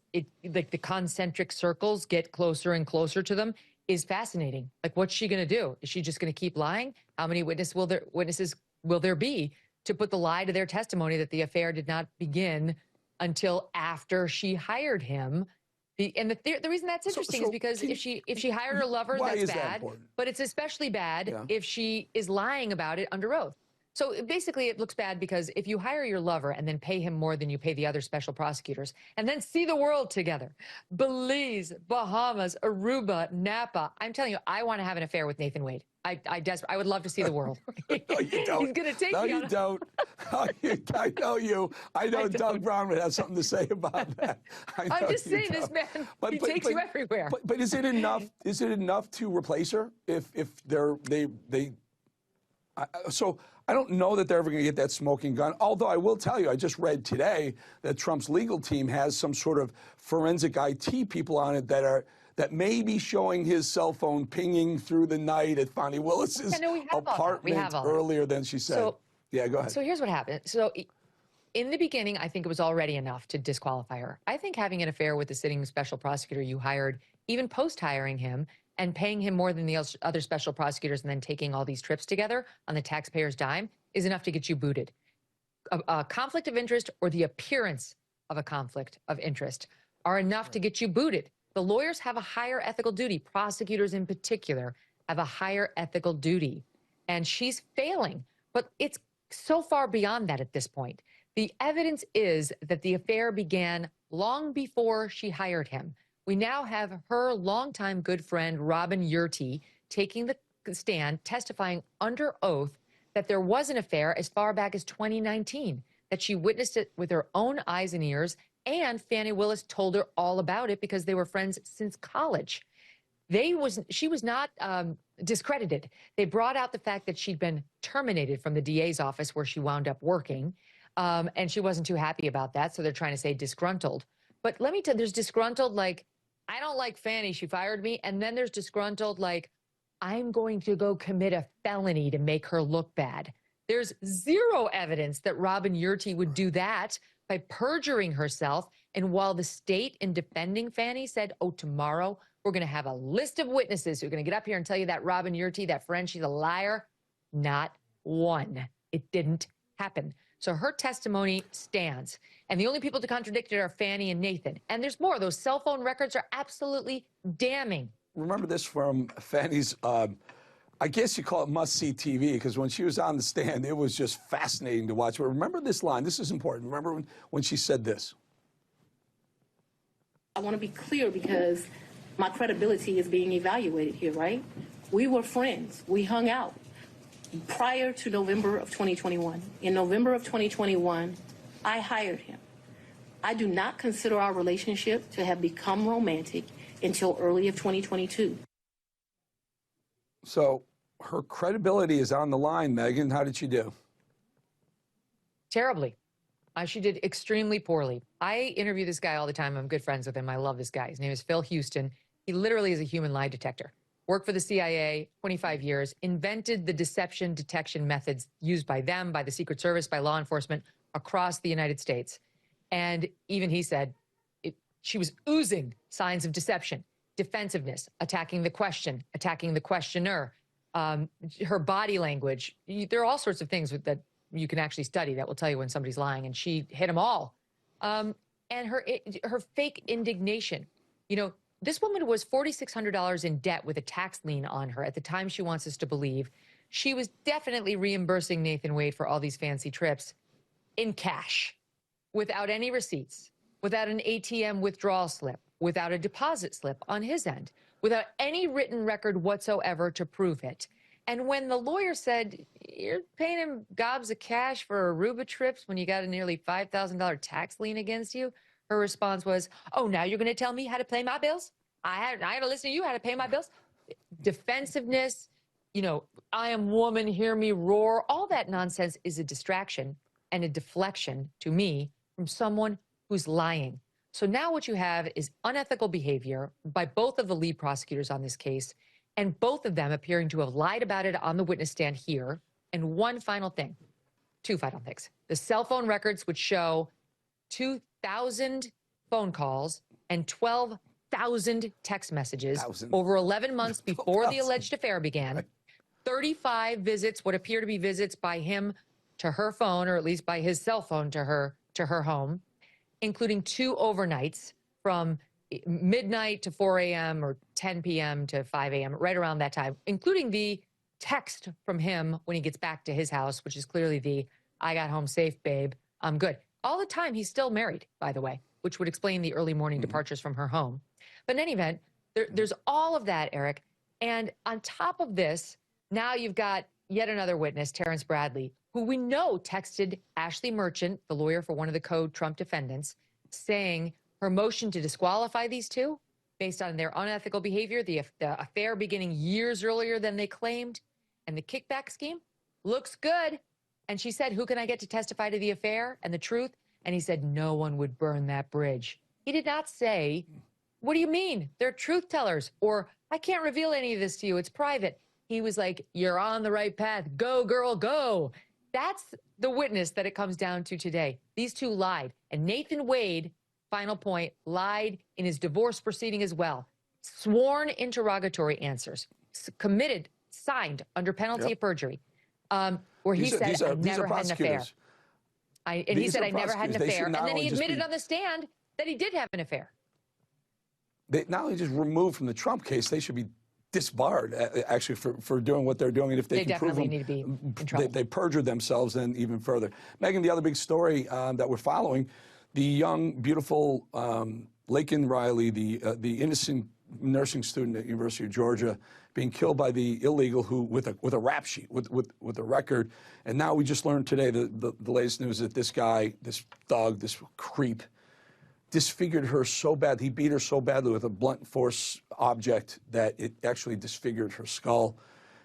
like the concentric circles get closer and closer to them is fascinating. Like, what's she going to do? Is she just going to keep lying? How many witnesses will there be to put the lie to their testimony that the affair did not begin until after she hired him? And the reason that's interesting is because if she hired her lover, that's bad. But it's especially bad if she is lying about it under oath. So basically, it looks bad because if you hire your lover and then pay him more than you pay the other special prosecutors, and then see the world together, Belize, Bahamas, Aruba, Napa, I'm telling you, I want to have an affair with Nathan Wade. I would love to see the world. No, you don't. He's going to take no, me you on don't. know you. I know Doug Brown would have something to say about that. I'm just saying, this man, he takes you everywhere. But is it enough? Is it enough to replace her if so I don't know that they're ever going to get that smoking gun. Although I will tell you, I just read today that Trump's legal team has some sort of forensic IT people on it that may be showing his cell phone pinging through the night at Fani Willis's apartment earlier than she said. So, yeah, go ahead. So here's what happened. So in the beginning, I think it was already enough to disqualify her. I think having an affair with the sitting special prosecutor you hired, even post-hiring him, and paying him more than the other special prosecutors and then taking all these trips together on the taxpayer's dime is enough to get you booted. A conflict of interest or the appearance of a conflict of interest are enough to get you booted. The lawyers have a higher ethical duty. Prosecutors in particular have a higher ethical duty. And she's failing. But it's so far beyond that at this point. The evidence is that the affair began long before she hired him. We now have her longtime good friend, Robin Yurty, taking the stand, testifying under oath that there was an affair as far back as 2019, that she witnessed it with her own eyes and ears, and Fani Willis told her all about it because they were friends since college. She was not discredited. They brought out the fact that she'd been terminated from the DA's office where she wound up working, and she wasn't too happy about that, so they're trying to say disgruntled. But let me tell you, there's disgruntled like, I don't like Fani, she fired me. And then there's disgruntled like, I'm going to go commit a felony to make her look bad. There's zero evidence that Robin Yurty would do that by perjuring herself. And while the state in defending Fani said, oh, tomorrow we're going to have a list of witnesses who are going to get up here and tell you that Robin Yurty, that friend, she's a liar, not one. It didn't happen. So her testimony stands. And the only people to contradict it are Fani and Nathan. And there's more. Those cell phone records are absolutely damning. Remember this from Fani's, I guess you call it must-see TV, because when she was on the stand, it was just fascinating to watch. But remember this line. This is important. Remember when she said this. I want to be clear because my credibility is being evaluated here, right? We were friends. We hung out prior to November of 2021. In November of 2021, I hired him. I do not consider our relationship to have become romantic until early of 2022. So her credibility is on the line, Megan. How did she do? Terribly. She did extremely poorly. I interview this guy all the time. I'm good friends with him. I love this guy. His name is Phil Houston. He literally is a human lie detector. Worked for the CIA, 25 years, invented the deception detection methods used by them, by the Secret Service, by law enforcement across the United States. And even he said she was oozing signs of deception, defensiveness, attacking the question, attacking the questioner, her body language. There are all sorts of things that you can actually study that will tell you when somebody's lying, and she hit them all. And her fake indignation. You know, this woman was $4,600 in debt with a tax lien on her at the time she wants us to believe. She was definitely reimbursing Nathan Wade for all these fancy trips in cash, without any receipts, without an ATM withdrawal slip, without a deposit slip on his end, without any written record whatsoever to prove it. And when the lawyer said, you're paying him gobs of cash for Aruba trips when you got a nearly $5,000 tax lien against you, her response was, oh, now you're going to tell me how to pay my bills? I had to listen to you how to pay my bills? Defensiveness, you know, I am woman, hear me roar. All that nonsense is a distraction and a deflection to me from someone who's lying. So now what you have is unethical behavior by both of the lead prosecutors on this case, and both of them appearing to have lied about it on the witness stand here. And one final thing, two final things. The cell phone records would show 2,000 phone calls and 12,000 text messages over 11 months before the alleged affair began. 35 visits, what appear to be visits by him to her phone, or at least by his cell phone to her home, including 2 overnights from midnight to 4 a.m. or 10 p.m. to 5 a.m., right around that time, including the text from him when he gets back to his house, which is clearly the, I got home safe, babe, I'm good. All the time, he's still married, by the way, which would explain the early morning departures from her home. But in any event, there's all of that, Eric. And on top of this, now you've got yet another witness, Terrence Bradley, who we know texted Ashley Merchant, the lawyer for one of the co-Trump defendants, saying her motion to disqualify these two based on their unethical behavior, the affair beginning years earlier than they claimed, and the kickback scheme looks good. And she said, who can I get to testify to the affair and the truth? And he said, no one would burn that bridge. He did not say, what do you mean? They're truth tellers. Or I can't reveal any of this to you. It's private. He was like, you're on the right path. Go, girl, go. That's the witness that it comes down to today. These two lied. And Nathan Wade, final point, lied in his divorce proceeding as well. Sworn interrogatory answers, committed, signed under penalty of perjury, where he said, I never had an affair. And he said, I never had an affair. And then he admitted on the stand that he did have an affair. They not only just removed from the Trump case, they should be disbarred, actually, for doing what they're doing. And if they can prove them, need to be in trouble. They perjured themselves, then even further. Megyn, the other big story that we're following, the young, beautiful Laken Riley, the innocent nursing student at University of Georgia, being killed by the illegal who with a rap sheet, with a record. And now we just learned today the latest news that this guy, this thug, this creep, disfigured her so bad. He beat her so badly with a blunt force object that it actually disfigured her skull.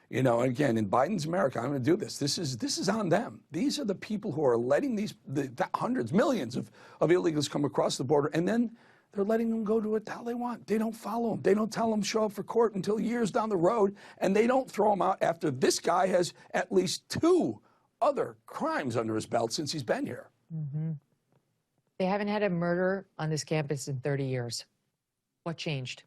You know, and again, in Biden's America, I'm going to do this. This is on them. These are the people who are letting the hundreds, millions of illegals come across the border, and then they're letting them go do what the hell they want. They don't follow them. They don't tell them show up for court until years down the road, and they don't throw them out after this guy has at least 2 other crimes under his belt since he's been here. Mm-hmm. They haven't had a murder on this campus in 30 years. What changed?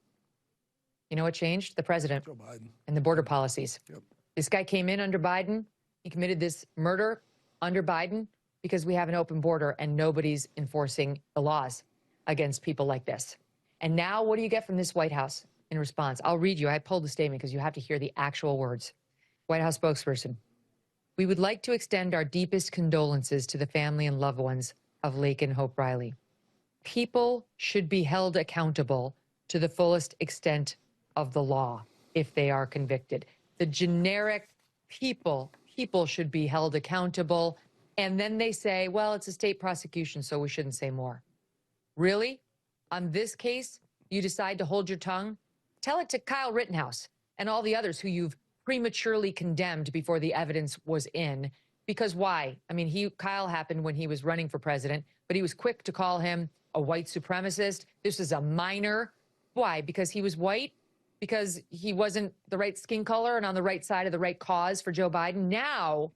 You know what changed? The president Joe Biden. And the border policies. Yep. This guy came in under Biden. He committed this murder under Biden because we have an open border and nobody's enforcing the laws against people like this. And now what do you get from this White House in response? I'll read you. I pulled the statement because you have to hear the actual words. White House spokesperson. We would like to extend our deepest condolences to the family and loved ones of Laken Hope Riley. People should be held accountable to the fullest extent of the law if they are convicted. The generic people should be held accountable. And then they say, well, it's a state prosecution, so we shouldn't say more. Really? On this case, you decide to hold your tongue? Tell it to Kyle Rittenhouse and all the others who you've prematurely condemned before the evidence was in. Because why? I mean, Kyle happened when he was running for president, but he was quick to call him a white supremacist. This is a minor. Why? Because he was white? Because he wasn't the right skin color and on the right side of the right cause for Joe Biden? Now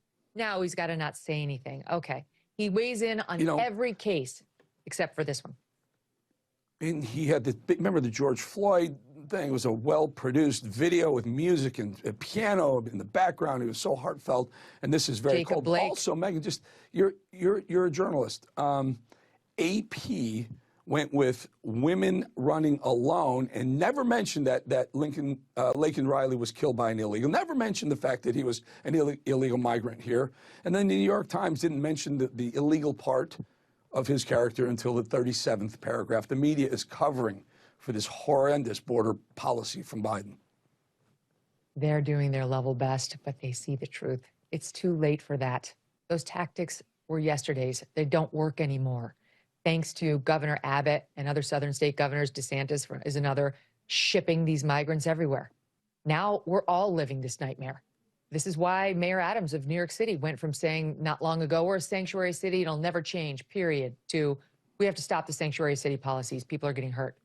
he's got to not say anything. Okay. He weighs in on every case except for this one. And he had remember the George Floyd thing? It was a well-produced video with music and a piano in the background. It was so heartfelt. And this is very cold. Blake. Also, Megyn, just you're a journalist. AP went with women running alone and never mentioned that Laken Riley was killed by an illegal. Never mentioned the fact that he was an illegal migrant here. And then the New York Times didn't mention the illegal part of his character until the 37th paragraph. The media is covering for this horrendous border policy from Biden. They're doing their level best, but they see the truth. It's too late for that. Those tactics were yesterday's. They don't work anymore. Thanks to Governor Abbott and other southern state governors, DeSantis is another, shipping these migrants everywhere. Now we're all living this nightmare. This is why Mayor Adams of New York City went from saying not long ago, we're a sanctuary city, it'll never change, period, to we have to stop the sanctuary city policies. People are getting hurt.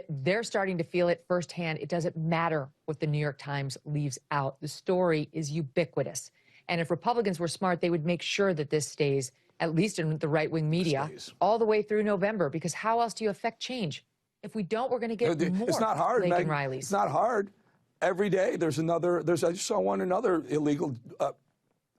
They're starting to feel it firsthand. It doesn't matter what the New York Times leaves out. The story is ubiquitous. And if Republicans were smart, they would make sure that this stays, at least in the right-wing media, all the way through November, because how else do you affect change? If we don't, we're going to get more It's not hard, Laken Megyn. Rileys. It's not hard. Every day there's I just saw another illegal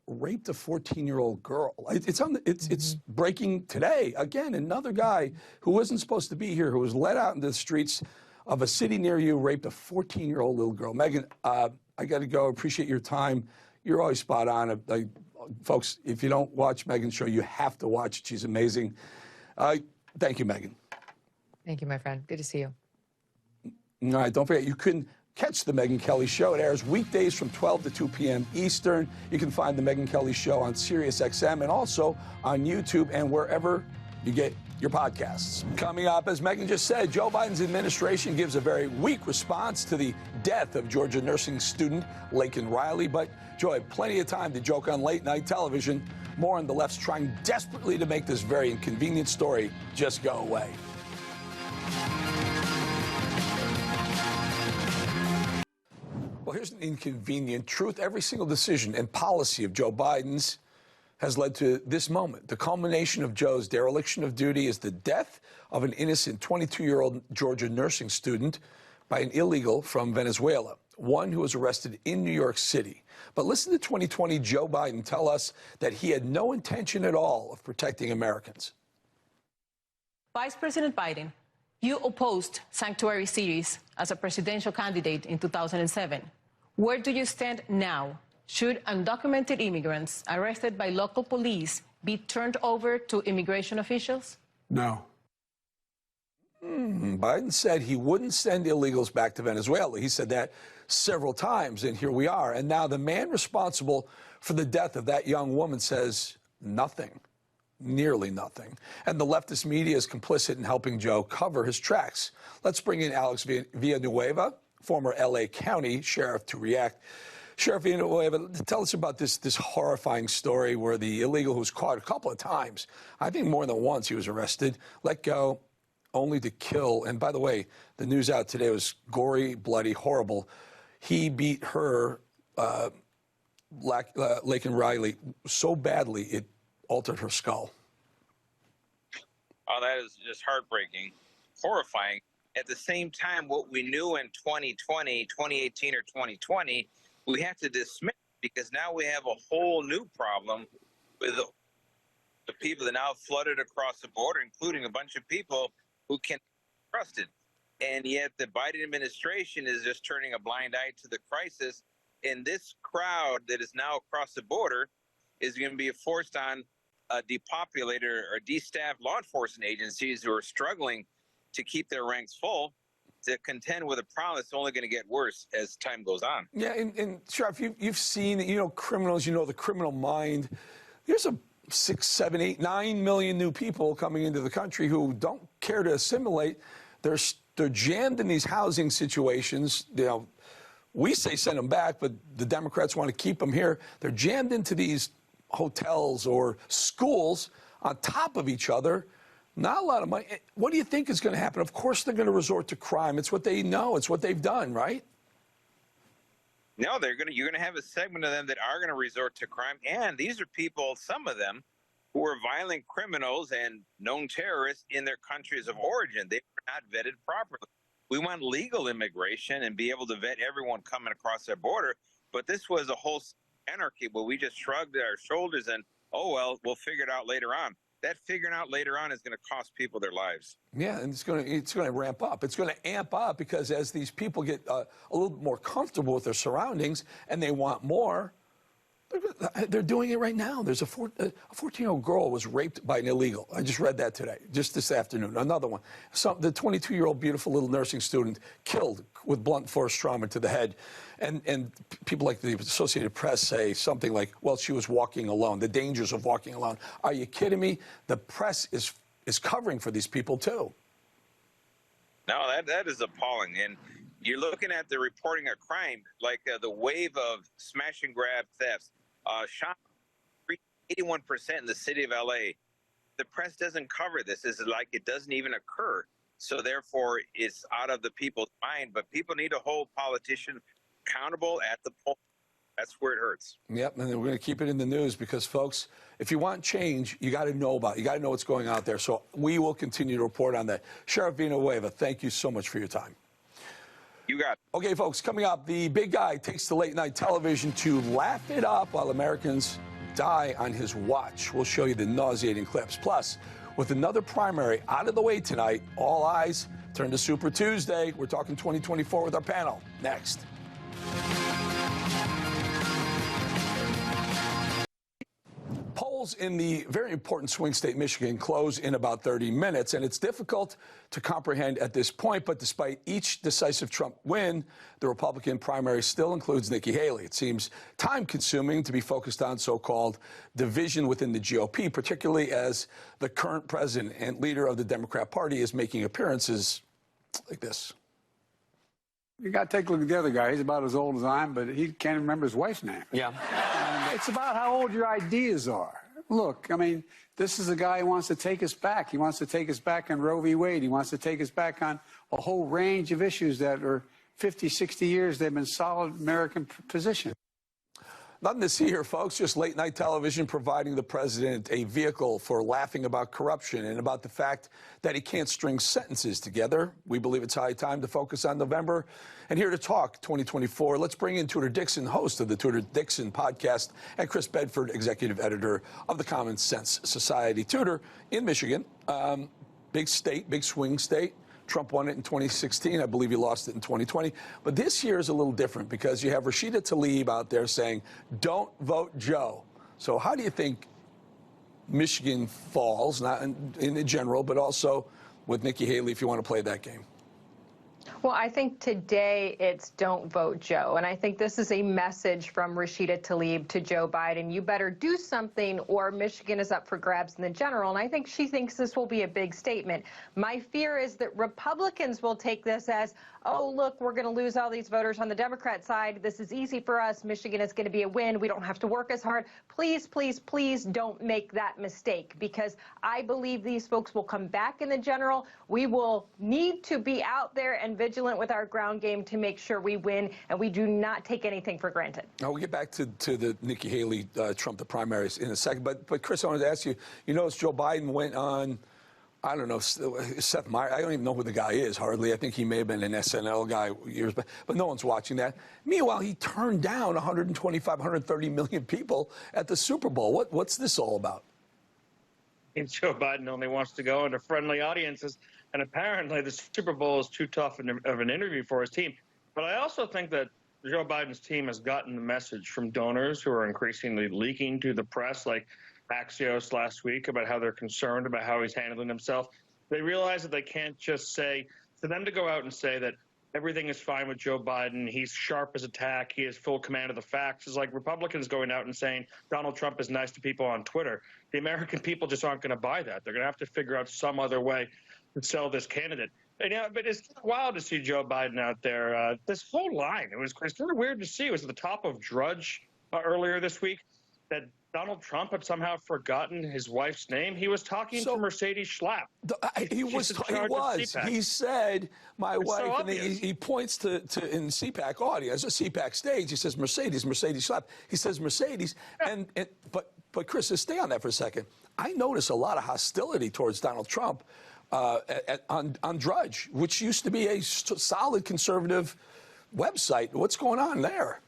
raped a 14-year-old girl. It's breaking today. Again, another guy who wasn't supposed to be here, who was let out into the streets of a city near you, raped a 14-year-old little girl. Megyn, I got to go. Appreciate your time. You're always spot on. Folks, if you don't watch Megyn's show, you have to watch it. She's amazing. Thank you, Megyn. Thank you, my friend. Good to see you. All right, don't forget, you can catch the Megyn Kelly Show. It airs weekdays from 12 to 2 p.m. Eastern. You can find the Megyn Kelly Show on SiriusXM and also on YouTube and wherever you get your podcasts. Coming up, as Megyn just said, Joe Biden's administration gives a very weak response to the death of Georgia nursing student Laken Riley. But Joe had plenty of time to joke on late night television. More on the left's trying desperately to make this very inconvenient story just go away. Well, here's an inconvenient truth. Every single decision and policy of Joe Biden's has led to this moment. The culmination of Joe's dereliction of duty is the death of an innocent 22-year-old Georgia nursing student by an illegal from Venezuela, one who was arrested in New York City. But listen to 2020 Joe Biden tell us that he had no intention at all of protecting Americans. Vice President Biden, you opposed sanctuary cities as a presidential candidate in 2007. Where do you stand now? Should undocumented immigrants arrested by local police be turned over to immigration officials? No. Biden said he wouldn't send illegals back to Venezuela. He said that several times, and here we are. And now the man responsible for the death of that young woman says nothing, nearly nothing. And the leftist media is complicit in helping Joe cover his tracks. Let's bring in Alex Villanueva, former L.A. County sheriff, to react. Sheriff Villanueva, tell us about this horrifying story where the illegal who was caught a couple of times, I think more than once he was arrested, let go, only to kill. And by the way, the news out today was gory, bloody, horrible. He beat her, Laken Riley, so badly it altered her skull. Oh, that is just heartbreaking, horrifying. At the same time, what we knew in 2020, 2018 or 2020, we have to dismiss because now we have a whole new problem with the people that now flooded across the border, including a bunch of people who can't be trusted. And yet the Biden administration is just turning a blind eye to the crisis. And this crowd that is now across the border is going to be forced on depopulated or destaffed law enforcement agencies who are struggling to keep their ranks full, to contend with a problem that's only going to get worse as time goes on. Yeah, and Sheriff, you've seen, criminals, the criminal mind. There's 6, 7, 8, 9 million new people coming into the country who don't care to assimilate. They're jammed in these housing situations. We say send them back, but the Democrats want to keep them here. They're jammed into these hotels or schools on top of each other. Not a lot of money. What do you think is going to happen? Of course they're going to resort to crime. It's what they know. It's what they've done, right? No, you're going to have a segment of them that are going to resort to crime. And these are people, some of them, who are violent criminals and known terrorists in their countries of origin. They were not vetted properly. We want legal immigration and be able to vet everyone coming across their border. But this was a whole anarchy where we just shrugged our shoulders and, oh, well, we'll figure it out later on. That figuring out later on is going to cost people their lives. Yeah, and it's going to ramp up. It's going to amp up because as these people get a little more comfortable with their surroundings and they want more, they're doing it right now. There's a 14-year-old girl was raped by an illegal. I just read that today, just this afternoon. Another one. The 22-year-old beautiful little nursing student killed with blunt force trauma to the head. And people like the Associated Press say something like, well, she was walking alone, the dangers of walking alone. Are you kidding me? The press is covering for these people, too. No, that is appalling. And you're looking at the reporting of crime, like the wave of smash and grab thefts. Shot 81% in the city of L.A. The press doesn't cover this. It's like it doesn't even occur. So therefore, it's out of the people's mind. But people need to hold politicians accountable at the poll. That's where it hurts. Yep, and we're going to keep it in the news because, folks, if you want change, you got to know about it. You got to know what's going out there. So we will continue to report on that. Sheriff Villanueva, thank you so much for your time. You got it. Okay, folks, coming up, the big guy takes to late-night television to laugh it up while Americans die on his watch. We'll show you the nauseating clips. Plus, with another primary out of the way tonight, all eyes turn to Super Tuesday. We're talking 2024 with our panel. Next. Polls polls in the very important swing state, Michigan, close in about 30 minutes, and it's difficult to comprehend at this point, but despite each decisive Trump win, the Republican primary still includes Nikki Haley. It seems time-consuming to be focused on so-called division within the GOP, particularly as the current president and leader of the Democrat Party is making appearances like this. You got to take a look at the other guy. He's about as old as I am, but he can't remember his wife's name. Yeah. It's about how old your ideas are. Look, I mean, this is a guy who wants to take us back. He wants to take us back on Roe v. Wade. He wants to take us back on a whole range of issues that are 50, 60 years. They've been solid American position. Nothing to see here, folks. Just late-night television providing the president a vehicle for laughing about corruption and about the fact that he can't string sentences together. We believe it's high time to focus on November. And here to talk 2024, let's bring in Tudor Dixon, host of the Tudor Dixon podcast, and Chris Bedford, executive editor of the Common Sense Society. Tudor, in Michigan, big state, big swing state. Trump won it in 2016. I believe he lost it in 2020. But this year is a little different because you have Rashida Tlaib out there saying, don't vote Joe. So how do you think Michigan falls, not in general, but also with Nikki Haley, if you want to play that game? Well, I think today it's don't vote Joe. And I think this is a message from Rashida Tlaib to Joe Biden. You better do something or Michigan is up for grabs in the general. And I think she thinks this will be a big statement. My fear is that Republicans will take this as, oh, look, we're going to lose all these voters on the Democrat side. This is easy for us. Michigan is going to be a win. We don't have to work as hard. Please, please, please don't make that mistake, because I believe these folks will come back in the general. We will need to be out there and vigilant with our ground game to make sure we win, and we do not take anything for granted. Now, we'll get back to the Nikki Haley, Trump, the primaries in a second. But Chris, I wanted to ask you, you notice Joe Biden went on, I don't know, Seth Meyers. I don't even know who the guy is, hardly. I think he may have been an SNL guy years back, but no one's watching that. Meanwhile, he turned down 125, 130 million people at the Super Bowl. What's this all about? And Joe Biden only wants to go into friendly audiences, and apparently the Super Bowl is too tough of an interview for his team. But I also think that Joe Biden's team has gotten the message from donors who are increasingly leaking to the press, like Axios last week, about how they're concerned about how he's handling himself. They realize that they can't just say, for them to go out and say that everything is fine with Joe Biden, he's sharp as a tack, he has full command of the facts, is like Republicans going out and saying Donald Trump is nice to people on Twitter. The American people just aren't going to buy that. They're going to have to figure out some other way to sell this candidate. And, but it's wild to see Joe Biden out there. This whole line, it was sort of weird to see. It was at the top of Drudge earlier this week that Donald Trump had somehow forgotten his wife's name. He was talking to Mercedes Schlapp. He said, my wife, so and he points to in CPAC audience, a CPAC stage, he says Mercedes Schlapp. He says Mercedes, but Chris, just stay on that for a second. I notice a lot of hostility towards Donald Trump on Drudge, which used to be a solid conservative website. What's going on there?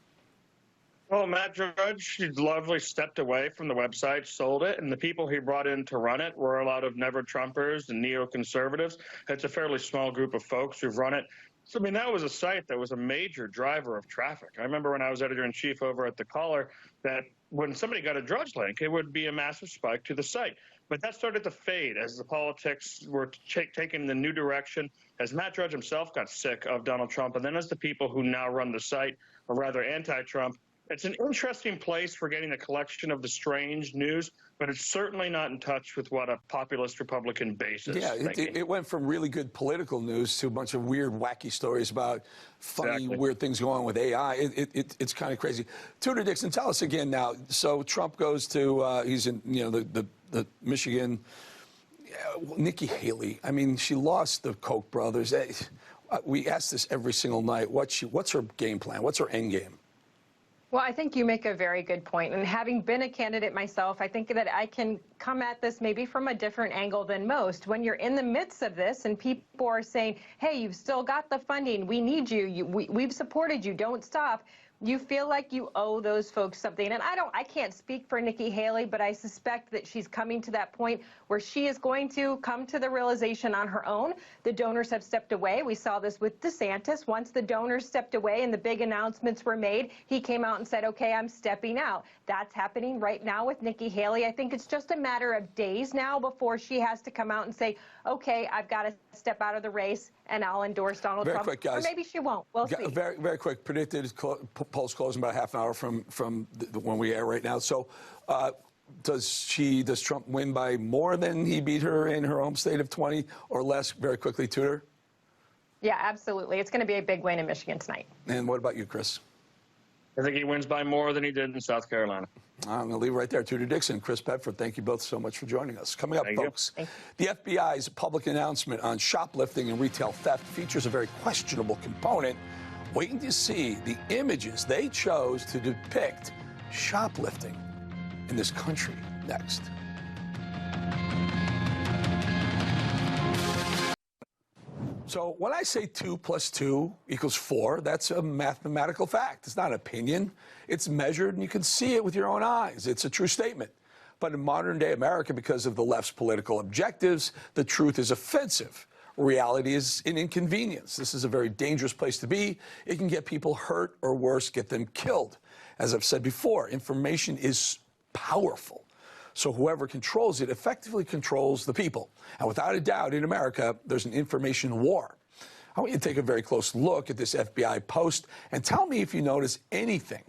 Well, Matt Drudge lovely stepped away from the website, sold it, and the people he brought in to run it were a lot of never-Trumpers and neoconservatives. It's a fairly small group of folks who've run it. So, I mean, that was a site that was a major driver of traffic. I remember when I was editor-in-chief over at The Caller that when somebody got a Drudge link, it would be a massive spike to the site. But that started to fade as the politics were taking the new direction, as Matt Drudge himself got sick of Donald Trump, and then as the people who now run the site are rather anti-Trump. It's an interesting place for getting a collection of the strange news, but it's certainly not in touch with what a populist Republican base is. Yeah, it went from really good political news to a bunch of weird, wacky stories about funny, weird things going on with AI. It's kind of crazy. Tudor Dixon, tell us again now. So Trump goes to, he's in, the Michigan, Nikki Haley. I mean, she lost the Koch brothers. We ask this every single night. What's her game plan? What's her end game? Well, I think you make a very good point. And having been a candidate myself, I think that I can come at this maybe from a different angle than most. When you're in the midst of this and people are saying, hey, you've still got the funding, we need you, we've supported you, don't stop. You feel like you owe those folks something. And I can't speak for Nikki Haley, but I suspect that she's coming to that point where she is going to come to the realization on her own. The donors have stepped away. We saw this with DeSantis. Once the donors stepped away and the big announcements were made, he came out and said, okay, I'm stepping out. That's happening right now with Nikki Haley. I think it's just a matter of days now before she has to come out and say, okay, I've got to step out of the race and I'll endorse Donald Trump. Very quick, guys. Or maybe she won't. We'll see. Very, very quick. Predicted polls closing about half an hour from when we air right now. So does Trump win by more than he beat her in her home state of 20 or less? Very quickly, Tudor. Yeah, absolutely. It's going to be a big win in Michigan tonight. And what about you, Chris? I think he wins by more than he did in South Carolina. I'm going to leave it right there. Tudor Dixon, Chris Bedford, thank you both so much for joining us. Coming up, folks, the FBI's public announcement on shoplifting and retail theft features a very questionable component. Waiting to see the images they chose to depict shoplifting in this country next. So when I say 2 + 2 = 4, that's a mathematical fact. It's not an opinion. It's measured, and you can see it with your own eyes. It's a true statement. But in modern-day America, because of the left's political objectives, the truth is offensive. Reality is an inconvenience. This is a very dangerous place to be. It can get people hurt or worse, get them killed. As I've said before, information is powerful. So whoever controls it effectively controls the people. And without a doubt, in America, there's an information war. I want you to take a very close look at this FBI post and tell me if you notice anything.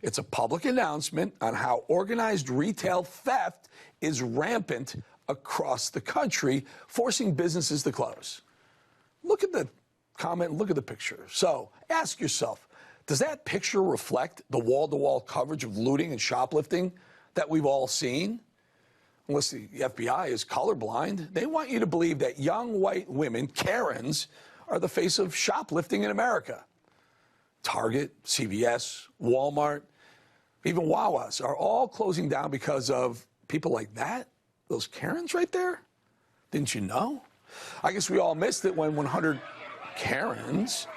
It's a public announcement on how organized retail theft is rampant across the country, forcing businesses to close. Look at the comment, look at the picture. So ask yourself, does that picture reflect the wall-to-wall coverage of looting and shoplifting that we've all seen? Unless the FBI is colorblind, they want you to believe that young white women, Karens, are the face of shoplifting in America. Target, CVS, Walmart, even Wawa's are all closing down because of people like that. Those Karens right there? Didn't you know? I guess we all missed it when 100 Karens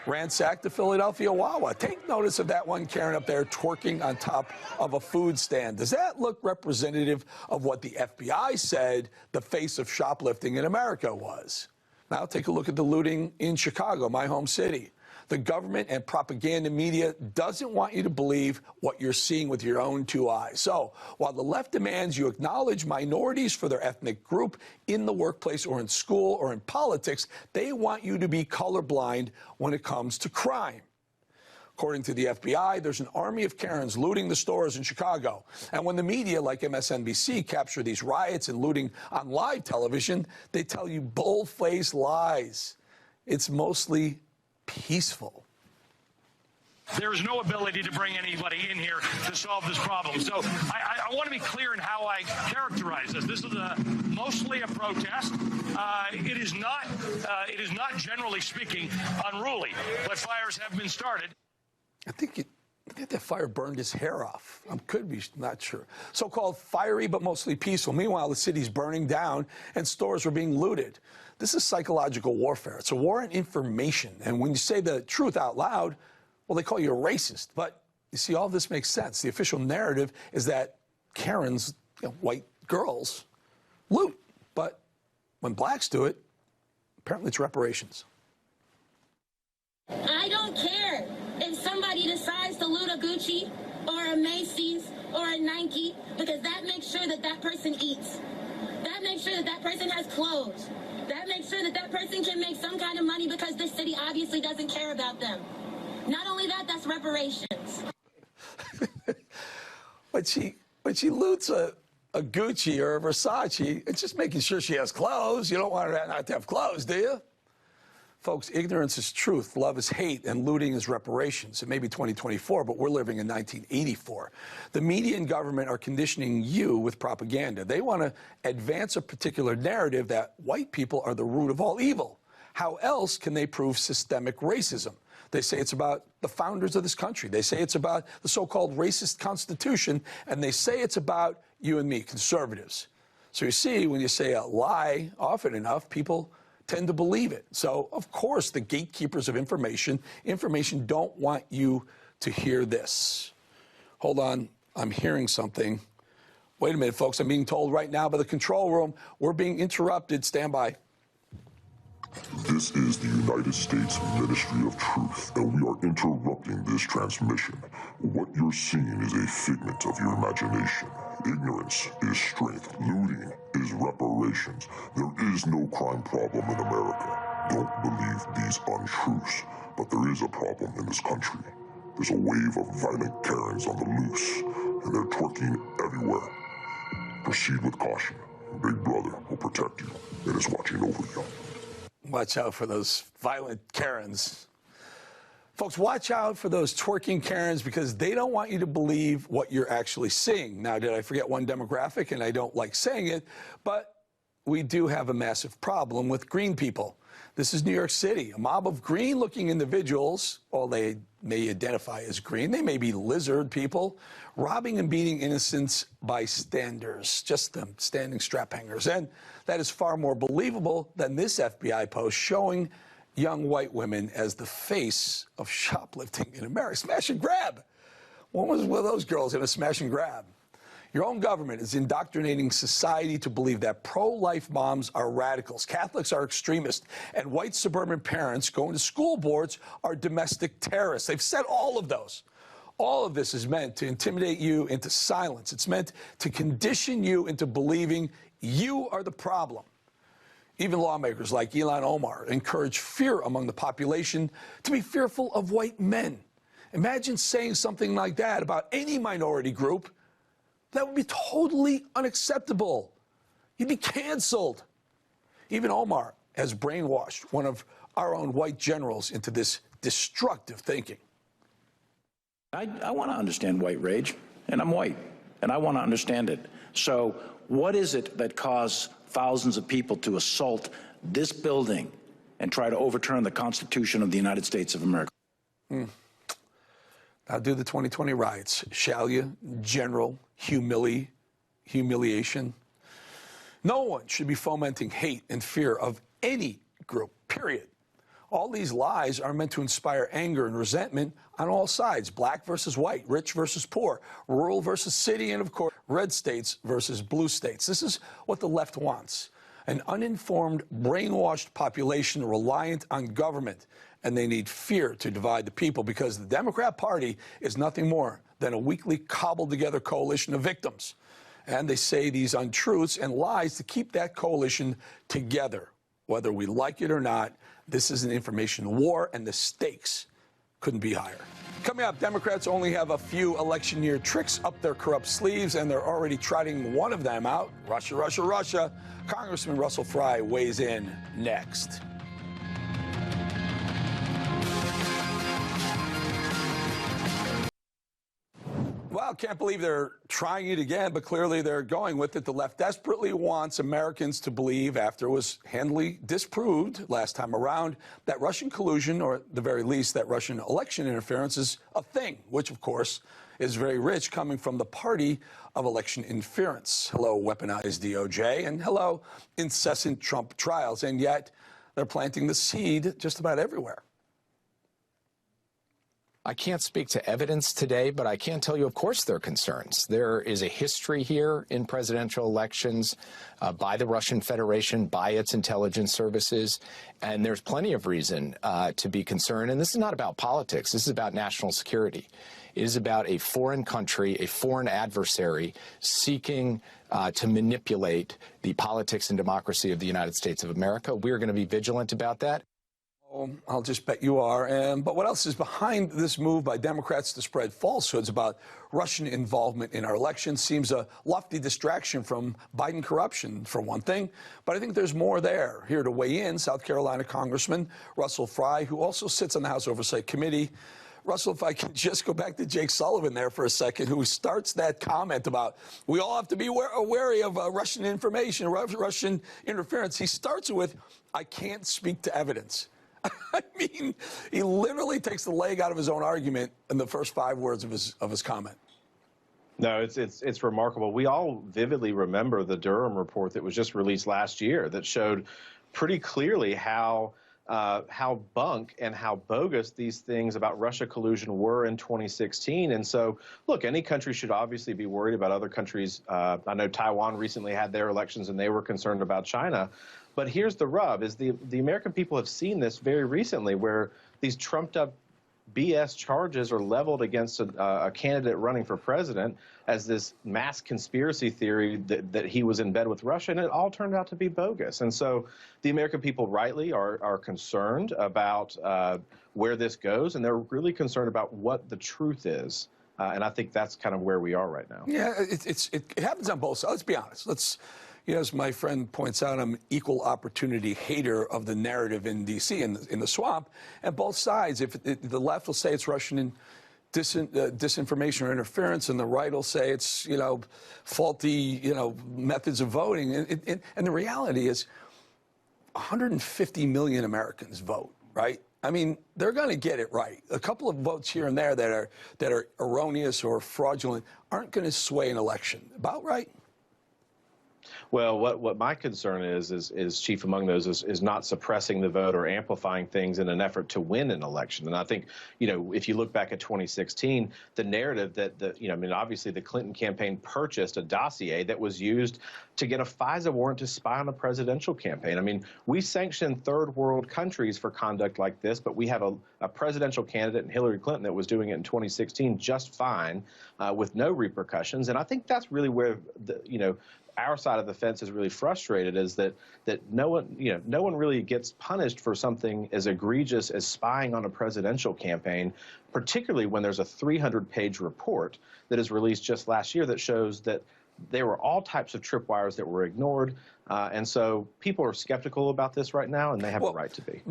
ransacked the Philadelphia Wawa. Take notice of that one Karen up there twerking on top of a food stand. Does that look representative of what the FBI said the face of shoplifting in America was? Now take a look at the looting in Chicago, my home city. The government and propaganda media doesn't want you to believe what you're seeing with your own 2 eyes. So while the left demands you acknowledge minorities for their ethnic group in the workplace or in school or in politics, they want you to be colorblind when it comes to crime. According to the FBI, there's an army of Karens looting the stores in Chicago. And when the media like MSNBC capture these riots and looting on live television, they tell you bull-faced lies. It's mostly peaceful. There is no ability to bring anybody in here to solve this problem. So I want to be clear in how I characterize this. This is mostly a protest. It is not generally speaking unruly, but fires have been started. I think that fire burned his hair off. I could be not sure. So-called fiery but mostly peaceful. Meanwhile, the city's burning down and stores were being looted. This is psychological warfare. It's a war on information. And when you say the truth out loud, well, they call you a racist. But you see, all this makes sense. The official narrative is that Karens, white girls, loot. But when blacks do it, apparently it's reparations. I don't care if somebody decides to loot a Gucci or a Macy's or a Nike, because that makes sure that that person eats. That makes sure that that person has clothes. That makes sure that that person can make some kind of money because this city obviously doesn't care about them. Not only that, that's reparations. When she loots a Gucci or a Versace, it's just making sure she has clothes. You don't want her not to have clothes, do you? Folks, ignorance is truth, love is hate, and looting is reparations. It may be 2024, but we're living in 1984. The media and government are conditioning you with propaganda. They want to advance a particular narrative that white people are the root of all evil. How else can they prove systemic racism? They say it's about the founders of this country. They say it's about the so-called racist Constitution, and they say it's about you and me, conservatives. So you see, when you say a lie often enough, people tend to believe it. So, of course, the gatekeepers of information don't want you to hear this. Hold on, I'm hearing something. Wait a minute, folks. I'm being told right now by the control room we're being interrupted. Stand by. This is the United States Ministry of Truth, and we are interrupting this transmission. What you're seeing is a figment of your imagination. Ignorance is strength. Looting is reparations. There is no crime problem in America. Don't believe these untruths, but there is a problem in this country. There's a wave of violent Karens on the loose, and they're twerking everywhere. Proceed with caution. Big Brother will protect you and is watching over you. Watch out for those violent Karens. Folks, watch out for those twerking Karens because they don't want you to believe what you're actually seeing. Now, did I forget one demographic? And I don't like saying it, but we do have a massive problem with green people. This is New York City. A mob of green-looking individuals, all they may identify as green, they may be lizard people, robbing and beating innocent bystanders, just them standing strap hangers. And that is far more believable than this FBI post showing young white women as the face of shoplifting in America. Smash and grab. When was one of those girls in a smash and grab? Your own government is indoctrinating society to believe that pro-life moms are radicals, Catholics are extremists, and white suburban parents going to school boards are domestic terrorists. They've said all of those. All of this is meant to intimidate you into silence. It's meant to condition you into believing you are the problem. Even lawmakers like Ilhan Omar encourage fear among the population to be fearful of white men. Imagine saying something like that about any minority group. That would be totally unacceptable. You'd be canceled. Even Omar has brainwashed one of our own white generals into this destructive thinking. I want to understand white rage, and I'm white, and I want to understand it. So what is it that caused thousands of people to assault this building and try to overturn the Constitution of the United States of America? Now do the 2020 riots. Shall you? General humiliation. No one should be fomenting hate and fear of any group, period. All these lies are meant to inspire anger and resentment on all sides, black versus white, rich versus poor, rural versus city, and of course, red states versus blue states. This is what the left wants. An uninformed, brainwashed population reliant on government, and they need fear to divide the people because the Democrat Party is nothing more than a weakly cobbled-together coalition of victims. And they say these untruths and lies to keep that coalition together. Whether we like it or not, this is an information war, and the stakes couldn't be higher. Coming up, Democrats only have a few election year tricks up their corrupt sleeves, and they're already trotting one of them out. Russia, Russia, Russia. Congressman Russell Fry weighs in next. Well, can't believe they're trying it again, but clearly they're going with it. The left desperately wants Americans to believe, after it was handily disproved last time around, that Russian collusion, or at the very least that Russian election interference, is a thing, which, of course, is very rich coming from the party of election interference. Hello, weaponized DOJ, and hello, incessant Trump trials. And yet they're planting the seed just about everywhere. I can't speak to evidence today, but I can tell you, of course, there are concerns. There is a history here in presidential elections by the Russian Federation, by its intelligence services, and there's plenty of reason to be concerned. And this is not about politics. This is about national security. It is about a foreign country, a foreign adversary seeking to manipulate the politics and democracy of the United States of America. We're going to be vigilant about that. I'll just bet you are. But what else is behind this move by Democrats to spread falsehoods about Russian involvement in our elections? Seems a lofty distraction from Biden corruption, for one thing. But I think there's more there. Here to weigh in, South Carolina Congressman Russell Fry, who also sits on the House Oversight Committee. Russell, if I could just go back to Jake Sullivan there for a second, who starts that comment about we all have to be wary of Russian information, Russian interference. He starts with, I can't speak to evidence. I mean, he literally takes the leg out of his own argument in the first 5 words of his comment. No, it's remarkable. We all vividly remember the Durham report that was just released last year that showed pretty clearly how how bunk and how bogus these things about Russia collusion were in 2016. And so, look, any country should obviously be worried about other countries. I know Taiwan recently had their elections and they were concerned about China. But here's the rub, is the American people have seen this very recently, where these trumped up BS charges are leveled against a candidate running for president as this mass conspiracy theory that he was in bed with Russia, and it all turned out to be bogus. And so the American people rightly are concerned about where this goes, and they're really concerned about what the truth is. And I think that's kind of where we are right now. Yeah, it happens on both sides. Let's be honest. You know, as my friend points out, I'm an equal opportunity hater of the narrative in D.C. in the swamp. And both sides, if the left will say it's Russian disinformation or interference, and the right will say it's, you know, faulty, you know, methods of voting. And the reality is 150 million Americans vote, right? I mean, they're going to get it right. A couple of votes here and there that are erroneous or fraudulent aren't going to sway an election. About right? Well, what my concern is chief among those is not suppressing the vote or amplifying things in an effort to win an election. And I think, you know, if you look back at 2016, the narrative that you know, I mean, obviously the Clinton campaign purchased a dossier that was used to get a FISA warrant to spy on a presidential campaign. I mean, we sanction third world countries for conduct like this, but we have a presidential candidate in Hillary Clinton that was doing it in 2016 just fine with no repercussions. And I think that's really where you know, our side of the fence is really frustrated, is that no one really gets punished for something as egregious as spying on a presidential campaign, particularly when there's a 300-page report that is released just last year that shows that there were all types of tripwires that were ignored. And so people are skeptical about this right now, and they have a right to be.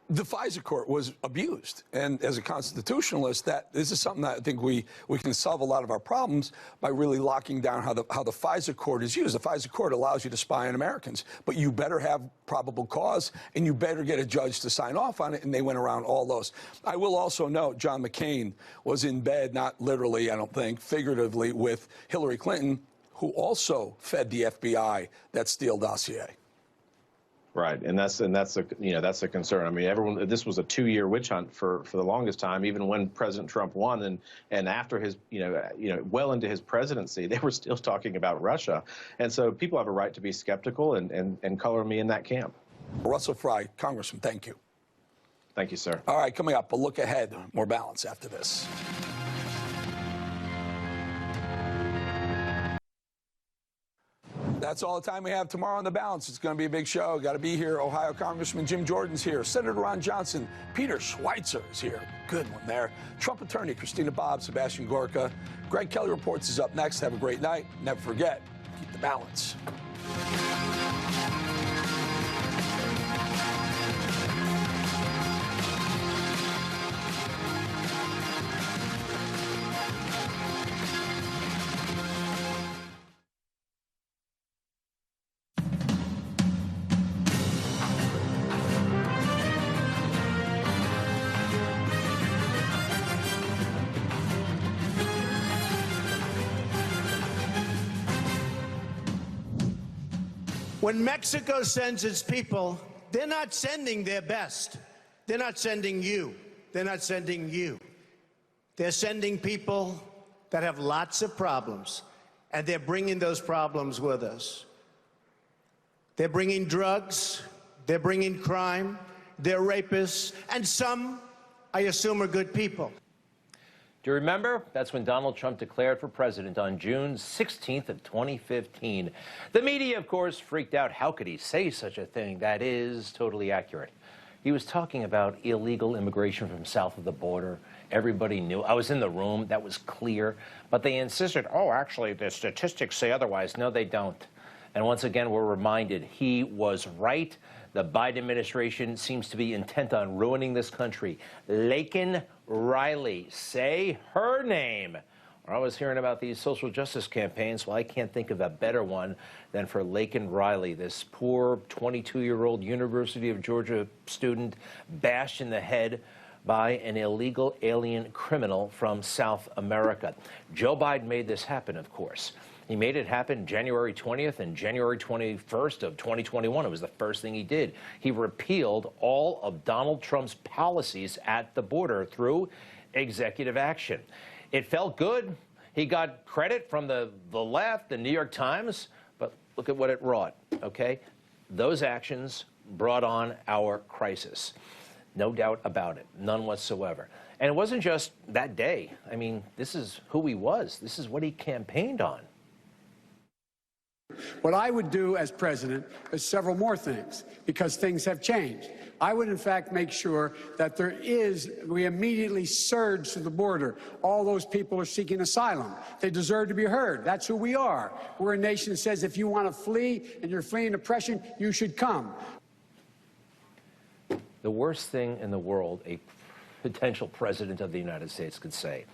The FISA court was abused, and as a constitutionalist, this is something that I think we can solve a lot of our problems by really locking down how the FISA court is used. The FISA court allows you to spy on Americans, but you better have probable cause, and you better get a judge to sign off on it, and they went around all those. I will also note John McCain was in bed, not literally, I don't think, figuratively, with Hillary Clinton, who also fed the FBI that Steele dossier. Right, and that's a concern. I mean, this was a 2-year witch hunt for the longest time. Even when President Trump won, and after his well into his presidency, they were still talking about Russia. And so people have a right to be skeptical and color me in that camp. Russell Fry, Congressman, thank you. Thank you, sir. All right, coming up, a look ahead. More balance after this. That's all the time we have tomorrow on The Balance. It's going to be a big show. Got to be here. Ohio Congressman Jim Jordan's here. Senator Ron Johnson. Peter Schweitzer is here. Good one there. Trump attorney Christina Bobb, Sebastian Gorka. Greg Kelly Reports is up next. Have a great night. Never forget, keep the balance. When Mexico sends its people, they're not sending their best. They're not sending you. They're not sending you. They're sending people that have lots of problems, and they're bringing those problems with us. They're bringing drugs. They're bringing crime. They're rapists. And some, I assume, are good people. Do you remember? That's when Donald Trump declared for president on June 16th of 2015. The media, of course, freaked out. How could he say such a thing? That is totally accurate. He was talking about illegal immigration from south of the border. Everybody knew. I was in the room. That was clear. But they insisted, oh, actually, the statistics say otherwise. No, they don't. And once again, we're reminded he was right. The Biden administration seems to be intent on ruining this country. Laken Riley, say her name. We're always hearing about these social justice campaigns. Well, I can't think of a better one than for Laken Riley, this poor 22-year-old University of Georgia student bashed in the head by an illegal alien criminal from South America. Joe Biden made this happen, of course. He made it happen January 20th and January 21st of 2021. It was the first thing he did. He repealed all of Donald Trump's policies at the border through executive action. It felt good. He got credit from the left, the New York Times, but look at what it wrought, okay? Those actions brought on our crisis. No doubt about it, none whatsoever. And it wasn't just that day. I mean, this is who he was. This is what he campaigned on. What I would do as president is several more things, because things have changed. I would, in fact, make sure that we immediately surge to the border. All those people are seeking asylum. They deserve to be heard. That's who we are. We're a nation that says if you want to flee and you're fleeing oppression, you should come. The worst thing in the world a potential president of the United States could say.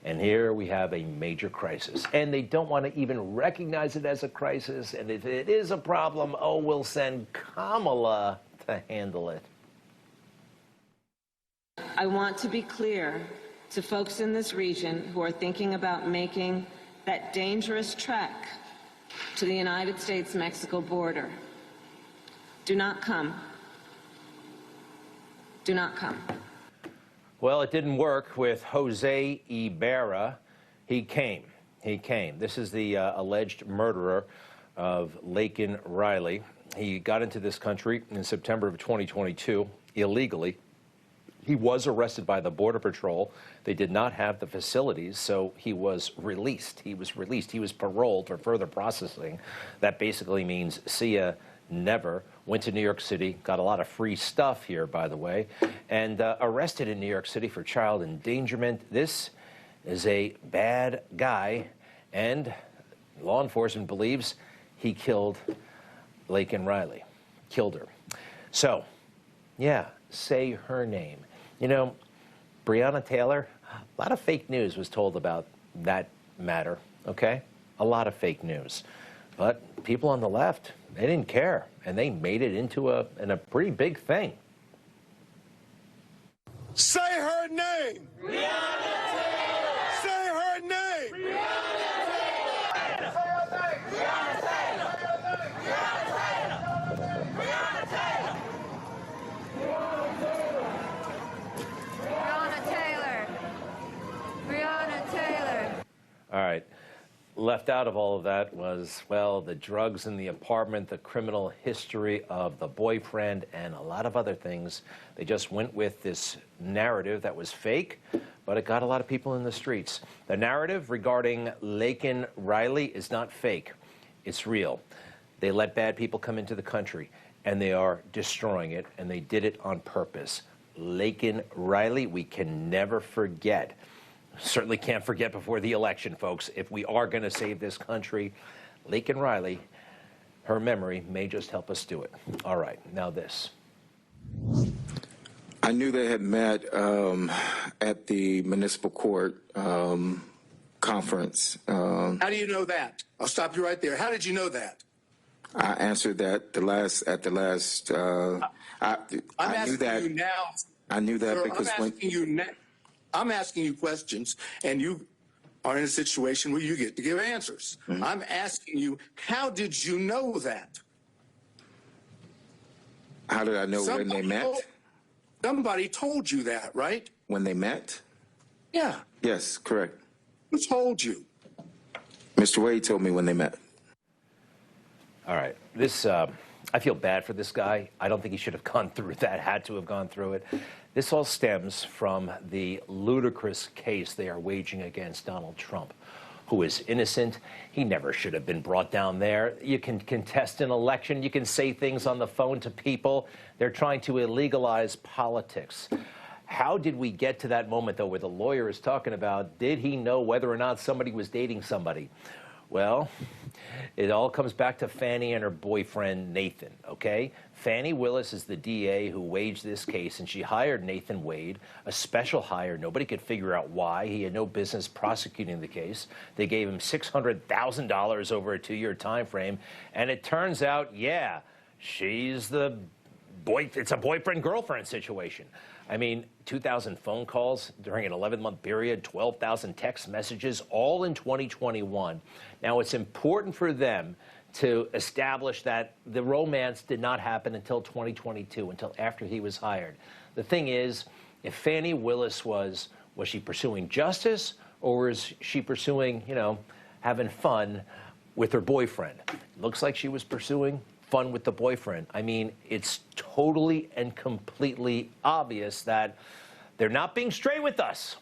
And here we have a major crisis. And they don't want to even recognize it as a crisis. And if it is a problem, oh, we'll send Kamala to handle it. I want to be clear to folks in this region who are thinking about making that dangerous trek to the United States-Mexico border. Do not come. Do not come. Well, it didn't work with Jose Ibarra. He came. This is the alleged murderer of Laken Riley. He got into this country in September of 2022 illegally. He was arrested by the Border Patrol. They did not have the facilities, so he was released. He was paroled for further processing. That basically means see ya never. Went to New York City, got a lot of free stuff here, by the way, and arrested in New York City for child endangerment. This is a bad guy, and law enforcement believes he killed Laken Riley, killed her. So, yeah, say her name. You know, Breonna Taylor, a lot of fake news was told about that matter, okay? A lot of fake news. But people on the left, they didn't care, and they made it into a pretty big thing. Say her name! Breonna Taylor! Say her name! Breonna Taylor! Say her name! Breonna Taylor! Breonna Taylor! Breonna Taylor! Breonna Taylor! All right. Left out of all of that was, well, the drugs in the apartment, the criminal history of the boyfriend, and a lot of other things. They just went with this narrative that was fake, but it got a lot of people in the streets. The narrative regarding Laken Riley is not fake. It's real. They let bad people come into the country, and they are destroying it, and they did it on purpose. Laken Riley, we can never forget. Certainly can't forget before the election, folks. If we are going to save this country, Laken Riley, her memory may just help us do it. All right, now this. I knew they had met at the municipal court conference. How do you know that? I'll stop you right there. How did you know that? I answered that I knew that. You now. I knew that, sir, because I'm asking you questions, and you are in a situation where you get to give answers. Mm-hmm. I'm asking you, how did you know that? How did I know when they met? Somebody told you that, right? When they met? Yeah. Yes, correct. Who told you? Mr. Wade told me when they met. All right. This, I feel bad for this guy. I don't think he should have gone through that, had to have gone through it. This all stems from the ludicrous case they are waging against Donald Trump, who is innocent. He never should have been brought down there. You can contest an election. You can say things on the phone to people. They're trying to illegalize politics. How did we get to that moment, though, where the lawyer is talking about, did he know whether or not somebody was dating somebody? Well, it all comes back to Fannie and her boyfriend, Nathan, okay? Fannie Willis is the DA who waged this case, and she hired Nathan Wade, a special hire. Nobody could figure out why. He had no business prosecuting the case. They gave him $600,000 over a 2-year time frame, and it turns out, yeah, she's the it's a boyfriend-girlfriend situation. I mean, 2,000 phone calls during an 11-month period, 12,000 text messages, all in 2021. Now, it's important for them to establish that the romance did not happen until 2022, until after he was hired. The thing is, if Fani Willis was she pursuing justice, or was she pursuing, having fun with her boyfriend? Looks like she was pursuing fun with the boyfriend. I mean, it's totally and completely obvious that they're not being straight with us.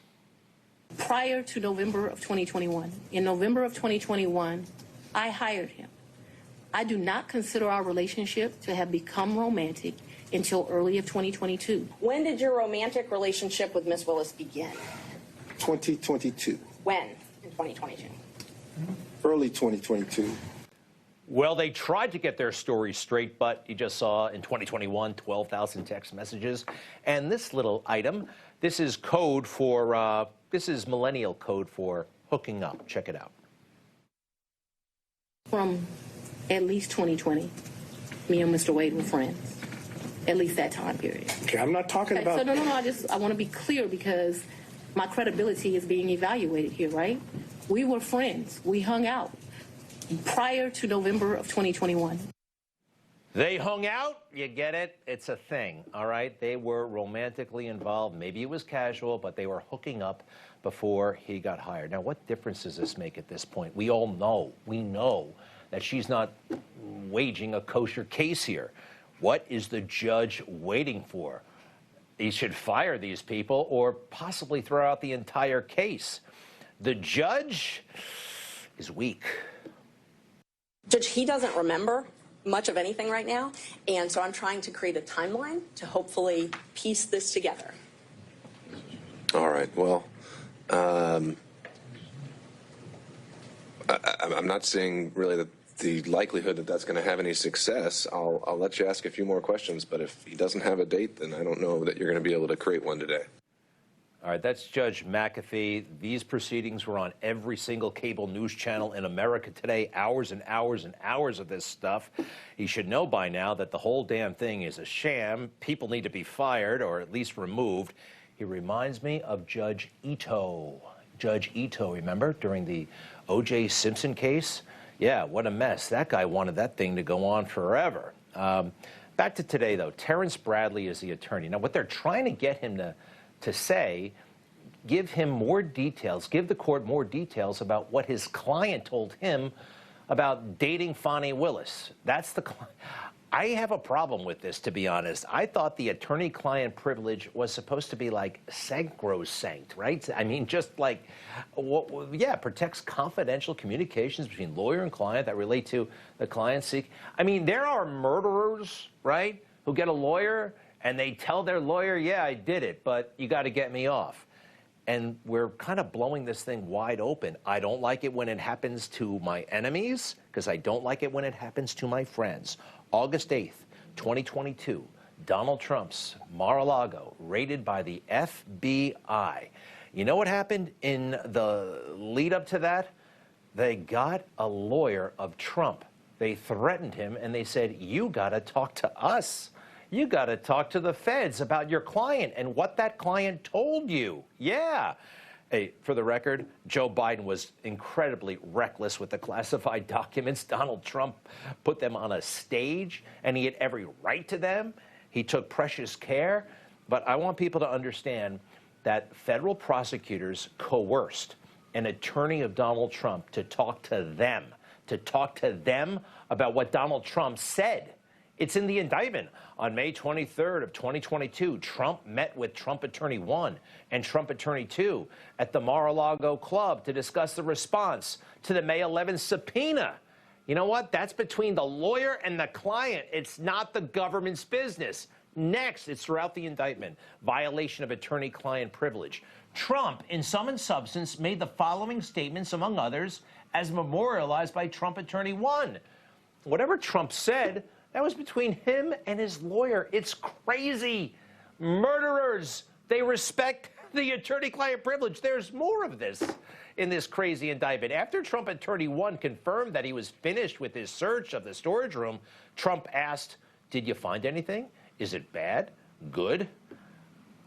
Prior to November of 2021, in November of 2021, I hired him. I do not consider our relationship to have become romantic until early of 2022. When did your romantic relationship with Ms. Willis begin? 2022. When in 2022? Early 2022. Well, they tried to get their story straight, but you just saw in 2021, 12,000 text messages. And this little item, this is code for, this is millennial code for hooking up. Check it out. From at least 2020, me and Mr. Wade were friends. At least that time period. Okay, I'm not talking about... So no, I want to be clear because my credibility is being evaluated here, right? We were friends. We hung out prior to November of 2021. They hung out, you get it? It's a thing, all right? They were romantically involved. Maybe it was casual, but they were hooking up before he got hired. Now, what difference does this make at this point? We all know, we know that she's not waging a kosher case here. What is the judge waiting for? He should fire these people or possibly throw out the entire case. The judge is weak. Judge, he doesn't remember much of anything right now, and so I'm trying to create a timeline to hopefully piece this together. All right, well, I'm not seeing really the likelihood that that's going to have any success. I'll let you ask a few more questions, but if he doesn't have a date, then I don't know that you're going to be able to create one today. All right, that's Judge McAfee. These proceedings were on every single cable news channel in America today, hours and hours and hours of this stuff. He should know by now that the whole damn thing is a sham. People need to be fired or at least removed. He reminds me of Judge Ito. Judge Ito, remember, during the O.J. Simpson case? Yeah, what a mess. That guy wanted that thing to go on forever. Back to today, though. Terrence Bradley is the attorney. Now, what they're trying to get him to say, give him more details, give the court more details about what his client told him about dating Fani Willis. That's the... I have a problem with this, to be honest. I thought the attorney-client privilege was supposed to be like sacrosanct, right? I mean, just like, protects confidential communications between lawyer and client that relate to the client seek. I mean, there are murderers, right, who get a lawyer and they tell their lawyer, yeah, I did it, but you got to get me off. And we're kind of blowing this thing wide open. I don't like it when it happens to my enemies, because I don't like it when it happens to my friends. August 8th, 2022, Donald Trump's Mar-a-Lago raided by the FBI. You know what happened in the lead up to that? They got a lawyer of Trump. They threatened him and they said, you got to talk to us. You got to talk to the feds about your client and what that client told you. Yeah. Hey, for the record, Joe Biden was incredibly reckless with the classified documents. Donald Trump put them on a stage, and he had every right to them. He took precious care. But I want people to understand that federal prosecutors coerced an attorney of Donald Trump to talk to them about what Donald Trump said. It's in the indictment. On May 23rd of 2022, Trump met with Trump Attorney 1 and Trump Attorney 2 at the Mar-a-Lago Club to discuss the response to the May 11th subpoena. You know what? That's between the lawyer and the client. It's not the government's business. Next, it's throughout the indictment. Violation of attorney-client privilege. Trump, in sum and substance, made the following statements, among others, as memorialized by Trump Attorney 1. Whatever Trump said, that was between him and his lawyer. It's crazy. Murderers, they respect the attorney-client privilege. There's more of this in this crazy indictment. After Trump Attorney 1 confirmed that he was finished with his search of the storage room, Trump asked, did you find anything? Is it bad? Good?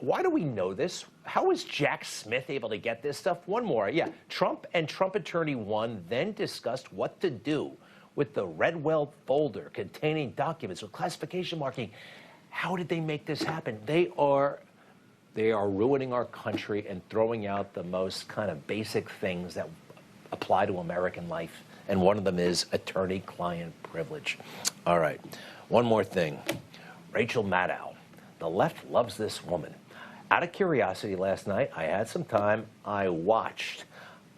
Why do we know this? How is Jack Smith able to get this stuff? One more. Yeah, Trump and Trump Attorney 1 then discussed what to do with the Redwell folder containing documents with classification marking. How did they make this happen? They are ruining our country and throwing out the most kind of basic things that apply to American life. And one of them is attorney-client privilege. All right, one more thing. Rachel Maddow. The left loves this woman. Out of curiosity last night, I had some time, I watched.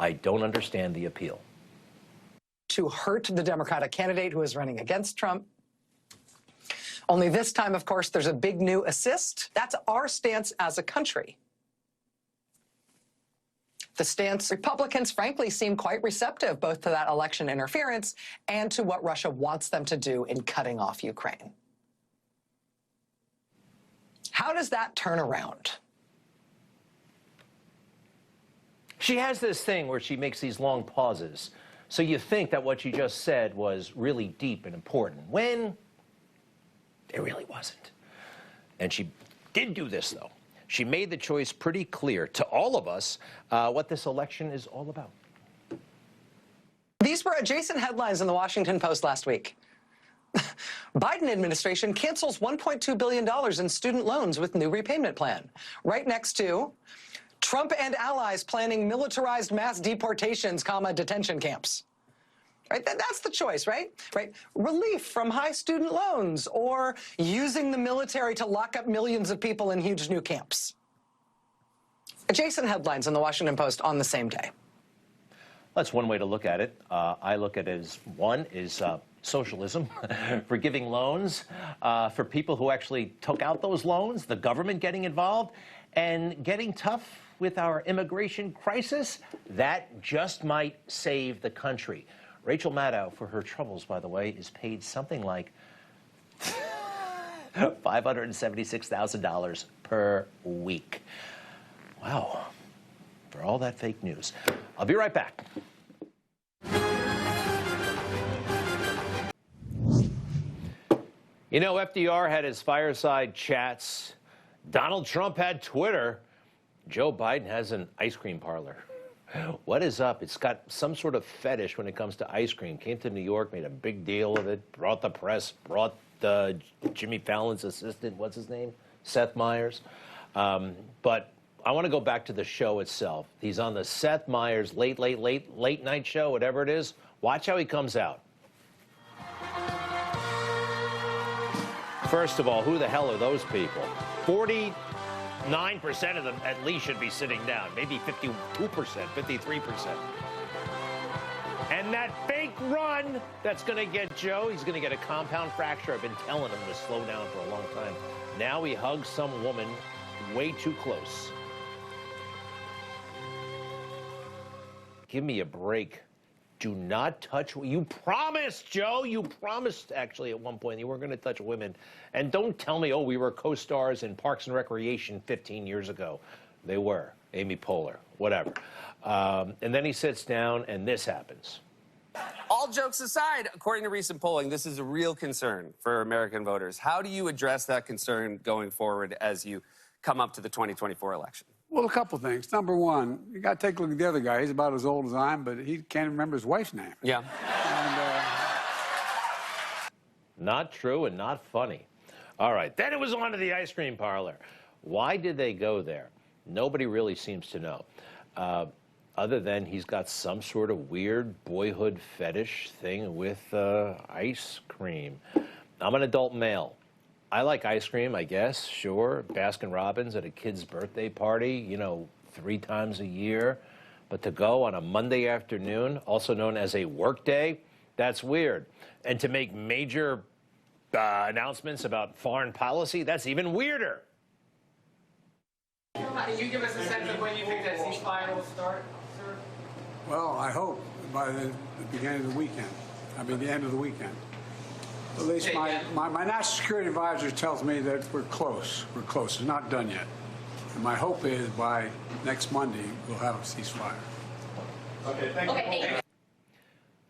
I don't understand the appeal. To hurt the Democratic candidate who is running against Trump. Only this time, of course, there's a big new assist. That's our stance as a country. The stance Republicans, frankly, seem quite receptive both to that election interference and to what Russia wants them to do in cutting off Ukraine. How does that turn around? She has this thing where she makes these long pauses. So you think that what she just said was really deep and important, when it really wasn't. And she did do this, though. She made the choice pretty clear to all of us what this election is all about. These were adjacent headlines in the Washington Post last week. Biden administration cancels $1.2 billion in student loans with new repayment plan. Right next to Trump and allies planning militarized mass deportations, detention camps. Right? That's the choice, right? Right? Relief from high student loans or using the military to lock up millions of people in huge new camps. Adjacent headlines in the Washington Post on the same day. That's one way to look at it. I look at it as one is socialism, forgiving loans for people who actually took out those loans, the government getting involved, and getting tough with our immigration crisis. That just might save the country. Rachel Maddow, for her troubles, by the way, is paid something like $576,000 per week. Wow, for all that fake news. I'll be right back. You know, FDR had his fireside chats. Donald Trump had Twitter. Joe Biden has an ice cream parlor. What is up? It's got some sort of fetish when it comes to ice cream. Came to New York, made a big deal of it, brought the press, brought Jimmy Fallon's assistant, what's his name? Seth Meyers. But I want to go back to the show itself. He's on the Seth Meyers late night show, whatever it is. Watch how he comes out. First of all, who the hell are those people? 49% of them at least should be sitting down, maybe 52%, 53%. And that fake run that's going to get Joe, he's going to get a compound fracture. I've been telling him to slow down for a long time. Now he hugs some woman way too close. Give me a break. Do not touch. You promised, Joe. You promised, actually, at one point you weren't going to touch women. And don't tell me, oh, we were co-stars in Parks and Recreation 15 years ago. They were. Amy Poehler, whatever. And then he sits down, and this happens. All jokes aside, according to recent polling, this is a real concern for American voters. How do you address that concern going forward as you come up to the 2024 election? Well, a couple things. Number one, you got to take a look at the other guy. He's about as old as I am, but he can't remember his wife's name. Yeah. And, not true and not funny. All right, then it was on to the ice cream parlor. Why did they go there? Nobody really seems to know. Other than he's got some sort of weird boyhood fetish thing with ice cream. I'm an adult male. I like ice cream, I guess, sure. Baskin-Robbins at a kid's birthday party, you know, 3 times a year. But to go on a Monday afternoon, also known as a work day, that's weird. And to make major announcements about foreign policy, that's even weirder. Can you give us a sense of when you think that ceasefire will start, sir? well, I hope by the beginning of the weekend. I mean, the end of the weekend. At least my national security advisor tells me that we're close. We're close. It's not done yet. And my hope is by next Monday, we'll have a ceasefire. Okay, thank you.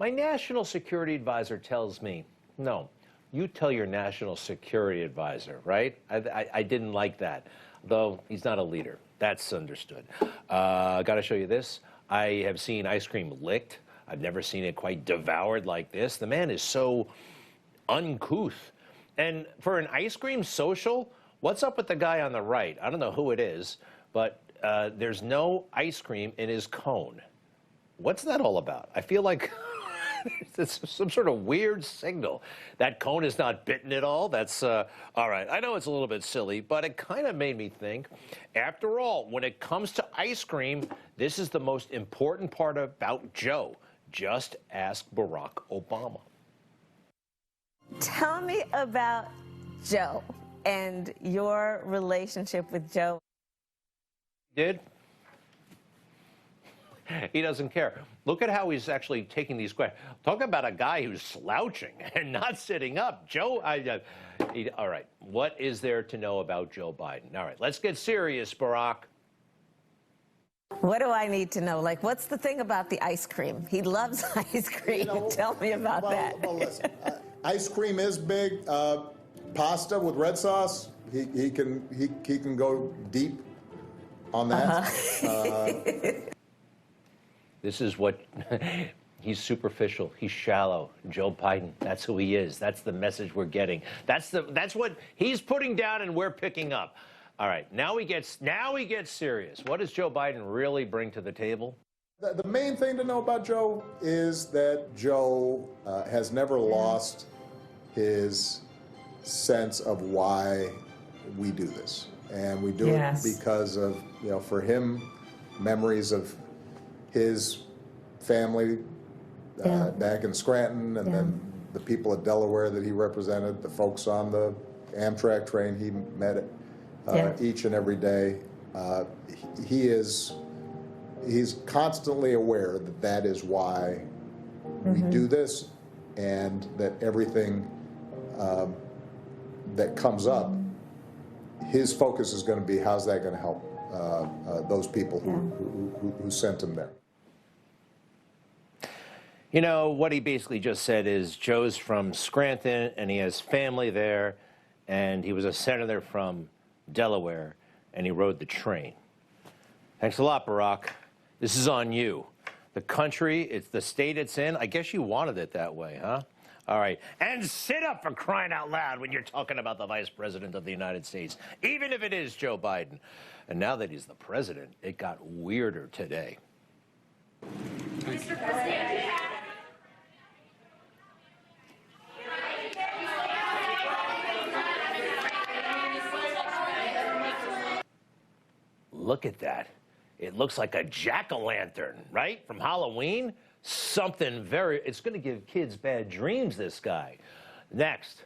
My national security advisor tells me, no, You tell your national security advisor, right? I didn't like that, though he's not a leader. That's understood. Got to show you this. I have seen ice cream licked. I've never seen it quite devoured like this. The man is so uncouth. And for an ice cream social, what's up with the guy on the right? I don't know who it is, but there's no ice cream in his cone. What's that all about? I feel like it's some sort of weird signal. That cone is not bitten at all. That's all right. I know it's a little bit silly, but it kind of made me think, after all, when it comes to ice cream, this is the most important part about Joe. Just ask Barack Obama. Tell me about Joe and your relationship with Joe. Did? He doesn't care. Look at how he's actually taking these questions. Talk about a guy who's slouching and not sitting up. Joe, all right, what is there to know about Joe Biden? All right, let's get serious, Barack. What do I need to know? Like, what's the thing about the ice cream? He loves ice cream. Tell me about that. Well, listen, ice cream is big. Pasta with red sauce, he can go deep on that. This is what he's superficial. He's shallow. Joe Biden. That's who he is. That's the message we're getting. That's what he's putting down and we're picking up. All right. Now he gets serious. What does Joe Biden really bring to the table? The main thing to know about Joe is that Joe has never lost his sense of why we do this, and we do it because of, for him, memories of his family back in Scranton, and then the people of Delaware that he represented, the folks on the Amtrak train he met each and every day. He's constantly aware that that is why we do this, and that everything that comes up, his focus is going to be how's that going to help those people who sent him there. You know, what he basically just said is Joe's from Scranton, and he has family there, and he was a senator from Delaware, and he rode the train. Thanks a lot, Barack. This is on you. The country, it's the state it's in. I guess you wanted it that way, huh? All right. And sit up, for crying out loud, when you're talking about the Vice President of the United States, even if it is Joe Biden. And now that he's the president, it got weirder today. Mr. President. Look at that. It looks like a jack-o'-lantern, right? From Halloween. Something it's going to give kids bad dreams, this guy. Next.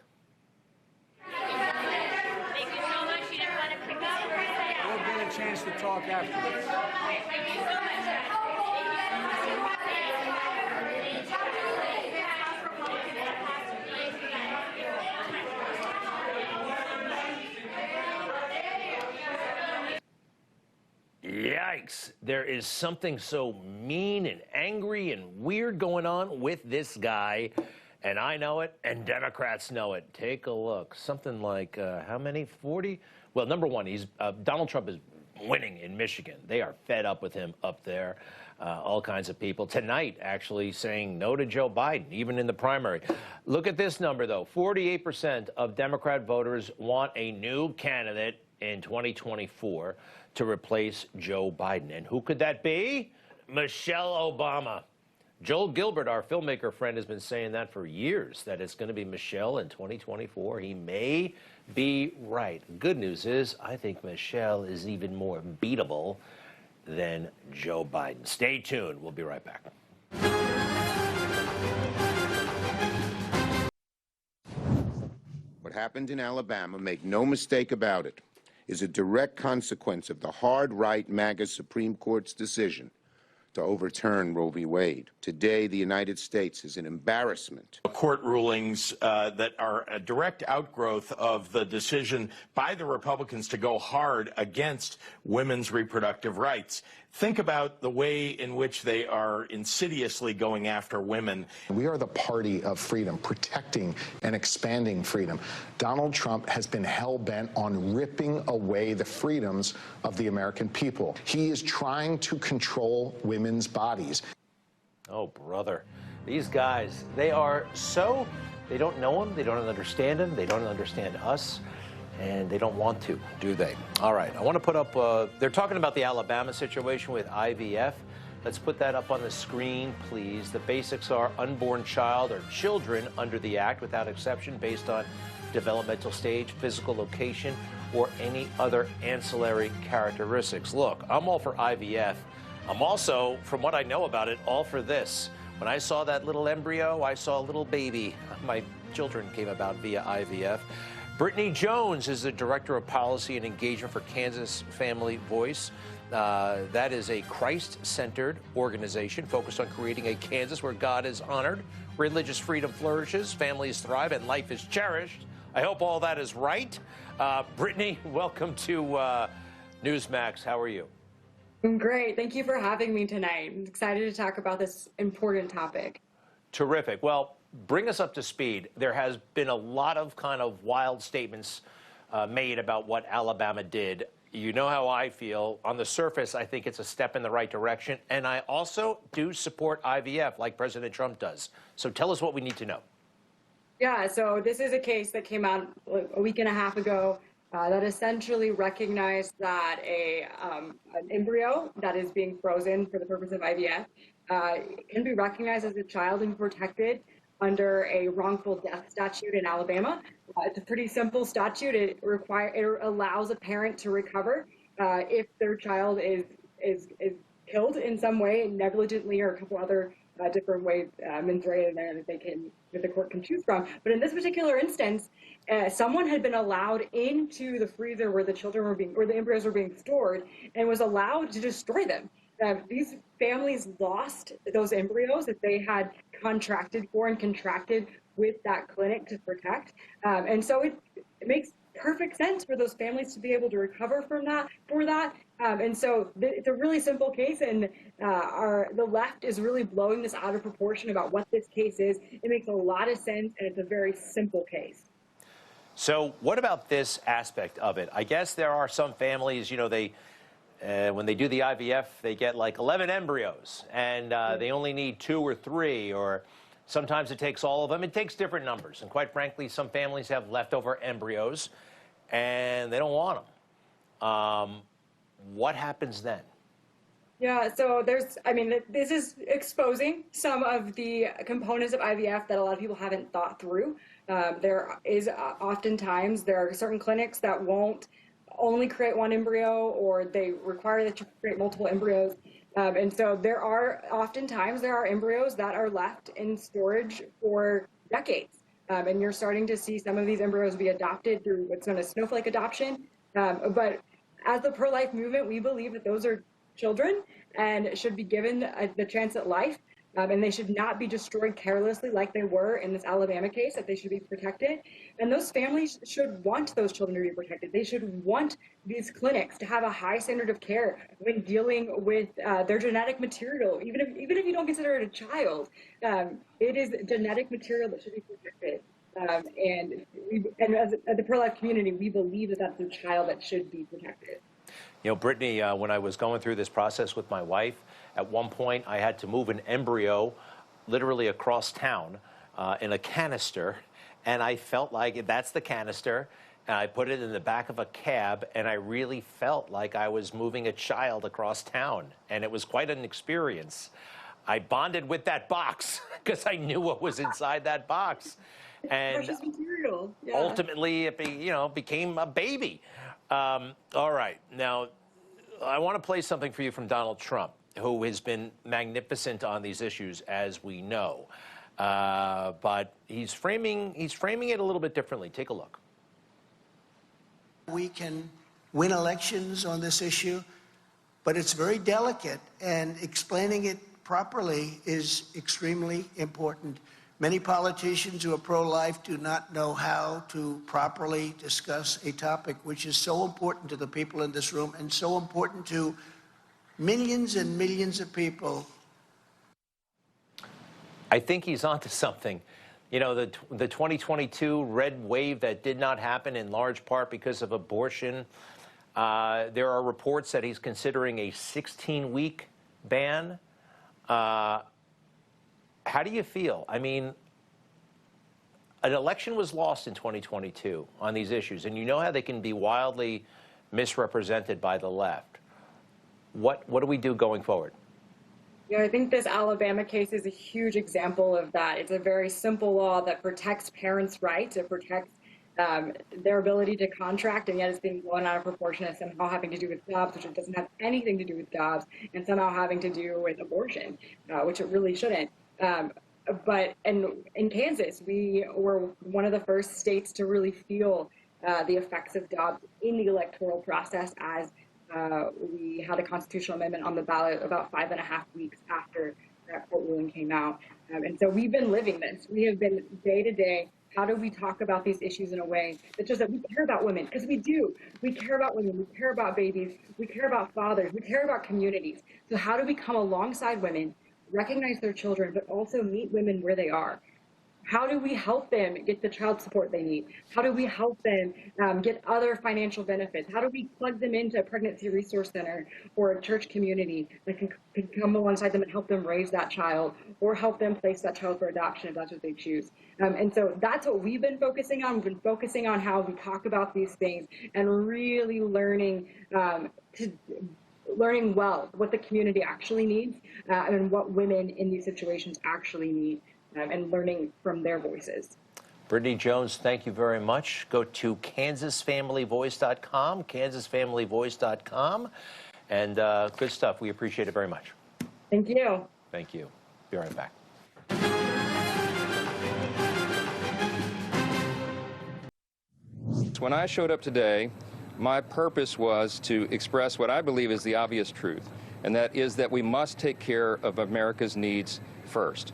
Thank you so much. You never want to pick up. We'll get a chance to talk afterwards. Thank you so much. Yikes. There is something so mean and angry and weird going on with this guy. And I know it, and Democrats know it. Take a look. Something like, how many? 40? Well, number one, Donald Trump is winning in Michigan. They are fed up with him up there. All kinds of people. Tonight, actually, saying no to Joe Biden, even in the primary. Look at this number, though. 48% of Democrat voters want a new candidate in 2024 to replace Joe Biden. And who could that be? Michelle Obama. Joel Gilbert, our filmmaker friend, has been saying that for years, that it's going to be Michelle in 2024. He may be right. Good news is, I think Michelle is even more beatable than Joe Biden. Stay tuned. We'll be right back. What happened in Alabama, make no mistake about it, is a direct consequence of the hard-right MAGA Supreme Court's decision to overturn Roe v. Wade. Today, the United States is an embarrassment. Court rulings that are a direct outgrowth of the decision by the Republicans to go hard against women's reproductive rights. Think about the way in which they are insidiously going after women. We are the party of freedom, protecting and expanding freedom. Donald Trump has been hell-bent on ripping away the freedoms of the American people. He is trying to control women's bodies. Oh, brother. These guys, they don't know him, they don't understand him, they don't understand us, and they don't want to, do they? All right, I want to put up, they're talking about the Alabama situation with IVF. Let's put that up on the screen, please. The basics are unborn child or children under the Act without exception based on developmental stage, physical location, or any other ancillary characteristics. Look, I'm all for IVF. I'm also, from what I know about it, all for this. When I saw that little embryo, I saw a little baby. My children came about via IVF. Brittany Jones is the Director of Policy and Engagement for Kansas Family Voice. That is a Christ-centered organization focused on creating a Kansas where God is honored, religious freedom flourishes, families thrive, and life is cherished. I hope all that is right. Brittany, welcome to Newsmax. How are you? I'm great. Thank you for having me tonight. I'm excited to talk about this important topic. Terrific. Well, bring us up to speed. There has been a lot of kind of wild statements made about what Alabama did. You know how I feel. On the surface, I think it's a step in the right direction. And I also do support IVF like President Trump does. So tell us what we need to know. Yeah, so this is a case that came out a week and a half ago that essentially recognized that an embryo that is being frozen for the purpose of IVF can be recognized as a child and protected under a wrongful death statute in Alabama. It's a pretty simple statute. It allows a parent to recover if their child is killed in some way, negligently, or a couple other different ways, mens rea in there that the court can choose from. But in this particular instance, someone had been allowed into the freezer where the embryos were being stored, and was allowed to destroy them. These families lost those embryos that they had contracted with that clinic to protect. And so it makes perfect sense for those families to be able to recover for that. And so it's a really simple case, and the left is really blowing this out of proportion about what this case is. It makes a lot of sense, and it's a very simple case. So what about this aspect of it? I guess there are some families, you know, when they do the IVF, they get like 11 embryos, and they only need 2 or 3, or sometimes it takes all of them. It takes different numbers. And quite frankly, some families have leftover embryos, and they don't want them. What happens then? Yeah, so this is exposing some of the components of IVF that a lot of people haven't thought through. There are certain clinics that won't only create 1 embryo, or they require that you create multiple embryos. And so there are embryos that are left in storage for decades. And you're starting to see some of these embryos be adopted through what's known as snowflake adoption. But as the pro-life movement, we believe that those are children and should be given the chance at life. And they should not be destroyed carelessly like they were in this Alabama case, that they should be protected. And those families should want those children to be protected. They should want these clinics to have a high standard of care when dealing with their genetic material. Even if you don't consider it a child, it is genetic material that should be protected. And as the pro-life community, we believe that that's a child that should be protected. You know, Brittany, when I was going through this process with my wife, at one point I had to move an embryo literally across town in a canister, and I felt like that's the canister, and I put it in the back of a cab, and I really felt like I was moving a child across town, and it was quite an experience. I bonded with that box because I knew what was inside that box. And precious material. Yeah. Ultimately, it became a baby. All right. Now, I want to play something for you from Donald Trump, who has been magnificent on these issues, as we know. But he's framing it a little bit differently. Take a look. We can win elections on this issue, but it's very delicate, and explaining it properly is extremely important. Many politicians who are pro-life do not know how to properly discuss a topic which is so important to the people in this room and so important to millions and millions of people. I think he's onto something. You know, the 2022 red wave that did not happen in large part because of abortion. There are reports that he's considering a 16-week ban. How do you feel? I mean, an election was lost in 2022 on these issues, and you know how they can be wildly misrepresented by the left. What do we do going forward? Yeah, I think this Alabama case is a huge example of that. It's a very simple law that protects parents' rights. It protects their ability to contract, and yet it's being blown out of proportion as somehow having to do with jobs, which it doesn't have anything to do with jobs, and somehow having to do with abortion, which it really shouldn't. But in Kansas, we were one of the first states to really feel the effects of jobs in the electoral process as we had a constitutional amendment on the ballot about 5.5 weeks after that court ruling came out. And so we've been living this. We have been day to day. How do we talk about these issues in a way that shows that we care about women? Because we do. We care about women. We care about babies. We care about fathers. We care about communities. So how do we come alongside women, recognize their children, but also meet women where they are? How do we help them get the child support they need? How do we help them get other financial benefits? How do we plug them into a pregnancy resource center or a church community that can come alongside them and help them raise that child or help them place that child for adoption if that's what they choose? And so that's what we've been focusing on. We've been focusing on how we talk about these things and really learning well what the community actually needs and what women in these situations actually need. And learning from their voices. Brittany Jones, thank you very much. Go to kansasfamilyvoice.com, kansasfamilyvoice.com, and good stuff. We appreciate it very much. Thank you. Thank you. Be right back. When I showed up today, my purpose was to express what I believe is the obvious truth, and that is that we must take care of America's needs first.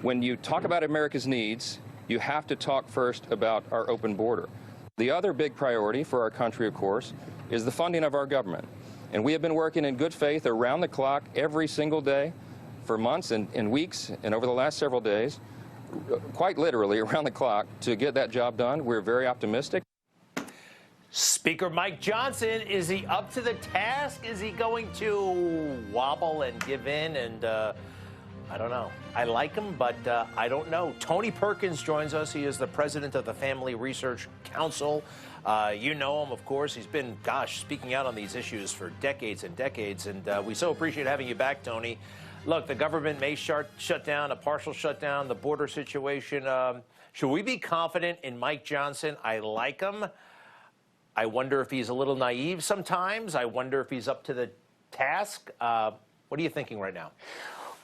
When you talk about America's needs, you have to talk first about our open border. The other big priority for our country, of course, is the funding of our government. And we have been working in good faith around the clock every single day for months and weeks and over the last several days, quite literally around the clock, to get that job done. We're very optimistic. Speaker Mike Johnson, is he up to the task? Is he going to wobble and give in and I don't know. I like him, but I don't know. Tony Perkins joins us. He is the president of the Family Research Council. You know him, of course. He's been, speaking out on these issues for decades and decades, and we so appreciate having you back, Tony. Look, the government may shut down, a partial shutdown, the border situation. Should we be confident in Mike Johnson? I like him. I wonder if he's a little naive sometimes. I wonder if he's up to the task. What are you thinking right now?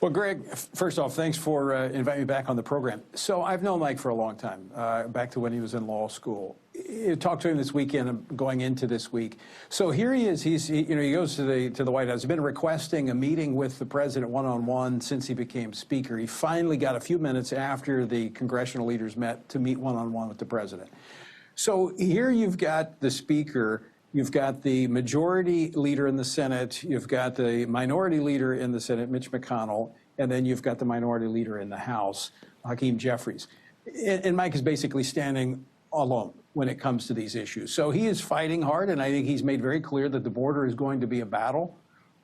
Well, Greg, first off, thanks for inviting me back on the program. So I've known Mike for a long time, back to when he was in law school. I talked to him this weekend, going into this week. So here he is. He goes to the White House. He's been requesting a meeting with the president one-on-one since he became speaker. He finally got a few minutes after the congressional leaders met to meet one-on-one with the president. So here you've got the speaker. You've got the majority leader in the Senate, you've got the minority leader in the Senate, Mitch McConnell, and then you've got the minority leader in the House, Hakeem Jeffries. And Mike is basically standing alone when it comes to these issues. So he is fighting hard, and I think he's made very clear that the border is going to be a battle,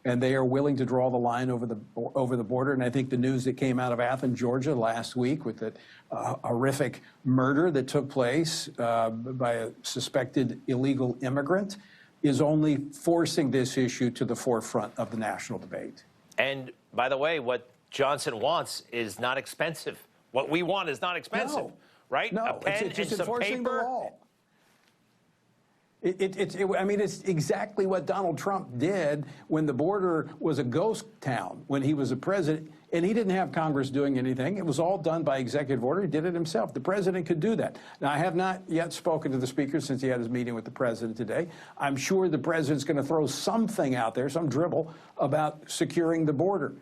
and they are willing to draw the line over the border. And I think the news that came out of Athens, Georgia last week with the horrific murder that took place by a suspected illegal immigrant is only forcing this issue to the forefront of the national debate. And by the way, what Johnson wants is not expensive. What we want is not expensive, right? No, a pen it's just and some enforcing paper. the law. I mean, it's exactly what Donald Trump did when the border was a ghost town, when he was a president, and he didn't have Congress doing anything. It was all done by executive order. He did it himself. The president could do that. Now, I have not yet spoken to the speaker since he had his meeting with the president today. I'm sure the president's going to throw something out there, some dribble, about securing the border.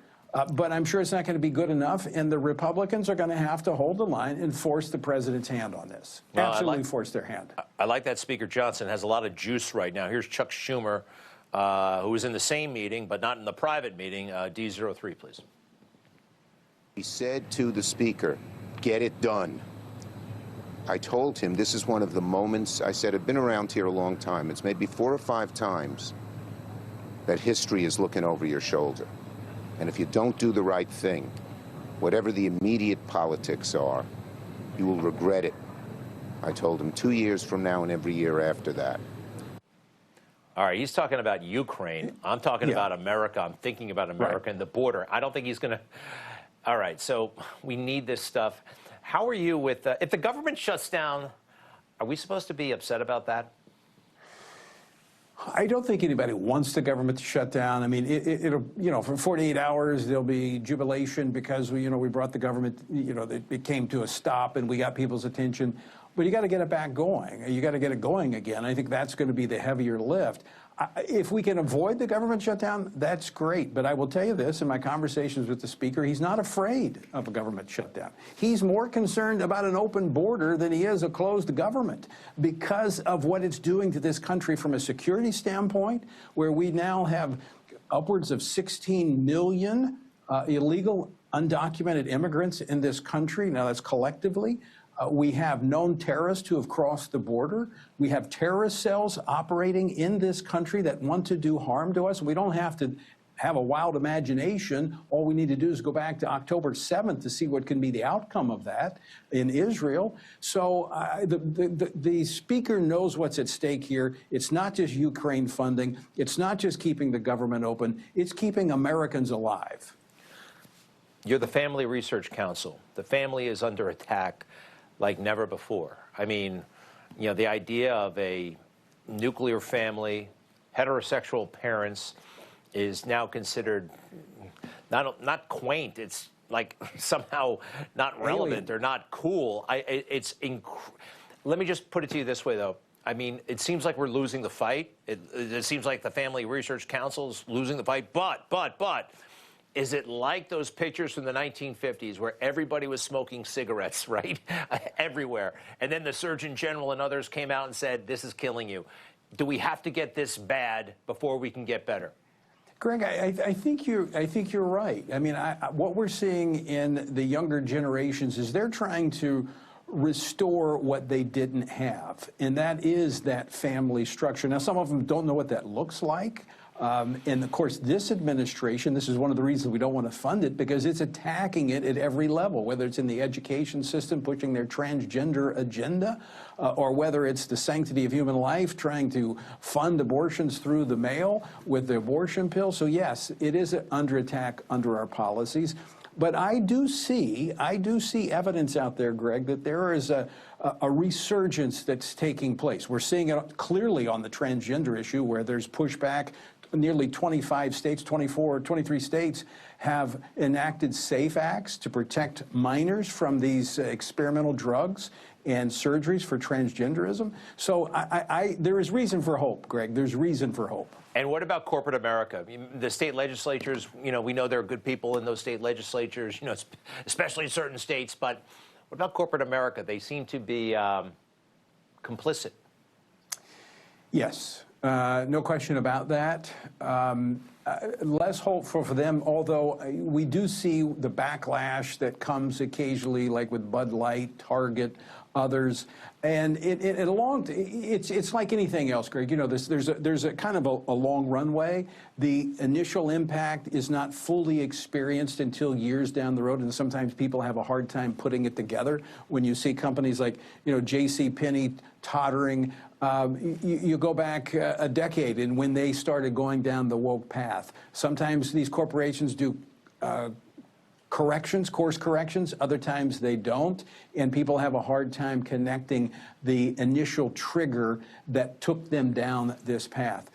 But I'm sure it's not going to be good enough, and the Republicans are going to have to hold the line and force the president's hand on this. Absolutely force their hand. I like that Speaker Johnson has a lot of juice right now. Here's Chuck Schumer who was in the same meeting, but not in the private meeting. D03, please. He said to the Speaker, "Get it done." I told him this is one of the moments, I said, I've been around here a long time. It's maybe 4 or 5 times that history is looking over your shoulder. And if you don't do the right thing, whatever the immediate politics are, you will regret it. I told him 2 years from now and every year after that. All right, he's talking about Ukraine. I'm talking about America. I'm thinking about America and the border. I don't think he's going to... All right, so we need this stuff. How are you with... if the government shuts down, are we supposed to be upset about that? I don't think anybody wants the government to shut down. I mean, it'll, you know, for 48 hours, there'll be jubilation because, we brought the government, it came to a stop and we got people's attention. But you got to get it back going. You got to get it going again. I think that's going to be the heavier lift. If we can avoid the government shutdown, that's great. But I will tell you this, in my conversations with the Speaker, he's not afraid of a government shutdown. He's more concerned about an open border than he is a closed government because of what it's doing to this country from a security standpoint, where we now have upwards of 16 million illegal, undocumented immigrants in this country. Now, that's collectively. We have known terrorists who have crossed the border. We have terrorist cells operating in this country that want to do harm to us. We don't have to have a wild imagination. All we need to do is go back to October 7th to see what can be the outcome of that in Israel. So the Speaker knows what's at stake here. It's not just Ukraine funding. It's not just keeping the government open. It's keeping Americans alive. You're the Family Research Council. The family is under attack like never before. I mean, the idea of a nuclear family, heterosexual parents, is now considered not quaint. It's like somehow not relevant or not cool. Let me just put it to you this way, though. I mean, it seems like we're losing the fight. It seems like the Family Research Council's losing the fight. But, is it like those pictures from the 1950s where everybody was smoking cigarettes, right? Everywhere. And then the Surgeon General and others came out and said, this is killing you. Do we have to get this bad before we can get better? Greg, I think you're right. I mean, what we're seeing in the younger generations is they're trying to restore what they didn't have, and that is that family structure. Now, some of them don't know what that looks like. And of course, this administration, this is one of the reasons we don't want to fund it, because it's attacking it at every level, whether it's in the education system, pushing their transgender agenda, or whether it's the sanctity of human life, trying to fund abortions through the mail with the abortion pill. So yes, it is under attack under our policies. But I do see evidence out there, Greg, that there is a resurgence that's taking place. We're seeing it clearly on the transgender issue, where there's pushback. Nearly 25 states, 23 states have enacted SAFE Acts to protect minors from these experimental drugs and surgeries for transgenderism. So there is reason for hope, Greg. There's reason for hope. And what about corporate America? The state legislatures, we know there are good people in those state legislatures, especially in certain states. But what about corporate America? They seem to be complicit. Yes. No question about that. Less hopeful for them, although we do see the backlash that comes occasionally, like with Bud Light, Target, others. And it's like anything else, Greg. There's a kind of a long runway. The initial impact is not fully experienced until years down the road, and sometimes people have a hard time putting it together. When you see companies like, JCPenney tottering, you go back a decade, and when they started going down the woke path, sometimes these corporations do course corrections, other times they don't, and people have a hard time connecting the initial trigger that took them down this path.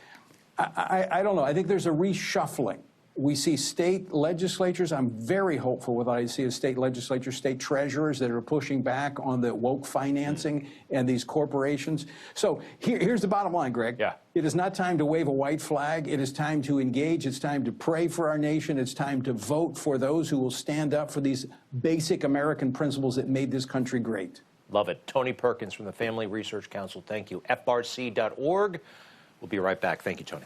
I don't know. I think there's a reshuffling. We see state legislatures. I'm very hopeful with what I see as state legislatures, state treasurers that are pushing back on the woke financing and these corporations. So here's the bottom line, Greg. Yeah. It is not time to wave a white flag. It is time to engage. It's time to pray for our nation. It's time to vote for those who will stand up for these basic American principles that made this country great. Love it. Tony Perkins from the Family Research Council. Thank you. FRC.org. We'll be right back. Thank you, Tony.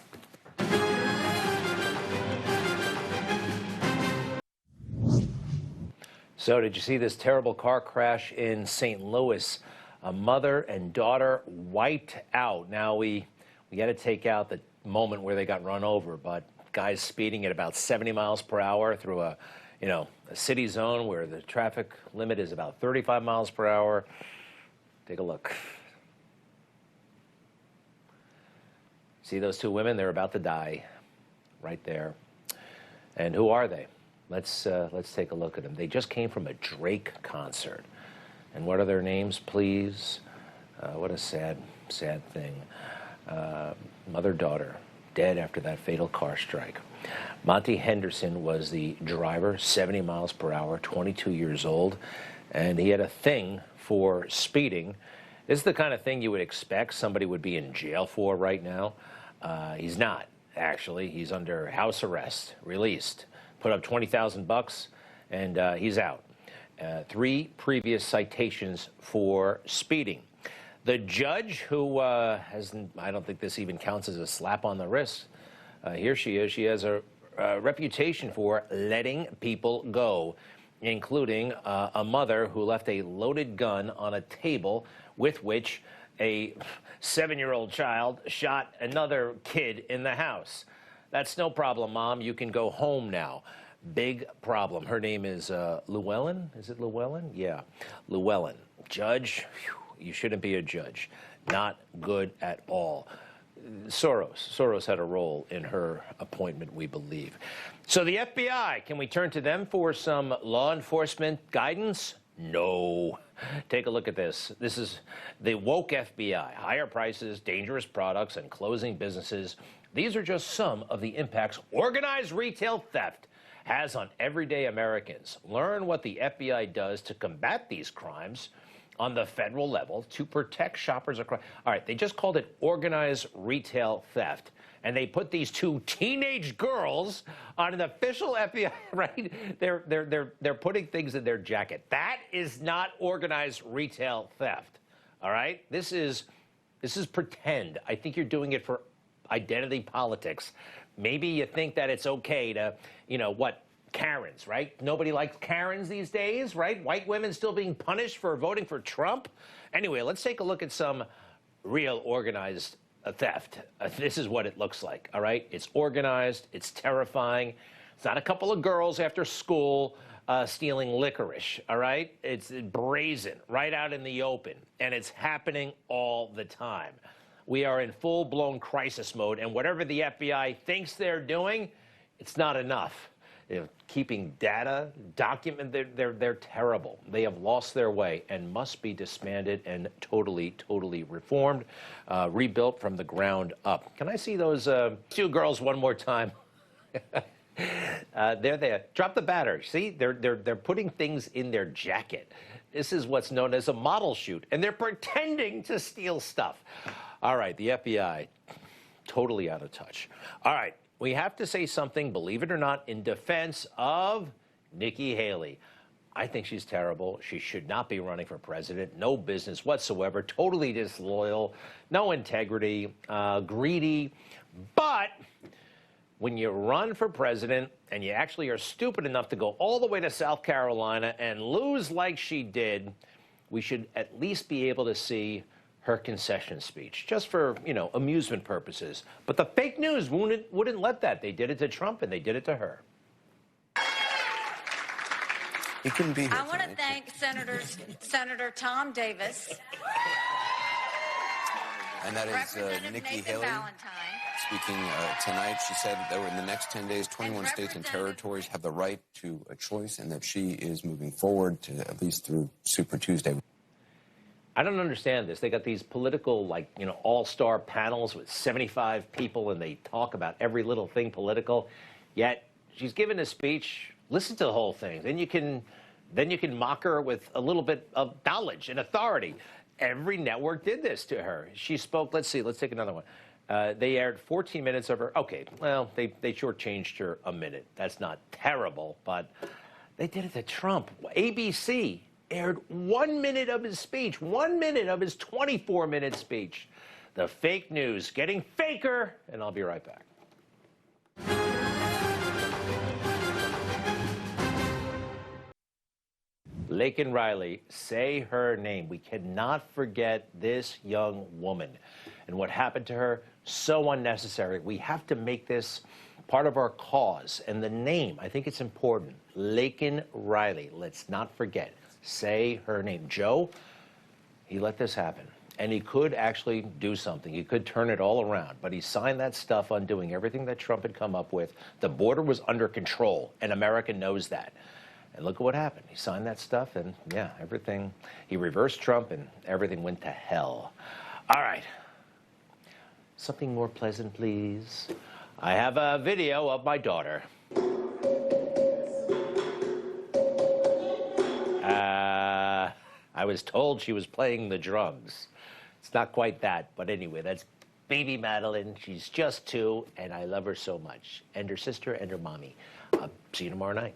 So did you see this terrible car crash in St. Louis? A mother and daughter wiped out. Now we got to take out the moment where they got run over, but guys speeding at about 70 miles per hour through a city zone where the traffic limit is about 35 miles per hour. Take a look. See those two women? They're about to die right there. And who are they? Let's take a look at them. They just came from a Drake concert. And what are their names, please? What a sad, sad thing. Mother-daughter, dead after that fatal car strike. Monty Henderson was the driver, 70 miles per hour, 22 years old, and he had a thing for speeding. This is the kind of thing you would expect somebody would be in jail for right now. He's not, actually. He's under house arrest, released, put up $20,000, and he's out. 3 previous citations for speeding. The judge, who I don't think this even counts as a slap on the wrist. Here she is. She has a reputation for letting people go, including a mother who left a loaded gun on a table with which a 7-year-old child shot another kid in the house. That's no problem, Mom. You can go home now. Big problem. Her name is Llewellyn. Is it Llewellyn? Yeah, Llewellyn. Judge, whew, you shouldn't be a judge. Not good at all. Soros had a role in her appointment, we believe. So the FBI, can we turn to them for some law enforcement guidance? No. Take a look at this. This is the woke FBI. Higher prices, dangerous products, and closing businesses. These are just some of the impacts organized retail theft has on everyday Americans. Learn what the FBI does to combat these crimes on the federal level to protect shoppers across. All right, they just called it organized retail theft. And they put these 2 teenage girls on an official FBI, right? They're putting things in their jacket. That is not organized retail theft. All right? This is pretend. I think you're doing it for identity politics. Maybe you think that it's okay to, Karens, right? Nobody likes Karens these days, right? White women still being punished for voting for Trump. Anyway, let's take a look at some real organized theft. This is what it looks like, all right? It's organized. It's terrifying. It's not a couple of girls after school stealing licorice, all right? It's brazen, right out in the open, and it's happening all the time. We are in full-blown crisis mode, and whatever the FBI thinks they're doing, it's not enough. They're keeping data, they're terrible. They have lost their way and must be disbanded and totally reformed, rebuilt from the ground up. Can I see those 2 girls one more time? They're there. Drop the batter. See, they're putting things in their jacket. This is what's known as a model shoot, and they're pretending to steal stuff. All right, the FBI, totally out of touch. All right. We have to say something, believe it or not, in defense of Nikki Haley. I think she's terrible. She should not be running for president. No business whatsoever. Totally disloyal. No integrity. Greedy. But when you run for president and you actually are stupid enough to go all the way to South Carolina and lose like she did, we should at least be able to see her concession speech, just for, amusement purposes. But the fake news wouldn't let that. They did it to Trump, and they did it to her. He couldn't be here. I want to thank Senator Tom Davis. And that is Nikki Haley speaking tonight. She said that in the next 10 days, 21 states and territories have the right to a choice, and that she is moving forward to at least through Super Tuesday. I don't understand this. They got these political, all-star panels with 75 people, and they talk about every little thing political. Yet she's given a speech. Listen to the whole thing. Then you can mock her with a little bit of knowledge and authority. Every network did this to her. She spoke. Let's see. Let's take another one. They aired 14 minutes of her. Okay, well, they shortchanged her a minute. That's not terrible, but they did it to Trump. ABC aired 1 minute of his speech, 1 minute of his 24-minute speech. The fake news getting faker, and I'll be right back. Laken Riley, say her name. We cannot forget this young woman and what happened to her. So unnecessary. We have to make this part of our cause. And the name, I think it's important. Laken Riley. Let's not forget. Say her name. Joe, he let this happen. And he could actually do something. He could turn it all around. But he signed that stuff undoing everything that Trump had come up with. The border was under control, and America knows that. And look at what happened. He signed that stuff, and yeah, everything. He reversed Trump, and everything went to hell. All right. Something more pleasant, please. I have a video of my daughter. I was told she was playing the drums. It's not quite that, but anyway, that's baby Madeline. She's just 2, and I love her so much. And her sister and her mommy. See you tomorrow night.